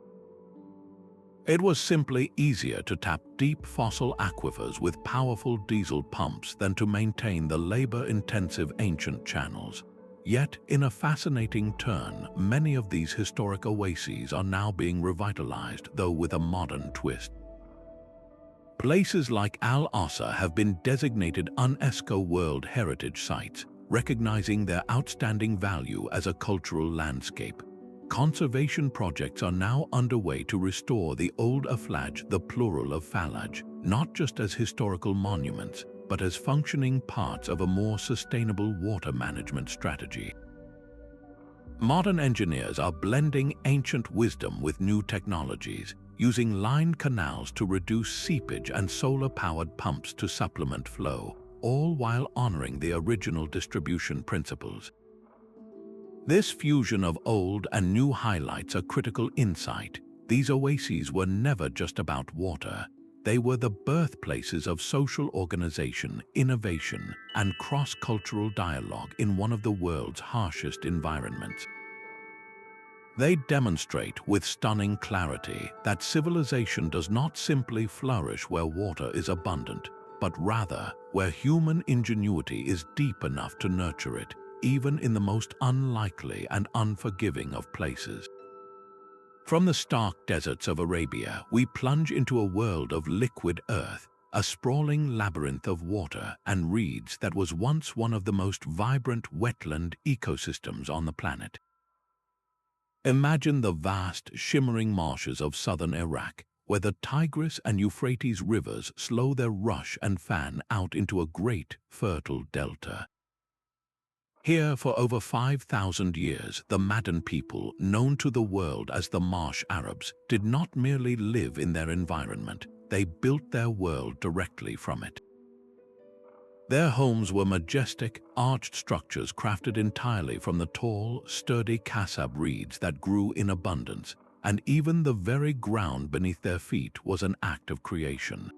It was simply easier to tap deep fossil aquifers with powerful diesel pumps than to maintain the labor-intensive ancient channels. Yet, in a fascinating turn, many of these historic oases are now being revitalized, though with a modern twist. Places like Al-Asa have been designated UNESCO World Heritage Sites, recognizing their outstanding value as a cultural landscape. Conservation projects are now underway to restore the old Aflaj, the plural of Falaj, not just as historical monuments, but as functioning parts of a more sustainable water management strategy. Modern engineers are blending ancient wisdom with new technologies, using lined canals to reduce seepage and solar-powered pumps to supplement flow, all while honoring the original distribution principles. This fusion of old and new highlights a critical insight. These oases were never just about water. They were the birthplaces of social organization, innovation, and cross-cultural dialogue in one of the world's harshest environments. They demonstrate with stunning clarity that civilization does not simply flourish where water is abundant, but rather where human ingenuity is deep enough to nurture it, even in the most unlikely and unforgiving of places. From the stark deserts of Arabia, we plunge into a world of liquid earth, a sprawling labyrinth of water and reeds that was once one of the most vibrant wetland ecosystems on the planet. Imagine the vast, shimmering marshes of southern Iraq, where the Tigris and Euphrates rivers slow their rush and fan out into a great, fertile delta. Here, for over 5,000 years, the Madden people, known to the world as the Marsh Arabs, did not merely live in their environment, they built their world directly from it. Their homes were majestic, arched structures crafted entirely from the tall, sturdy kasab reeds that grew in abundance, and even the very ground beneath their feet was an act of creation.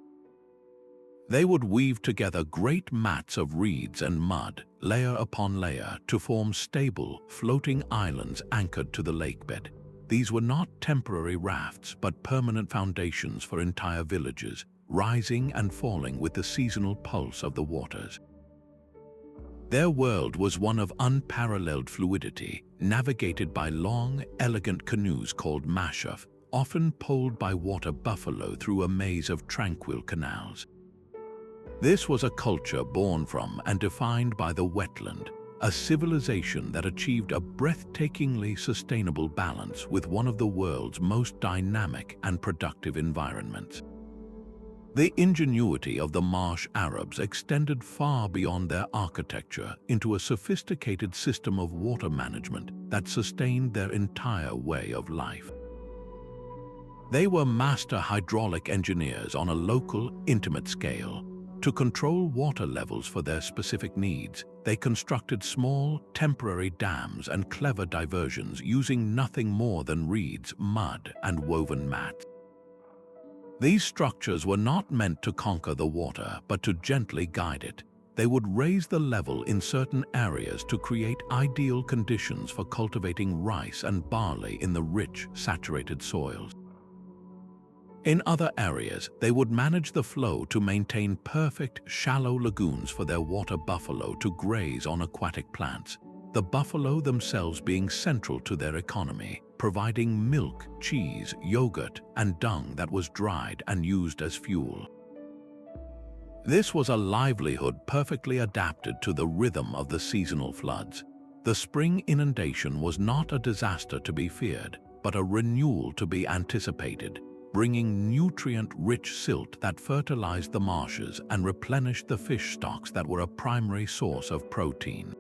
They would weave together great mats of reeds and mud, layer upon layer, to form stable, floating islands anchored to the lakebed. These were not temporary rafts, but permanent foundations for entire villages, rising and falling with the seasonal pulse of the waters. Their world was one of unparalleled fluidity, navigated by long, elegant canoes called mashaf, often poled by water buffalo through a maze of tranquil canals. This was a culture born from and defined by the wetland, a civilization that achieved a breathtakingly sustainable balance with one of the world's most dynamic and productive environments. The ingenuity of the Marsh Arabs extended far beyond their architecture into a sophisticated system of water management that sustained their entire way of life. They were master hydraulic engineers on a local, intimate scale. To control water levels for their specific needs, they constructed small, temporary dams and clever diversions using nothing more than reeds, mud, and woven mats. These structures were not meant to conquer the water, but to gently guide it. They would raise the level in certain areas to create ideal conditions for cultivating rice and barley in the rich, saturated soils. In other areas, they would manage the flow to maintain perfect, shallow lagoons for their water buffalo to graze on aquatic plants, the buffalo themselves being central to their economy, providing milk, cheese, yogurt, and dung that was dried and used as fuel. This was a livelihood perfectly adapted to the rhythm of the seasonal floods. The spring inundation was not a disaster to be feared, but a renewal to be anticipated, bringing nutrient-rich silt that fertilized the marshes and replenished the fish stocks that were a primary source of protein.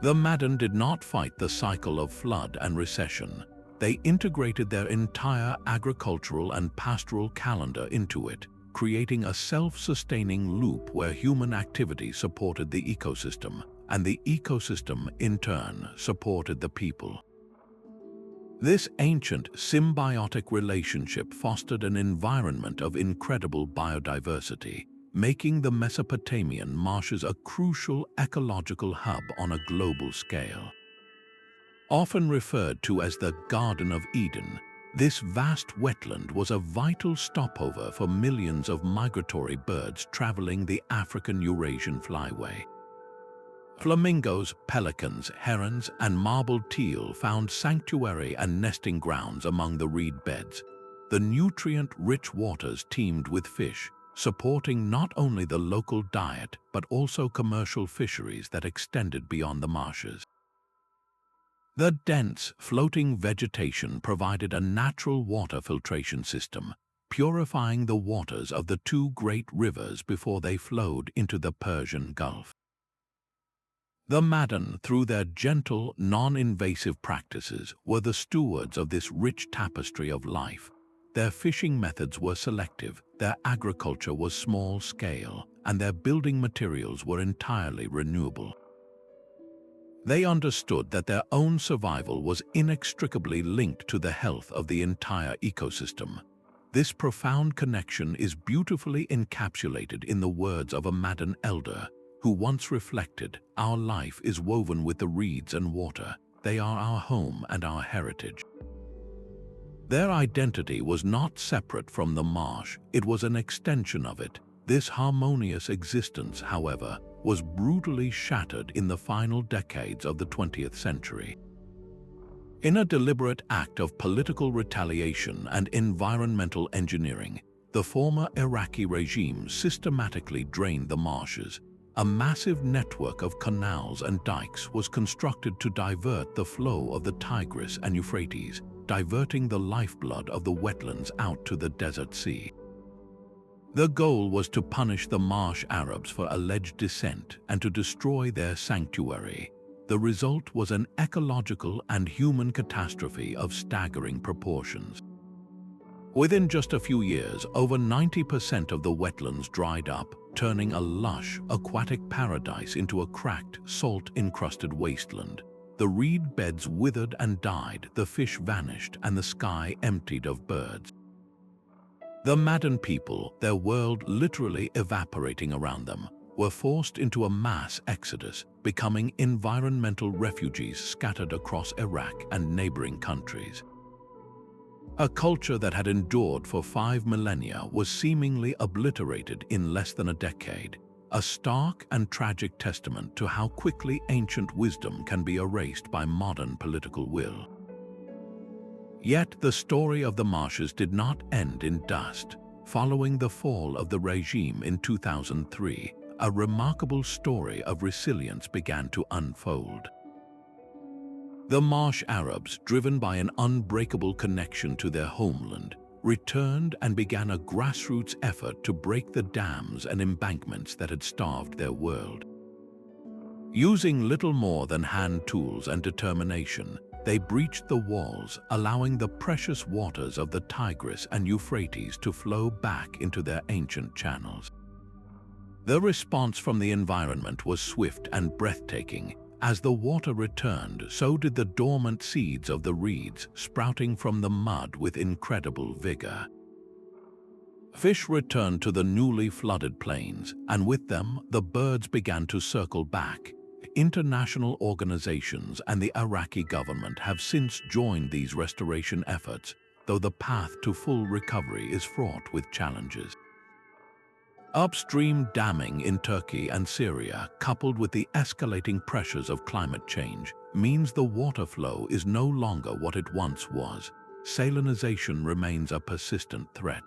The Madden did not fight the cycle of flood and recession. They integrated their entire agricultural and pastoral calendar into it, creating a self-sustaining loop where human activity supported the ecosystem, and the ecosystem, in turn, supported the people. This ancient, symbiotic relationship fostered an environment of incredible biodiversity, making the Mesopotamian marshes a crucial ecological hub on a global scale. Often referred to as the Garden of Eden, this vast wetland was a vital stopover for millions of migratory birds traveling the African-Eurasian flyway. Flamingos, pelicans, herons, and marbled teal found sanctuary and nesting grounds among the reed beds. The nutrient-rich waters teemed with fish, supporting not only the local diet but also commercial fisheries that extended beyond the marshes. The dense, floating vegetation provided a natural water filtration system, purifying the waters of the two great rivers before they flowed into the Persian Gulf. The Madden, through their gentle, non-invasive practices, were the stewards of this rich tapestry of life. Their fishing methods were selective, their agriculture was small-scale, and their building materials were entirely renewable. They understood that their own survival was inextricably linked to the health of the entire ecosystem. This profound connection is beautifully encapsulated in the words of a Madden elder, who once reflected, "Our life is woven with the reeds and water. They are our home and our heritage." Their identity was not separate from the marsh, it was an extension of it. This harmonious existence, however, was brutally shattered in the final decades of the 20th century. In a deliberate act of political retaliation and environmental engineering, the former Iraqi regime systematically drained the marshes. A massive network of canals and dikes was constructed to divert the flow of the Tigris and Euphrates, diverting the lifeblood of the wetlands out to the desert sea. The goal was to punish the marsh Arabs for alleged dissent and to destroy their sanctuary. The result was an ecological and human catastrophe of staggering proportions. Within just a few years, over 90% of the wetlands dried up, turning a lush, aquatic paradise into a cracked, salt-encrusted wasteland. The reed beds withered and died, the fish vanished, and the sky emptied of birds. The Madden people, their world literally evaporating around them, were forced into a mass exodus, becoming environmental refugees scattered across Iraq and neighboring countries. A culture that had endured for 5 millennia was seemingly obliterated in less than a decade, a stark and tragic testament to how quickly ancient wisdom can be erased by modern political will. Yet the story of the marshes did not end in dust. Following the fall of the regime in 2003, a remarkable story of resilience began to unfold. The marsh Arabs, driven by an unbreakable connection to their homeland, returned and began a grassroots effort to break the dams and embankments that had starved their world. Using little more than hand tools and determination, they breached the walls, allowing the precious waters of the Tigris and Euphrates to flow back into their ancient channels. The response from the environment was swift and breathtaking. As the water returned, so did the dormant seeds of the reeds, sprouting from the mud with incredible vigor. Fish returned to the newly flooded plains, and with them, the birds began to circle back. International organizations and the Iraqi government have since joined these restoration efforts, though the path to full recovery is fraught with challenges. Upstream damming in Turkey and Syria, coupled with the escalating pressures of climate change, means the water flow is no longer what it once was. Salinization remains a persistent threat.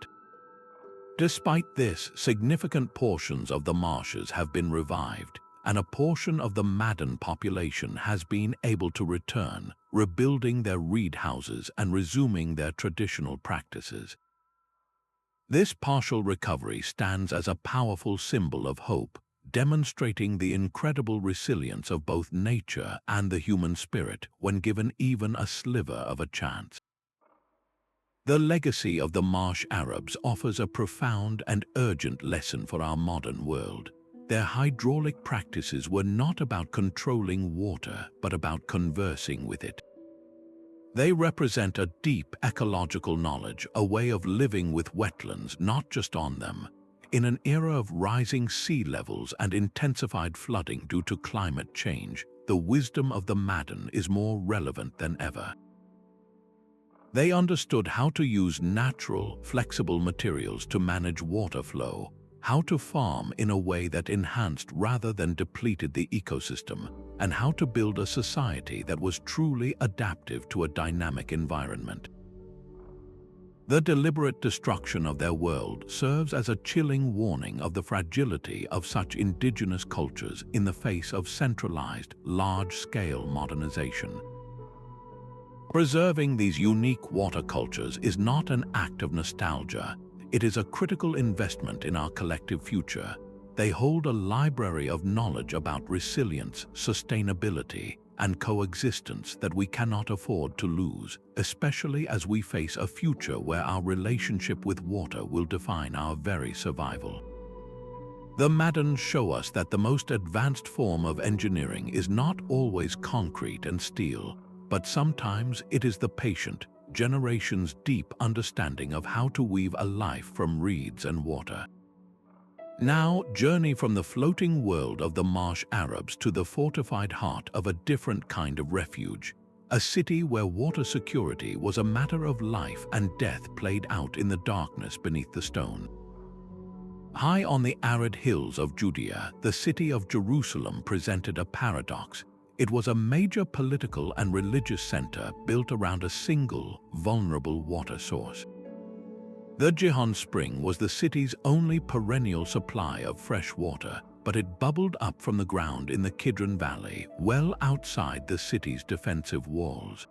Despite this, significant portions of the marshes have been revived, and a portion of the Madden population has been able to return, rebuilding their reed houses and resuming their traditional practices. This partial recovery stands as a powerful symbol of hope, demonstrating the incredible resilience of both nature and the human spirit when given even a sliver of a chance. The legacy of the marsh Arabs offers a profound and urgent lesson for our modern world. Their hydraulic practices were not about controlling water, but about conversing with it. They represent a deep ecological knowledge, a way of living with wetlands, not just on them. In an era of rising sea levels and intensified flooding due to climate change, the wisdom of the Madden is more relevant than ever. They understood how to use natural, flexible materials to manage water flow, how to farm in a way that enhanced rather than depleted the ecosystem, and how to build a society that was truly adaptive to a dynamic environment. The deliberate destruction of their world serves as a chilling warning of the fragility of such indigenous cultures in the face of centralized, large-scale modernization. Preserving these unique water cultures is not an act of nostalgia. It is a critical investment in our collective future. they hold a library of knowledge about resilience, sustainability, and coexistence that we cannot afford to lose, especially as we face a future where our relationship with water will define our very survival. The Maddens show us that the most advanced form of engineering is not always concrete and steel, but sometimes it is the patient, generations-deep understanding of how to weave a life from reeds and water. Now, journey from the floating world of the marsh Arabs to the fortified heart of a different kind of refuge, a city where water security was a matter of life and death played out in the darkness beneath the stone. High on the arid hills of Judea, the city of Jerusalem presented a paradox. It was a major political and religious center built around a single, vulnerable water source. The Gihon Spring was the city's only perennial supply of fresh water, but it bubbled up from the ground in the Kidron Valley, well outside the city's defensive walls.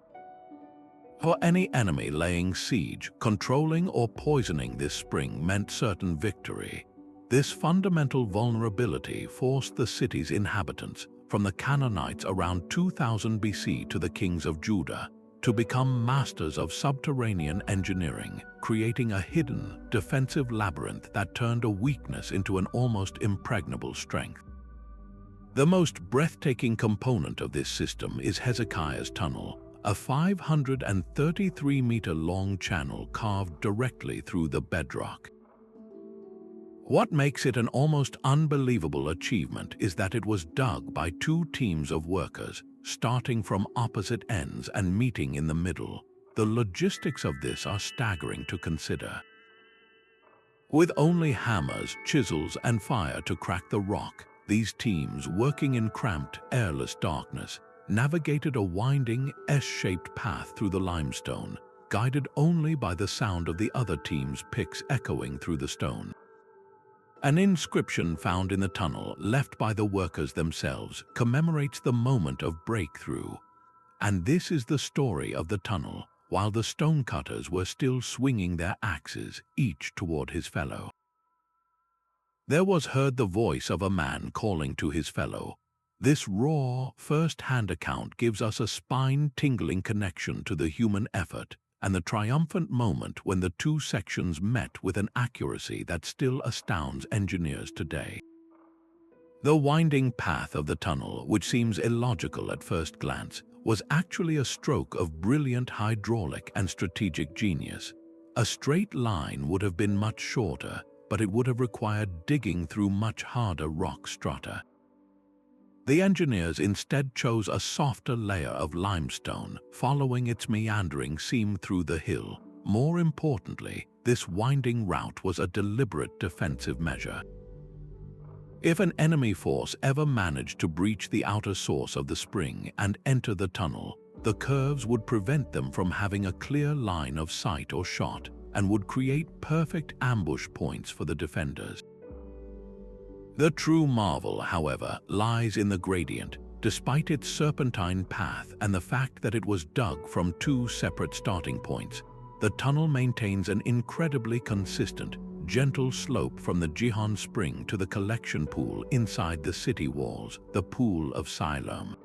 For any enemy laying siege, controlling or poisoning this spring meant certain victory. This fundamental vulnerability forced the city's inhabitants, from the Canaanites around 2000 BC to the kings of Judah, to become masters of subterranean engineering, creating a hidden, defensive labyrinth that turned a weakness into an almost impregnable strength. The most breathtaking component of this system is Hezekiah's Tunnel, a 533-meter-long channel carved directly through the bedrock. What makes it an almost unbelievable achievement is that it was dug by two teams of workers, starting from opposite ends and meeting in the middle. The logistics of this are staggering to consider. With only hammers, chisels, and fire to crack the rock, these teams, working in cramped, airless darkness, navigated a winding, S-shaped path through the limestone, guided only by the sound of the other team's picks echoing through the stone. An inscription found in the tunnel, left by the workers themselves, commemorates the moment of breakthrough. And this is the story of the tunnel, while the stonecutters were still swinging their axes, each toward his fellow. There was heard the voice of a man calling to his fellow. This raw, first-hand account gives us a spine-tingling connection to the human effort and the triumphant moment when the two sections met with an accuracy that still astounds engineers today. The winding path of the tunnel, which seems illogical at first glance, was actually a stroke of brilliant hydraulic and strategic genius. A straight line would have been much shorter, but it would have required digging through much harder rock strata. The engineers instead chose a softer layer of limestone, following its meandering seam through the hill. More importantly, this winding route was a deliberate defensive measure. If an enemy force ever managed to breach the outer source of the spring and enter the tunnel, the curves would prevent them from having a clear line of sight or shot and would create perfect ambush points for the defenders. The true marvel, however, lies in the gradient. Despite its serpentine path and the fact that it was dug from two separate starting points, the tunnel maintains an incredibly consistent, gentle slope from the Gihon Spring to the collection pool inside the city walls, the Pool of Siloam.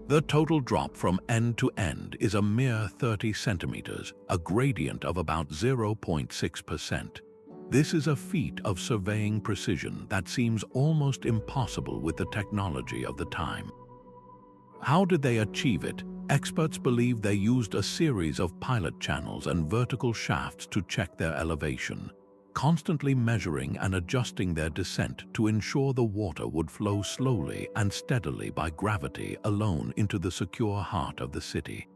The total drop from end to end is a mere 30 centimeters, a gradient of about 0.6%. This is a feat of surveying precision that seems almost impossible with the technology of the time. How did they achieve it? Experts believe they used a series of pilot channels and vertical shafts to check their elevation, constantly measuring and adjusting their descent to ensure the water would flow slowly and steadily by gravity alone into the secure heart of the city.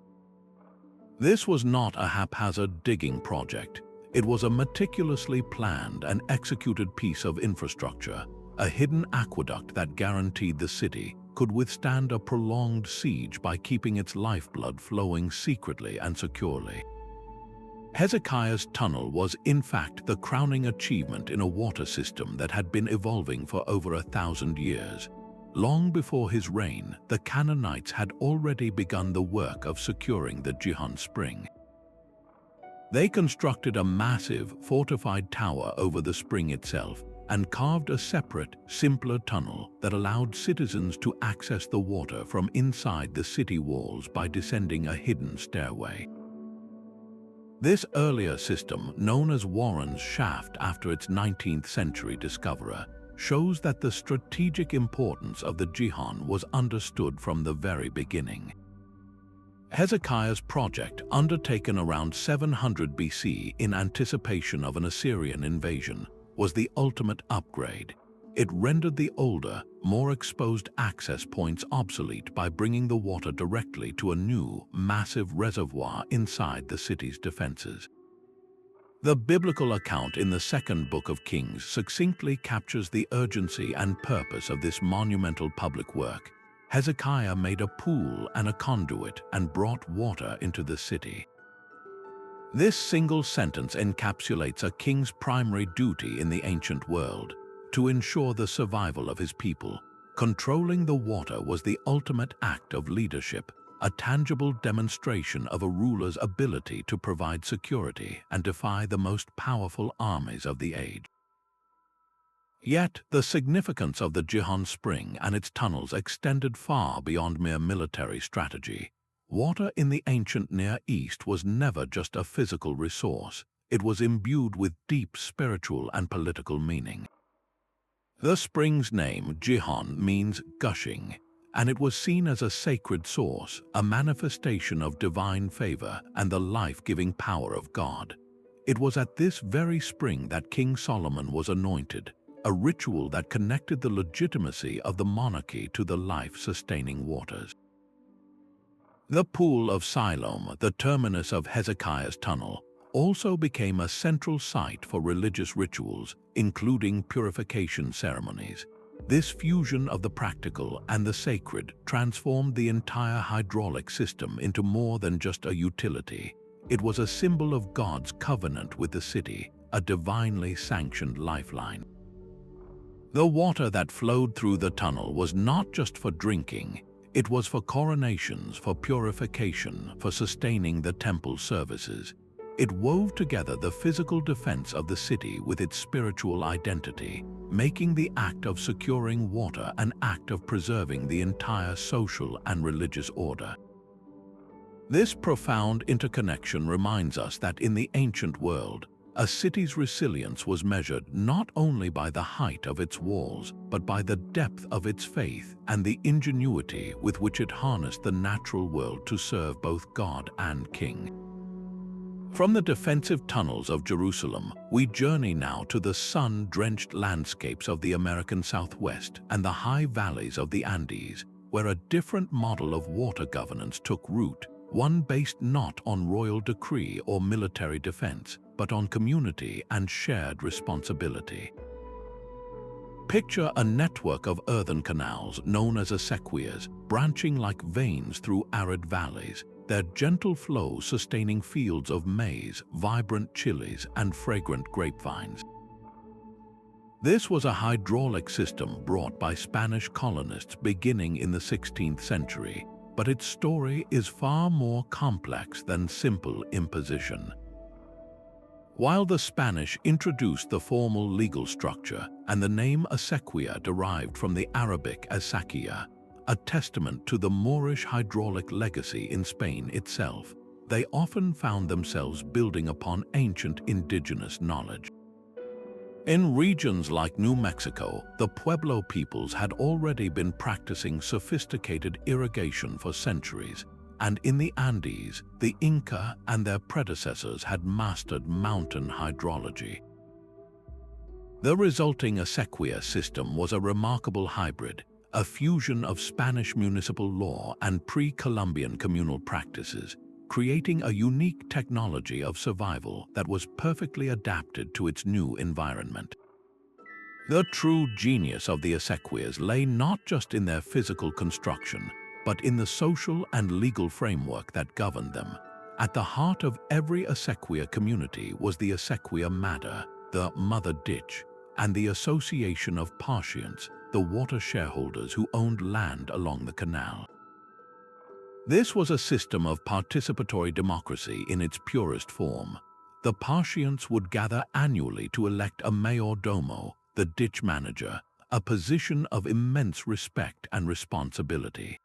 This was not a haphazard digging project. It was a meticulously planned and executed piece of infrastructure, a hidden aqueduct that guaranteed the city could withstand a prolonged siege by keeping its lifeblood flowing secretly and securely. Hezekiah's tunnel was, in fact, the crowning achievement in a water system that had been evolving for over 1,000 years. Long before his reign, the Canaanites had already begun the work of securing the Gihon Spring. They constructed a massive, fortified tower over the spring itself, and carved a separate, simpler tunnel that allowed citizens to access the water from inside the city walls by descending a hidden stairway. This earlier system, known as Warren's Shaft after its 19th century discoverer, shows that the strategic importance of the Jihan was understood from the very beginning. Hezekiah's project, undertaken around 700 BC in anticipation of an Assyrian invasion, was the ultimate upgrade. It rendered the older, more exposed access points obsolete by bringing the water directly to a new, massive reservoir inside the city's defenses. The biblical account in the second book of Kings succinctly captures the urgency and purpose of this monumental public work. Hezekiah made a pool and a conduit and brought water into the city. This single sentence encapsulates a king's primary duty in the ancient world: to ensure the survival of his people. Controlling the water was the ultimate act of leadership, a tangible demonstration of a ruler's ability to provide security and defy the most powerful armies of the age. Yet, the significance of the Jihan Spring and its tunnels extended far beyond mere military strategy. Water in the ancient Near East was never just a physical resource. It was imbued with deep spiritual and political meaning. The spring's name, Jihan, means gushing, and it was seen as a sacred source, a manifestation of divine favor and the life-giving power of God. It was at this very spring that King Solomon was anointed, a ritual that connected the legitimacy of the monarchy to the life-sustaining waters. The Pool of Siloam, the terminus of Hezekiah's tunnel, also became a central site for religious rituals, including purification ceremonies. This fusion of the practical and the sacred transformed the entire hydraulic system into more than just a utility. It was a symbol of God's covenant with the city, a divinely sanctioned lifeline. The water that flowed through the tunnel was not just for drinking. It was for coronations, for purification, for sustaining the temple services. It wove together the physical defense of the city with its spiritual identity, making the act of securing water an act of preserving the entire social and religious order. This profound interconnection reminds us that in the ancient world, a city's resilience was measured not only by the height of its walls, but by the depth of its faith and the ingenuity with which it harnessed the natural world to serve both God and king. From the defensive tunnels of Jerusalem, we journey now to the sun-drenched landscapes of the American Southwest and the high valleys of the Andes, where a different model of water governance took root, one based not on royal decree or military defense, but on community and shared responsibility. Picture a network of earthen canals known as acequias, branching like veins through arid valleys, their gentle flow sustaining fields of maize, vibrant chilies, and fragrant grapevines. This was a hydraulic system brought by Spanish colonists beginning in the 16th century, but its story is far more complex than simple imposition. While the Spanish introduced the formal legal structure and the name acequia derived from the Arabic asakia, a testament to the Moorish hydraulic legacy in Spain itself, they often found themselves building upon ancient indigenous knowledge. In regions like New Mexico, the Pueblo peoples had already been practicing sophisticated irrigation for centuries, and in the Andes, the Inca and their predecessors had mastered mountain hydrology. The resulting acequia system was a remarkable hybrid, a fusion of Spanish municipal law and pre-Columbian communal practices, creating a unique technology of survival that was perfectly adapted to its new environment. The true genius of the acequias lay not just in their physical construction, but in the social and legal framework that governed them. At the heart of every acequia community was the acequia mater, the mother ditch, and the association of partients, the water shareholders who owned land along the canal. This was a system of participatory democracy in its purest form. The partients would gather annually to elect a mayor domo, the ditch manager, a position of immense respect and responsibility.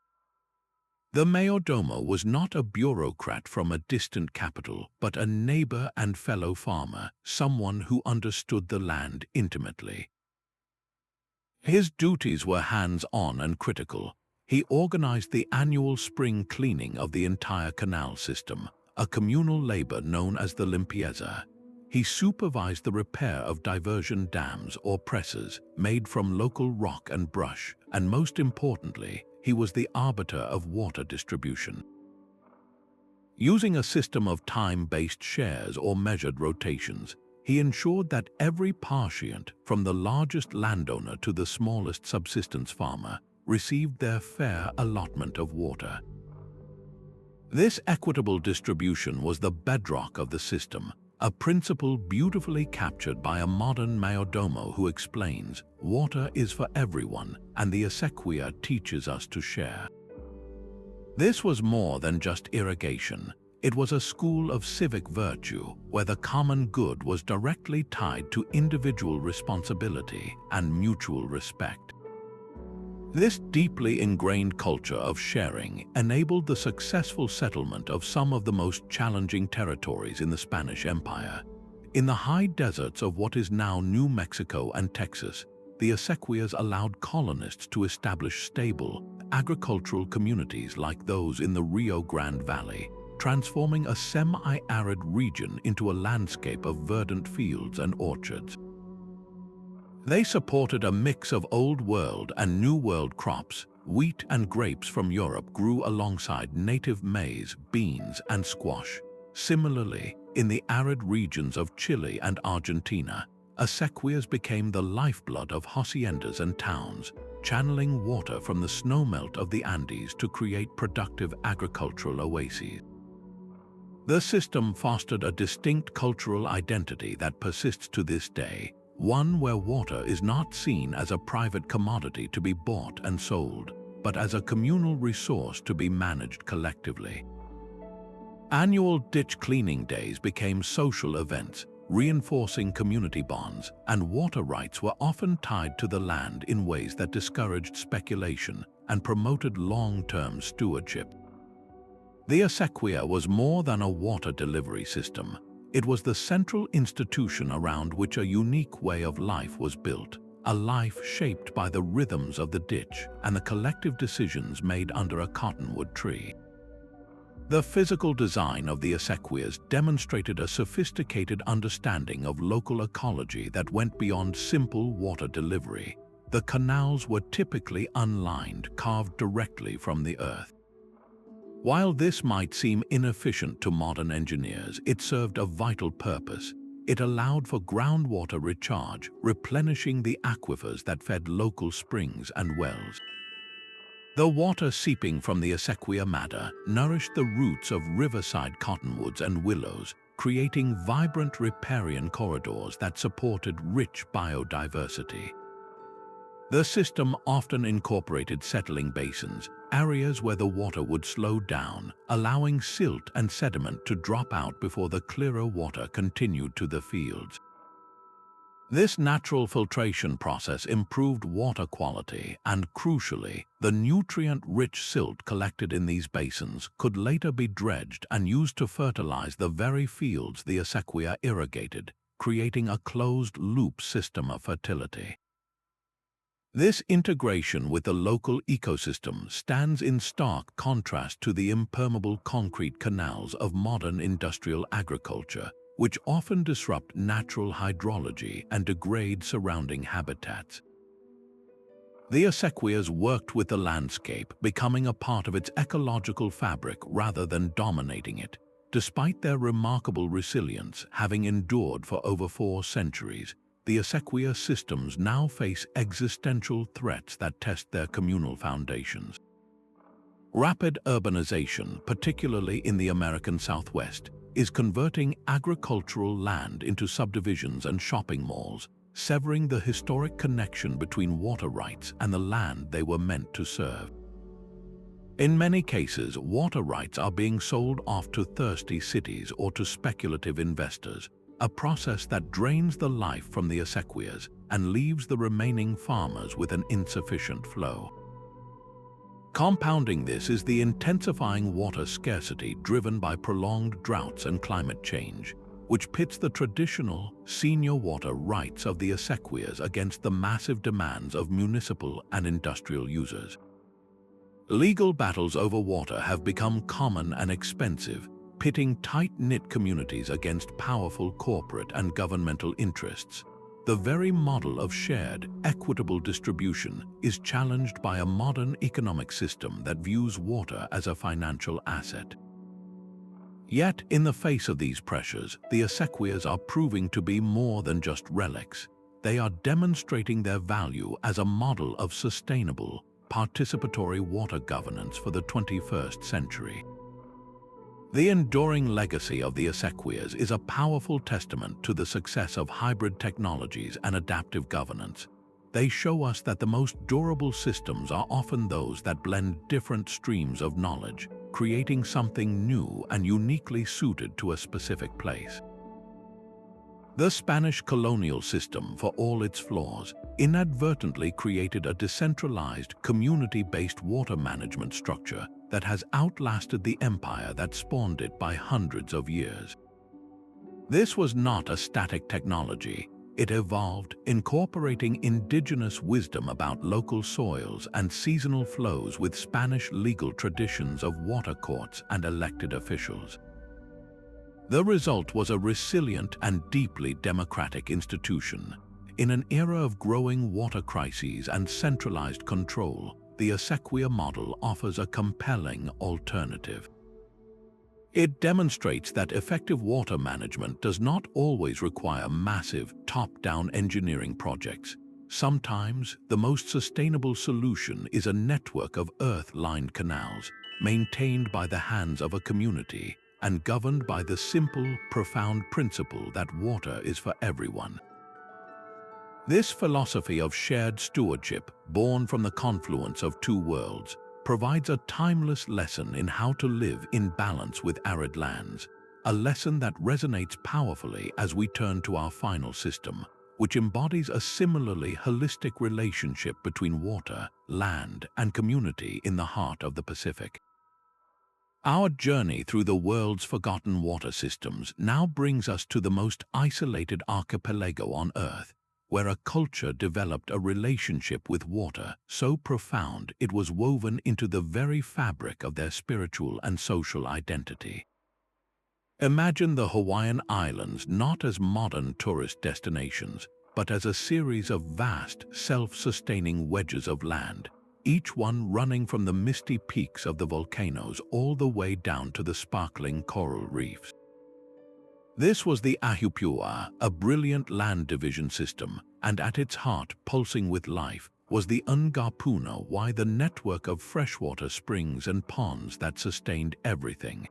The mayordomo was not a bureaucrat from a distant capital, but a neighbor and fellow farmer, someone who understood the land intimately. His duties were hands-on and critical. He organized the annual spring cleaning of the entire canal system, a communal labor known as the limpieza. He supervised the repair of diversion dams or presses made from local rock and brush, and most importantly, he was the arbiter of water distribution. Using a system of time-based shares or measured rotations, he ensured that every partiant, from the largest landowner to the smallest subsistence farmer, received their fair allotment of water. This equitable distribution was the bedrock of the system, a principle beautifully captured by a modern mayordomo who explains, "Water is for everyone, and the acequia teaches us to share." This was more than just irrigation. It was a school of civic virtue, where the common good was directly tied to individual responsibility and mutual respect. This deeply ingrained culture of sharing enabled the successful settlement of some of the most challenging territories in the Spanish Empire. In the high deserts of what is now New Mexico and Texas, the acequias allowed colonists to establish stable, agricultural communities like those in the Rio Grande Valley, transforming a semi-arid region into a landscape of verdant fields and orchards. They supported a mix of Old World and New World crops. Wheat and grapes from Europe grew alongside native maize, beans, and squash. Similarly, in the arid regions of Chile and Argentina, acequias became the lifeblood of haciendas and towns, channeling water from the snowmelt of the Andes to create productive agricultural oases. The system fostered a distinct cultural identity that persists to this day, one where water is not seen as a private commodity to be bought and sold, but as a communal resource to be managed collectively. Annual ditch cleaning days became social events, reinforcing community bonds, and water rights were often tied to the land in ways that discouraged speculation and promoted long-term stewardship. The acequia was more than a water delivery system. It was the central institution around which a unique way of life was built, a life shaped by the rhythms of the ditch and the collective decisions made under a cottonwood tree. The physical design of the acequias demonstrated a sophisticated understanding of local ecology that went beyond simple water delivery. The canals were typically unlined, carved directly from the earth. While this might seem inefficient to modern engineers, it served a vital purpose. It allowed for groundwater recharge, replenishing the aquifers that fed local springs and wells. The water seeping from the acequia madder nourished the roots of riverside cottonwoods and willows, creating vibrant riparian corridors that supported rich biodiversity. The system often incorporated settling basins, areas where the water would slow down, allowing silt and sediment to drop out before the clearer water continued to the fields. This natural filtration process improved water quality and, crucially, the nutrient-rich silt collected in these basins could later be dredged and used to fertilize the very fields the acequia irrigated, creating a closed-loop system of fertility. This integration with the local ecosystem stands in stark contrast to the impermeable concrete canals of modern industrial agriculture, which often disrupt natural hydrology and degrade surrounding habitats. The acequias worked with the landscape, becoming a part of its ecological fabric rather than dominating it. Despite their remarkable resilience, having endured for over 4 centuries, the acequia systems now face existential threats that test their communal foundations. Rapid urbanization, particularly in the American Southwest, is converting agricultural land into subdivisions and shopping malls, severing the historic connection between water rights and the land they were meant to serve. In many cases, water rights are being sold off to thirsty cities or to speculative investors, a process that drains the life from the acequias and leaves the remaining farmers with an insufficient flow. Compounding this is the intensifying water scarcity driven by prolonged droughts and climate change, which pits the traditional senior water rights of the acequias against the massive demands of municipal and industrial users. Legal battles over water have become common and expensive, pitting tight-knit communities against powerful corporate and governmental interests. The very model of shared, equitable distribution is challenged by a modern economic system that views water as a financial asset. Yet, in the face of these pressures, the acequias are proving to be more than just relics. They are demonstrating their value as a model of sustainable, participatory water governance for the 21st century. The enduring legacy of the acequias is a powerful testament to the success of hybrid technologies and adaptive governance. They show us that the most durable systems are often those that blend different streams of knowledge, creating something new and uniquely suited to a specific place. The Spanish colonial system, for all its flaws, inadvertently created a decentralized, community-based water management structure that has outlasted the empire that spawned it by hundreds of years. This was not a static technology. It evolved, incorporating indigenous wisdom about local soils and seasonal flows with Spanish legal traditions of water courts and elected officials. The result was a resilient and deeply democratic institution. In an era of growing water crises and centralized control, the acequia model offers a compelling alternative. It demonstrates that effective water management does not always require massive, top-down engineering projects. Sometimes, the most sustainable solution is a network of earth-lined canals, maintained by the hands of a community, and governed by the simple, profound principle that water is for everyone. This philosophy of shared stewardship, born from the confluence of two worlds, provides a timeless lesson in how to live in balance with arid lands, a lesson that resonates powerfully as we turn to our final system, which embodies a similarly holistic relationship between water, land, and community in the heart of the Pacific. Our journey through the world's forgotten water systems now brings us to the most isolated archipelago on Earth, where a culture developed a relationship with water so profound it was woven into the very fabric of their spiritual and social identity. Imagine the Hawaiian Islands not as modern tourist destinations, but as a series of vast, self-sustaining wedges of land, each one running from the misty peaks of the volcanoes all the way down to the sparkling coral reefs. This was the Ahupua, a brilliant land division system, and at its heart, pulsing with life, was the Ngapuna, the network of freshwater springs and ponds that sustained everything.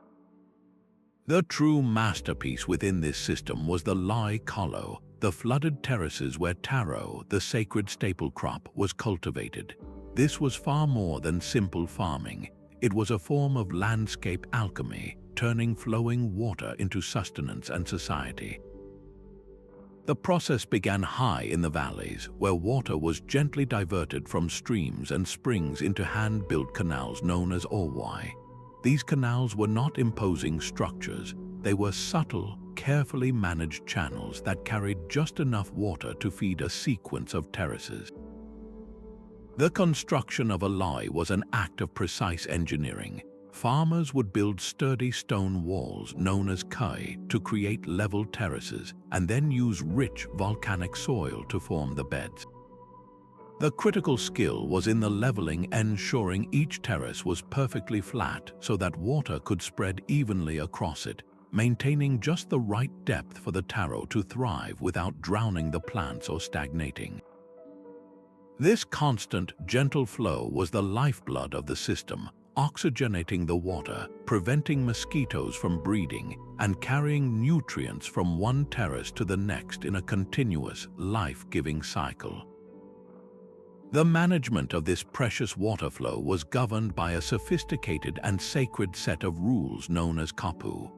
The true masterpiece within this system was the Lai Kolo, the flooded terraces where taro, the sacred staple crop, was cultivated. This was far more than simple farming. It was a form of landscape alchemy, turning flowing water into sustenance and society. The process began high in the valleys, where water was gently diverted from streams and springs into hand-built canals known as orwai. These canals were not imposing structures. They were subtle, carefully managed channels that carried just enough water to feed a sequence of terraces. The construction of a loi was an act of precise engineering. Farmers would build sturdy stone walls known as kai to create level terraces and then use rich volcanic soil to form the beds. The critical skill was in the leveling, ensuring each terrace was perfectly flat so that water could spread evenly across it, maintaining just the right depth for the taro to thrive without drowning the plants or stagnating. This constant, gentle flow was the lifeblood of the system, oxygenating the water, preventing mosquitoes from breeding, and carrying nutrients from one terrace to the next in a continuous, life-giving cycle. The management of this precious water flow was governed by a sophisticated and sacred set of rules known as kapu.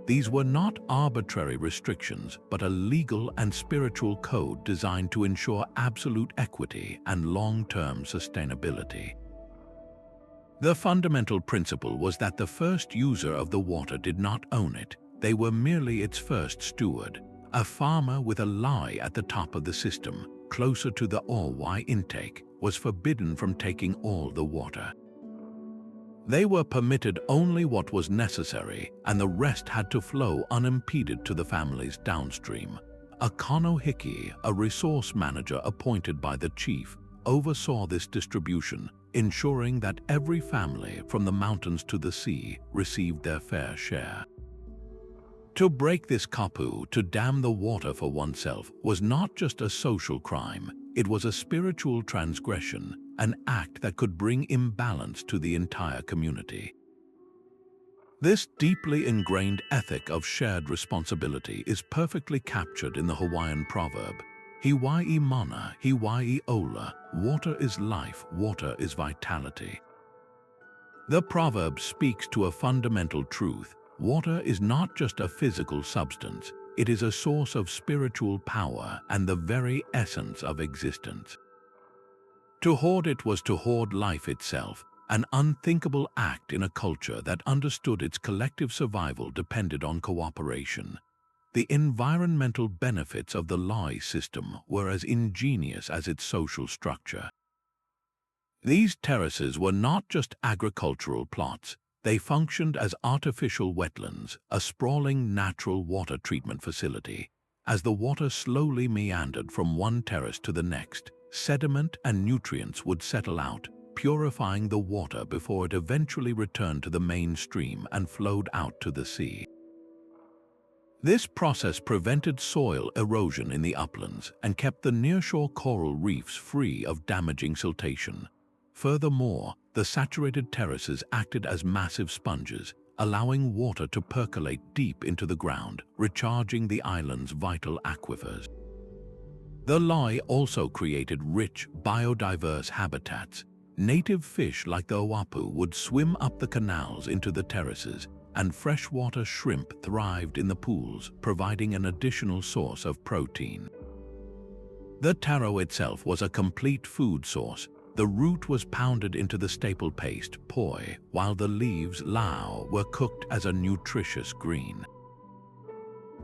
These were not arbitrary restrictions, but a legal and spiritual code designed to ensure absolute equity and long-term sustainability. The fundamental principle was that the first user of the water did not own it, they were merely its first steward. A farmer with a lie at the top of the system, closer to the Orwai intake, was forbidden from taking all the water. They were permitted only what was necessary, and the rest had to flow unimpeded to the families downstream. A Konohiki, a resource manager appointed by the chief, oversaw this distribution, ensuring that every family from the mountains to the sea received their fair share. To break this kapu, to dam the water for oneself, was not just a social crime, it was a spiritual transgression, an act that could bring imbalance to the entire community. This deeply ingrained ethic of shared responsibility is perfectly captured in the Hawaiian proverb, Hiwai mana, Hiwai ola, water is life, water is vitality. The proverb speaks to a fundamental truth. Water is not just a physical substance, it is a source of spiritual power and the very essence of existence. To hoard it was to hoard life itself, an unthinkable act in a culture that understood its collective survival depended on cooperation. The environmental benefits of the Lai system were as ingenious as its social structure. These terraces were not just agricultural plots. They functioned as artificial wetlands, a sprawling natural water treatment facility. As the water slowly meandered from one terrace to the next, sediment and nutrients would settle out, purifying the water before it eventually returned to the main stream and flowed out to the sea. This process prevented soil erosion in the uplands and kept the nearshore coral reefs free of damaging siltation. Furthermore, the saturated terraces acted as massive sponges, allowing water to percolate deep into the ground, recharging the island's vital aquifers. The Lai also created rich, biodiverse habitats. Native fish like the oapu would swim up the canals into the terraces, and freshwater shrimp thrived in the pools, providing an additional source of protein. The taro itself was a complete food source. The root was pounded into the staple paste, poi, while the leaves, lau, were cooked as a nutritious green.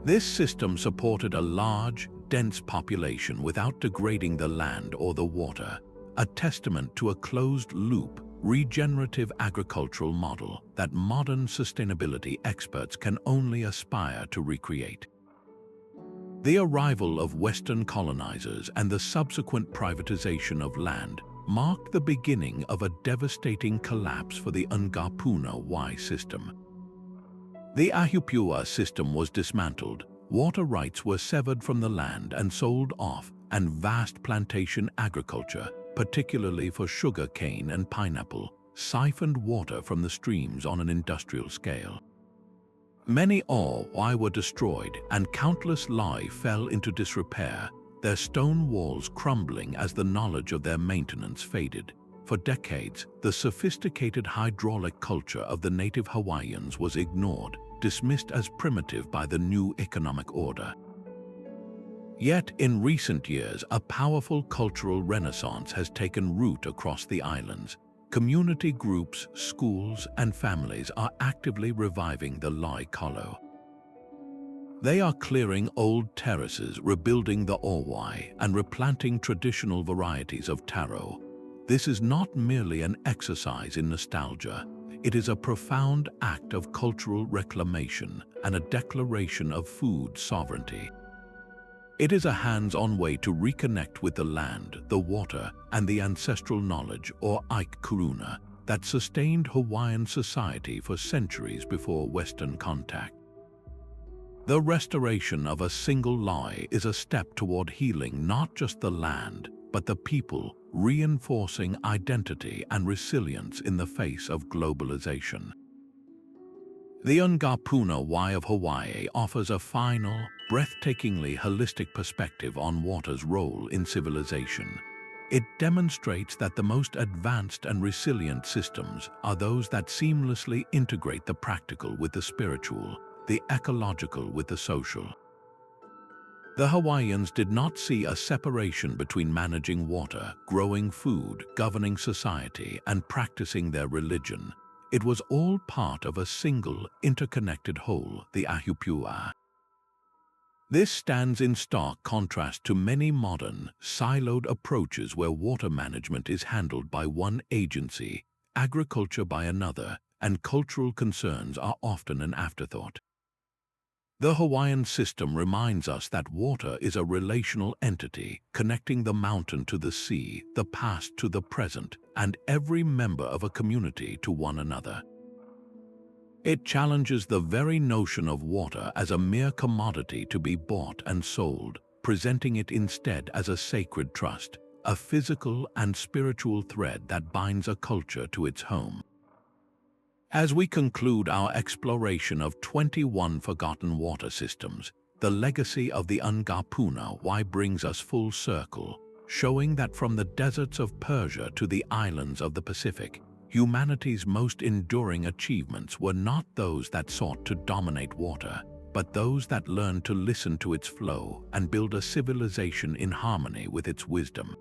This system supported a large, dense population without degrading the land or the water, a testament to a closed-loop, regenerative agricultural model that modern sustainability experts can only aspire to recreate. The arrival of Western colonizers and the subsequent privatization of land marked the beginning of a devastating collapse for the Ngapuna Y system. The Ahupua system was dismantled, water rights were severed from the land and sold off, and vast plantation agriculture, particularly for sugar cane and pineapple, siphoned water from the streams on an industrial scale. Many Awai were destroyed and countless Lai fell into disrepair, their stone walls crumbling as the knowledge of their maintenance faded. For decades, the sophisticated hydraulic culture of the native Hawaiians was ignored, dismissed as primitive by the new economic order. Yet, in recent years, a powerful cultural renaissance has taken root across the islands. Community groups, schools, and families are actively reviving the Lai Kolo. They are clearing old terraces, rebuilding the Orwai, and replanting traditional varieties of taro. This is not merely an exercise in nostalgia. It is a profound act of cultural reclamation and a declaration of food sovereignty. It is a hands-on way to reconnect with the land, the water, and the ancestral knowledge, or Ike Kuruna, that sustained Hawaiian society for centuries before Western contact. The restoration of a single Lai is a step toward healing not just the land, but the people, reinforcing identity and resilience in the face of globalization. The Ngapuna Y of Hawaii offers a final, breathtakingly holistic perspective on water's role in civilization. It demonstrates that the most advanced and resilient systems are those that seamlessly integrate the practical with the spiritual, the ecological with the social. The Hawaiians did not see a separation between managing water, growing food, governing society, and practicing their religion. It was all part of a single, interconnected whole, the Ahupua. This stands in stark contrast to many modern, siloed approaches where water management is handled by one agency, agriculture by another, and cultural concerns are often an afterthought. The Hawaiian system reminds us that water is a relational entity, connecting the mountain to the sea, the past to the present, and every member of a community to one another. It challenges the very notion of water as a mere commodity to be bought and sold, presenting it instead as a sacred trust, a physical and spiritual thread that binds a culture to its home. As we conclude our exploration of 21 forgotten water systems, the legacy of the Ngapuna Wai brings us full circle, showing that from the deserts of Persia to the islands of the Pacific, humanity's most enduring achievements were not those that sought to dominate water, but those that learned to listen to its flow and build a civilization in harmony with its wisdom.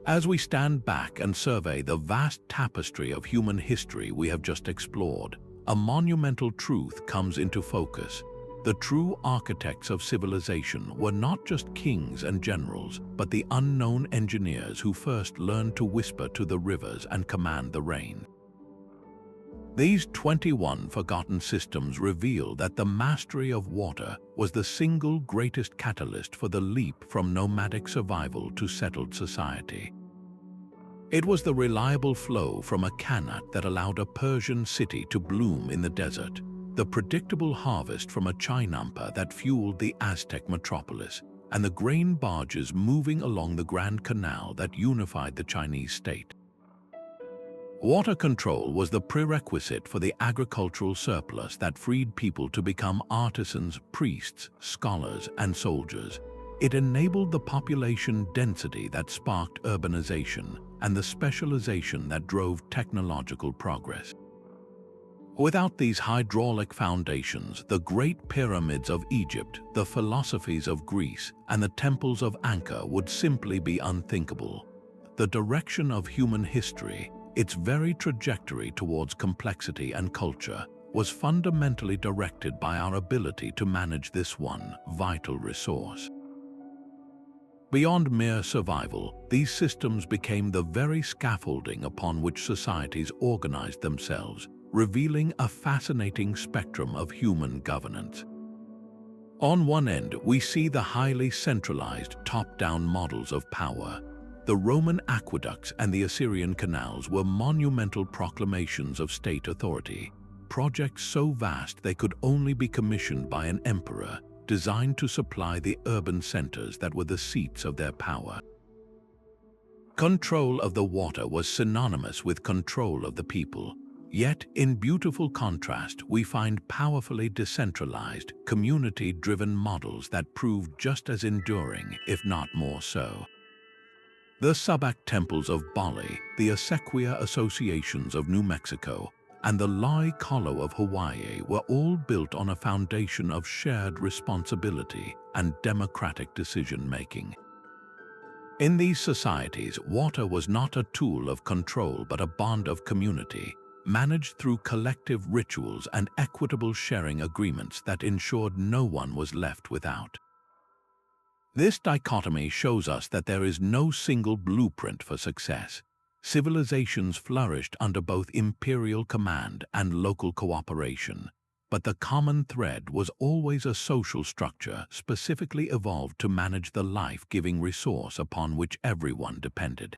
As we stand back and survey the vast tapestry of human history we have just explored, a monumental truth comes into focus. The true architects of civilization were not just kings and generals, but the unknown engineers who first learned to whisper to the rivers and command the rain. These 21 forgotten systems reveal that the mastery of water was the single greatest catalyst for the leap from nomadic survival to settled society. It was the reliable flow from a qanat that allowed a Persian city to bloom in the desert, the predictable harvest from a Chinampa that fueled the Aztec metropolis, and the grain barges moving along the Grand Canal that unified the Chinese state. Water control was the prerequisite for the agricultural surplus that freed people to become artisans, priests, scholars, and soldiers. It enabled the population density that sparked urbanization and the specialization that drove technological progress. Without these hydraulic foundations, the Great Pyramids of Egypt, the philosophies of Greece, and the temples of Angkor would simply be unthinkable. The direction of human history, its very trajectory towards complexity and culture, was fundamentally directed by our ability to manage this one vital resource. Beyond mere survival, these systems became the very scaffolding upon which societies organized themselves, revealing a fascinating spectrum of human governance. On one end, we see the highly centralized, top-down models of power. The Roman aqueducts and the Assyrian canals were monumental proclamations of state authority, projects so vast they could only be commissioned by an emperor, designed to supply the urban centers that were the seats of their power. Control of the water was synonymous with control of the people. Yet, in beautiful contrast, we find powerfully decentralized, community-driven models that proved just as enduring, if not more so. The Sabak temples of Bali, the Acequia associations of New Mexico, and the Lai Kolo of Hawaii were all built on a foundation of shared responsibility and democratic decision-making. In these societies, water was not a tool of control but a bond of community, managed through collective rituals and equitable sharing agreements that ensured no one was left without. This dichotomy shows us that there is no single blueprint for success. Civilizations flourished under both imperial command and local cooperation, but the common thread was always a social structure specifically evolved to manage the life-giving resource upon which everyone depended.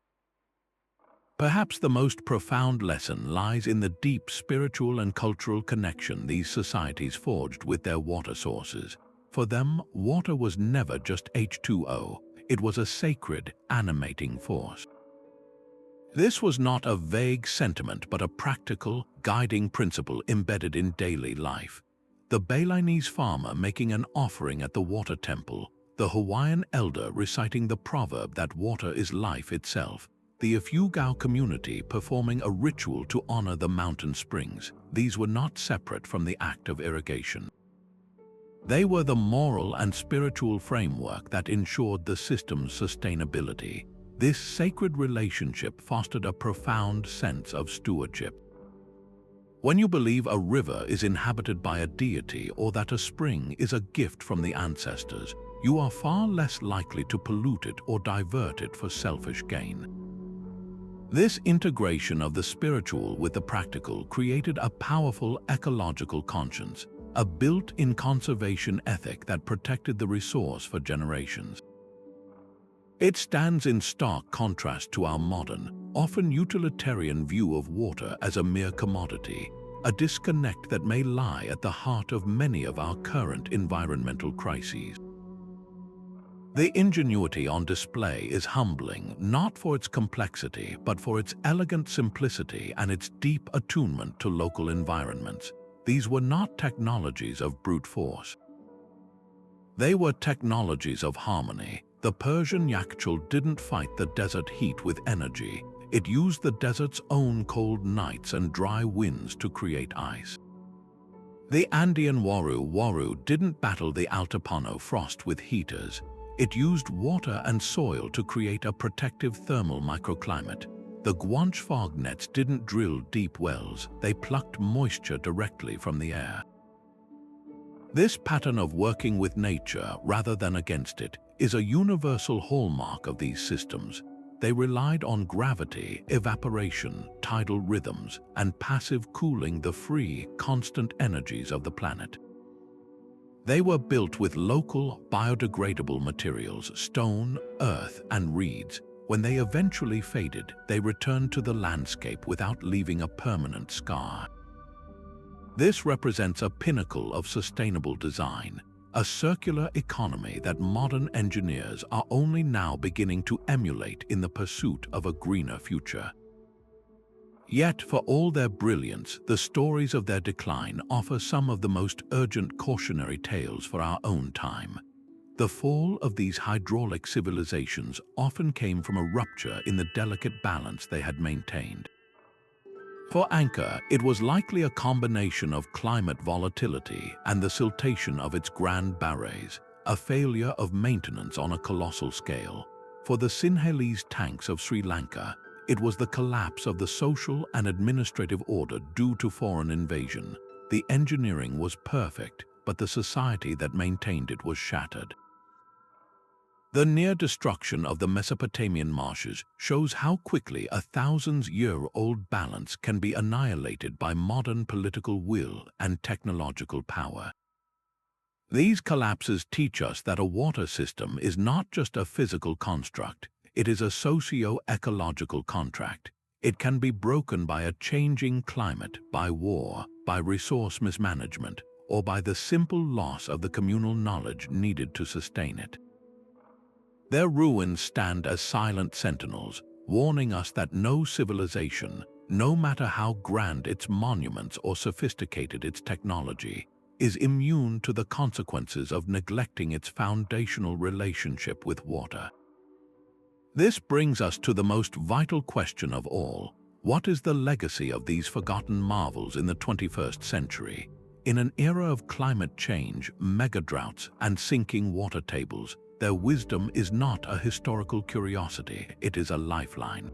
Perhaps the most profound lesson lies in the deep spiritual and cultural connection these societies forged with their water sources. For them, water was never just H2O, it was a sacred, animating force. This was not a vague sentiment but a practical, guiding principle embedded in daily life. The Balinese farmer making an offering at the water temple, the Hawaiian elder reciting the proverb that water is life itself, the Ifugao community performing a ritual to honor the mountain springs. These were not separate from the act of irrigation. They were the moral and spiritual framework that ensured the system's sustainability. This sacred relationship fostered a profound sense of stewardship. When you believe a river is inhabited by a deity or that a spring is a gift from the ancestors, you are far less likely to pollute it or divert it for selfish gain. This integration of the spiritual with the practical created a powerful ecological conscience, a built-in conservation ethic that protected the resource for generations. It stands in stark contrast to our modern, often utilitarian view of water as a mere commodity, a disconnect that may lie at the heart of many of our current environmental crises. The ingenuity on display is humbling, not for its complexity, but for its elegant simplicity and its deep attunement to local environments. These were not technologies of brute force. They were technologies of harmony. The Persian Yakhchal didn't fight the desert heat with energy. It used the desert's own cold nights and dry winds to create ice. The Andean Waru didn't battle the Altipano frost with heaters. It used water and soil to create a protective thermal microclimate. The Guanche fog nets didn't drill deep wells. They plucked moisture directly from the air. This pattern of working with nature rather than against it is a universal hallmark of these systems. They relied on gravity, evaporation, tidal rhythms, and passive cooling, the free, constant energies of the planet. They were built with local, biodegradable materials, stone, earth, and reeds. When they eventually faded, they returned to the landscape without leaving a permanent scar. This represents a pinnacle of sustainable design, a circular economy that modern engineers are only now beginning to emulate in the pursuit of a greener future. Yet, for all their brilliance, the stories of their decline offer some of the most urgent cautionary tales for our own time. The fall of these hydraulic civilizations often came from a rupture in the delicate balance they had maintained. For Angkor, it was likely a combination of climate volatility and the siltation of its grand Barays, a failure of maintenance on a colossal scale. For the Sinhalese tanks of Sri Lanka, it was the collapse of the social and administrative order due to foreign invasion. The engineering was perfect, but the society that maintained it was shattered. The near destruction of the Mesopotamian marshes shows how quickly a thousands-year-old balance can be annihilated by modern political will and technological power. These collapses teach us that a water system is not just a physical construct, it is a socio-ecological contract. It can be broken by a changing climate, by war, by resource mismanagement, or by the simple loss of the communal knowledge needed to sustain it. Their ruins stand as silent sentinels, warning us that no civilization, no matter how grand its monuments or sophisticated its technology, is immune to the consequences of neglecting its foundational relationship with water. This brings us to the most vital question of all. What is the legacy of these forgotten marvels in the 21st century? In an era of climate change, megadroughts, and sinking water tables, their wisdom is not a historical curiosity, it is a lifeline.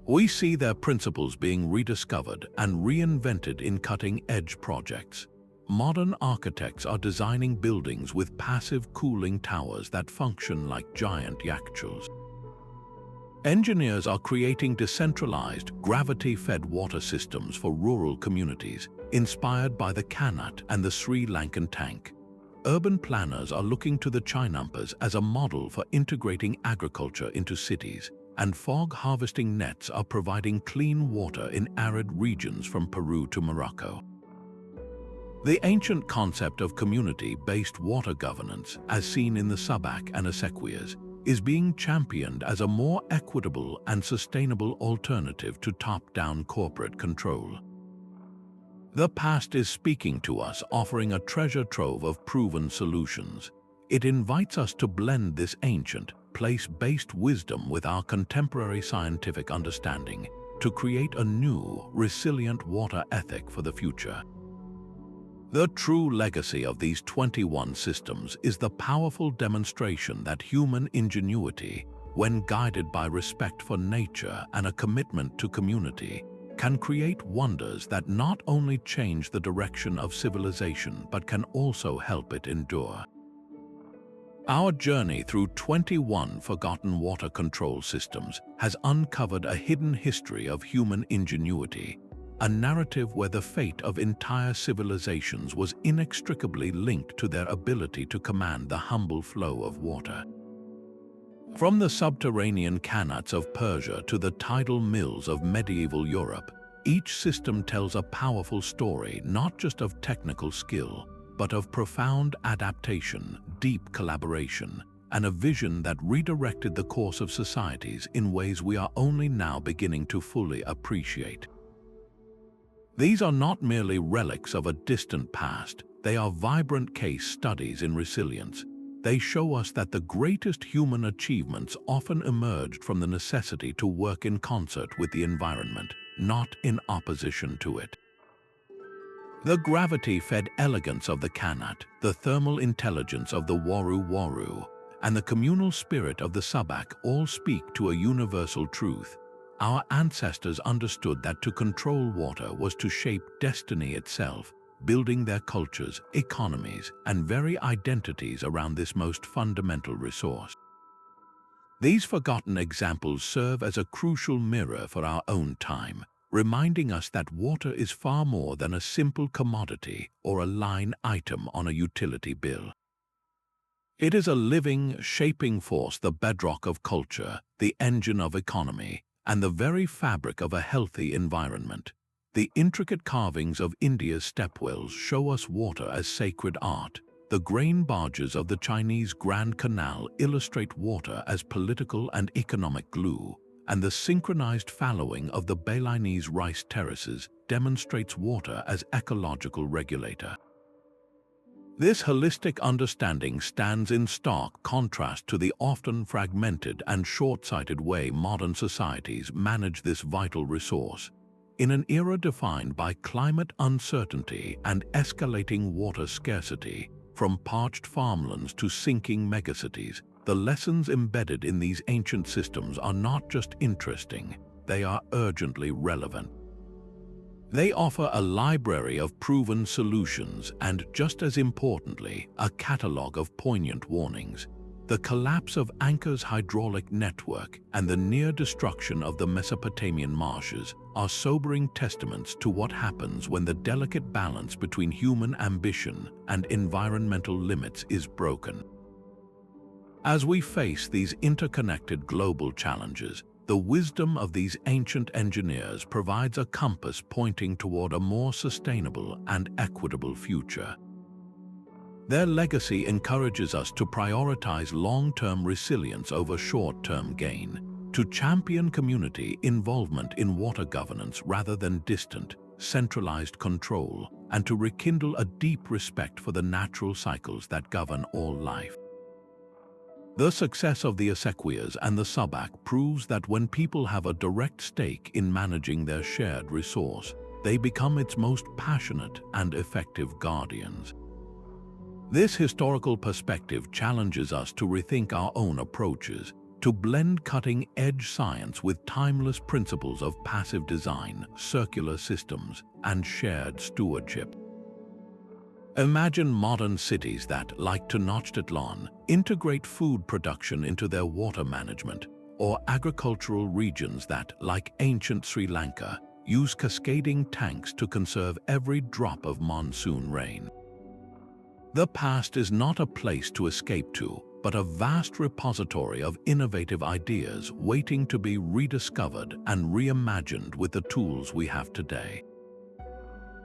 We see their principles being rediscovered and reinvented in cutting-edge projects. Modern architects are designing buildings with passive cooling towers that function like giant yakhchals. Engineers are creating decentralized, gravity-fed water systems for rural communities, inspired by the Qanat and the Sri Lankan tank. Urban planners are looking to the Chinampas as a model for integrating agriculture into cities, and fog harvesting nets are providing clean water in arid regions from Peru to Morocco. The ancient concept of community-based water governance, as seen in the Sabak and Acequias, is being championed as a more equitable and sustainable alternative to top-down corporate control. The past is speaking to us, offering a treasure trove of proven solutions. It invites us to blend this ancient, place-based wisdom with our contemporary scientific understanding to create a new, resilient water ethic for the future. The true legacy of these 21 systems is the powerful demonstration that human ingenuity, when guided by respect for nature and a commitment to community, can create wonders that not only change the direction of civilization but can also help it endure. Our journey through 21 forgotten water control systems has uncovered a hidden history of human ingenuity, a narrative where the fate of entire civilizations was inextricably linked to their ability to command the humble flow of water. From the subterranean qanats of Persia to the tidal mills of medieval Europe, each system tells a powerful story not just of technical skill, but of profound adaptation, deep collaboration, and a vision that redirected the course of societies in ways we are only now beginning to fully appreciate. These are not merely relics of a distant past, they are vibrant case studies in resilience. They show us that the greatest human achievements often emerged from the necessity to work in concert with the environment, not in opposition to it. The gravity-fed elegance of the Qanat, the thermal intelligence of the Waru, and the communal spirit of the Sabak all speak to a universal truth. Our ancestors understood that to control water was to shape destiny itself, building their cultures, economies, and very identities around this most fundamental resource. These forgotten examples serve as a crucial mirror for our own time, reminding us that water is far more than a simple commodity or a line item on a utility bill. It is a living, shaping force, the bedrock of culture, the engine of economy, and the very fabric of a healthy environment. The intricate carvings of India's stepwells show us water as sacred art. The grain barges of the Chinese Grand Canal illustrate water as political and economic glue, and the synchronized fallowing of the Balinese rice terraces demonstrates water as ecological regulator. This holistic understanding stands in stark contrast to the often fragmented and short-sighted way modern societies manage this vital resource. In an era defined by climate uncertainty and escalating water scarcity, from parched farmlands to sinking megacities, the lessons embedded in these ancient systems are not just interesting, they are urgently relevant. They offer a library of proven solutions and, just as importantly, a catalogue of poignant warnings. The collapse of Angkor's hydraulic network and the near destruction of the Mesopotamian marshes are sobering testaments to what happens when the delicate balance between human ambition and environmental limits is broken. As we face these interconnected global challenges, the wisdom of these ancient engineers provides a compass pointing toward a more sustainable and equitable future. Their legacy encourages us to prioritize long-term resilience over short-term gain, to champion community involvement in water governance rather than distant, centralized control, and to rekindle a deep respect for the natural cycles that govern all life. The success of the Aztecs and the Sabak proves that when people have a direct stake in managing their shared resource, they become its most passionate and effective guardians. This historical perspective challenges us to rethink our own approaches, to blend cutting-edge science with timeless principles of passive design, circular systems, and shared stewardship. Imagine modern cities that, like Tenochtitlan, integrate food production into their water management, or agricultural regions that, like ancient Sri Lanka, use cascading tanks to conserve every drop of monsoon rain. The past is not a place to escape to, but a vast repository of innovative ideas waiting to be rediscovered and reimagined with the tools we have today.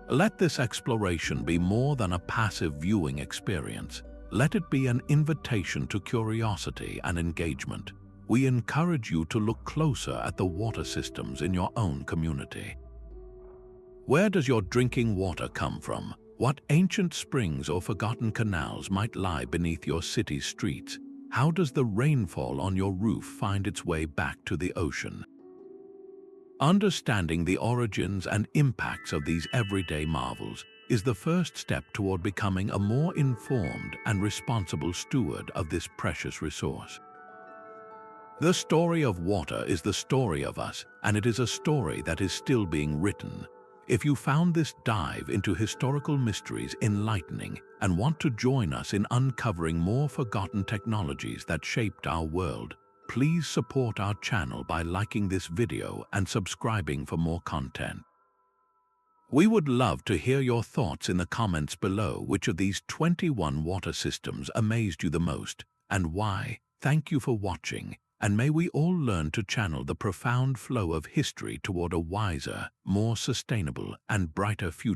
Let this exploration be more than a passive viewing experience. Let it be an invitation to curiosity and engagement. We encourage you to look closer at the water systems in your own community. Where does your drinking water come from? What ancient springs or forgotten canals might lie beneath your city's streets? How does the rainfall on your roof find its way back to the ocean? Understanding the origins and impacts of these everyday marvels is the first step toward becoming a more informed and responsible steward of this precious resource. The story of water is the story of us, and it is a story that is still being written. If you found this dive into historical mysteries enlightening and want to join us in uncovering more forgotten technologies that shaped our world, please support our channel by liking this video and subscribing for more content. We would love to hear your thoughts in the comments below. Which of these 21 water systems amazed you the most, and why? Thank you for watching, and may we all learn to channel the profound flow of history toward a wiser, more sustainable, and brighter future.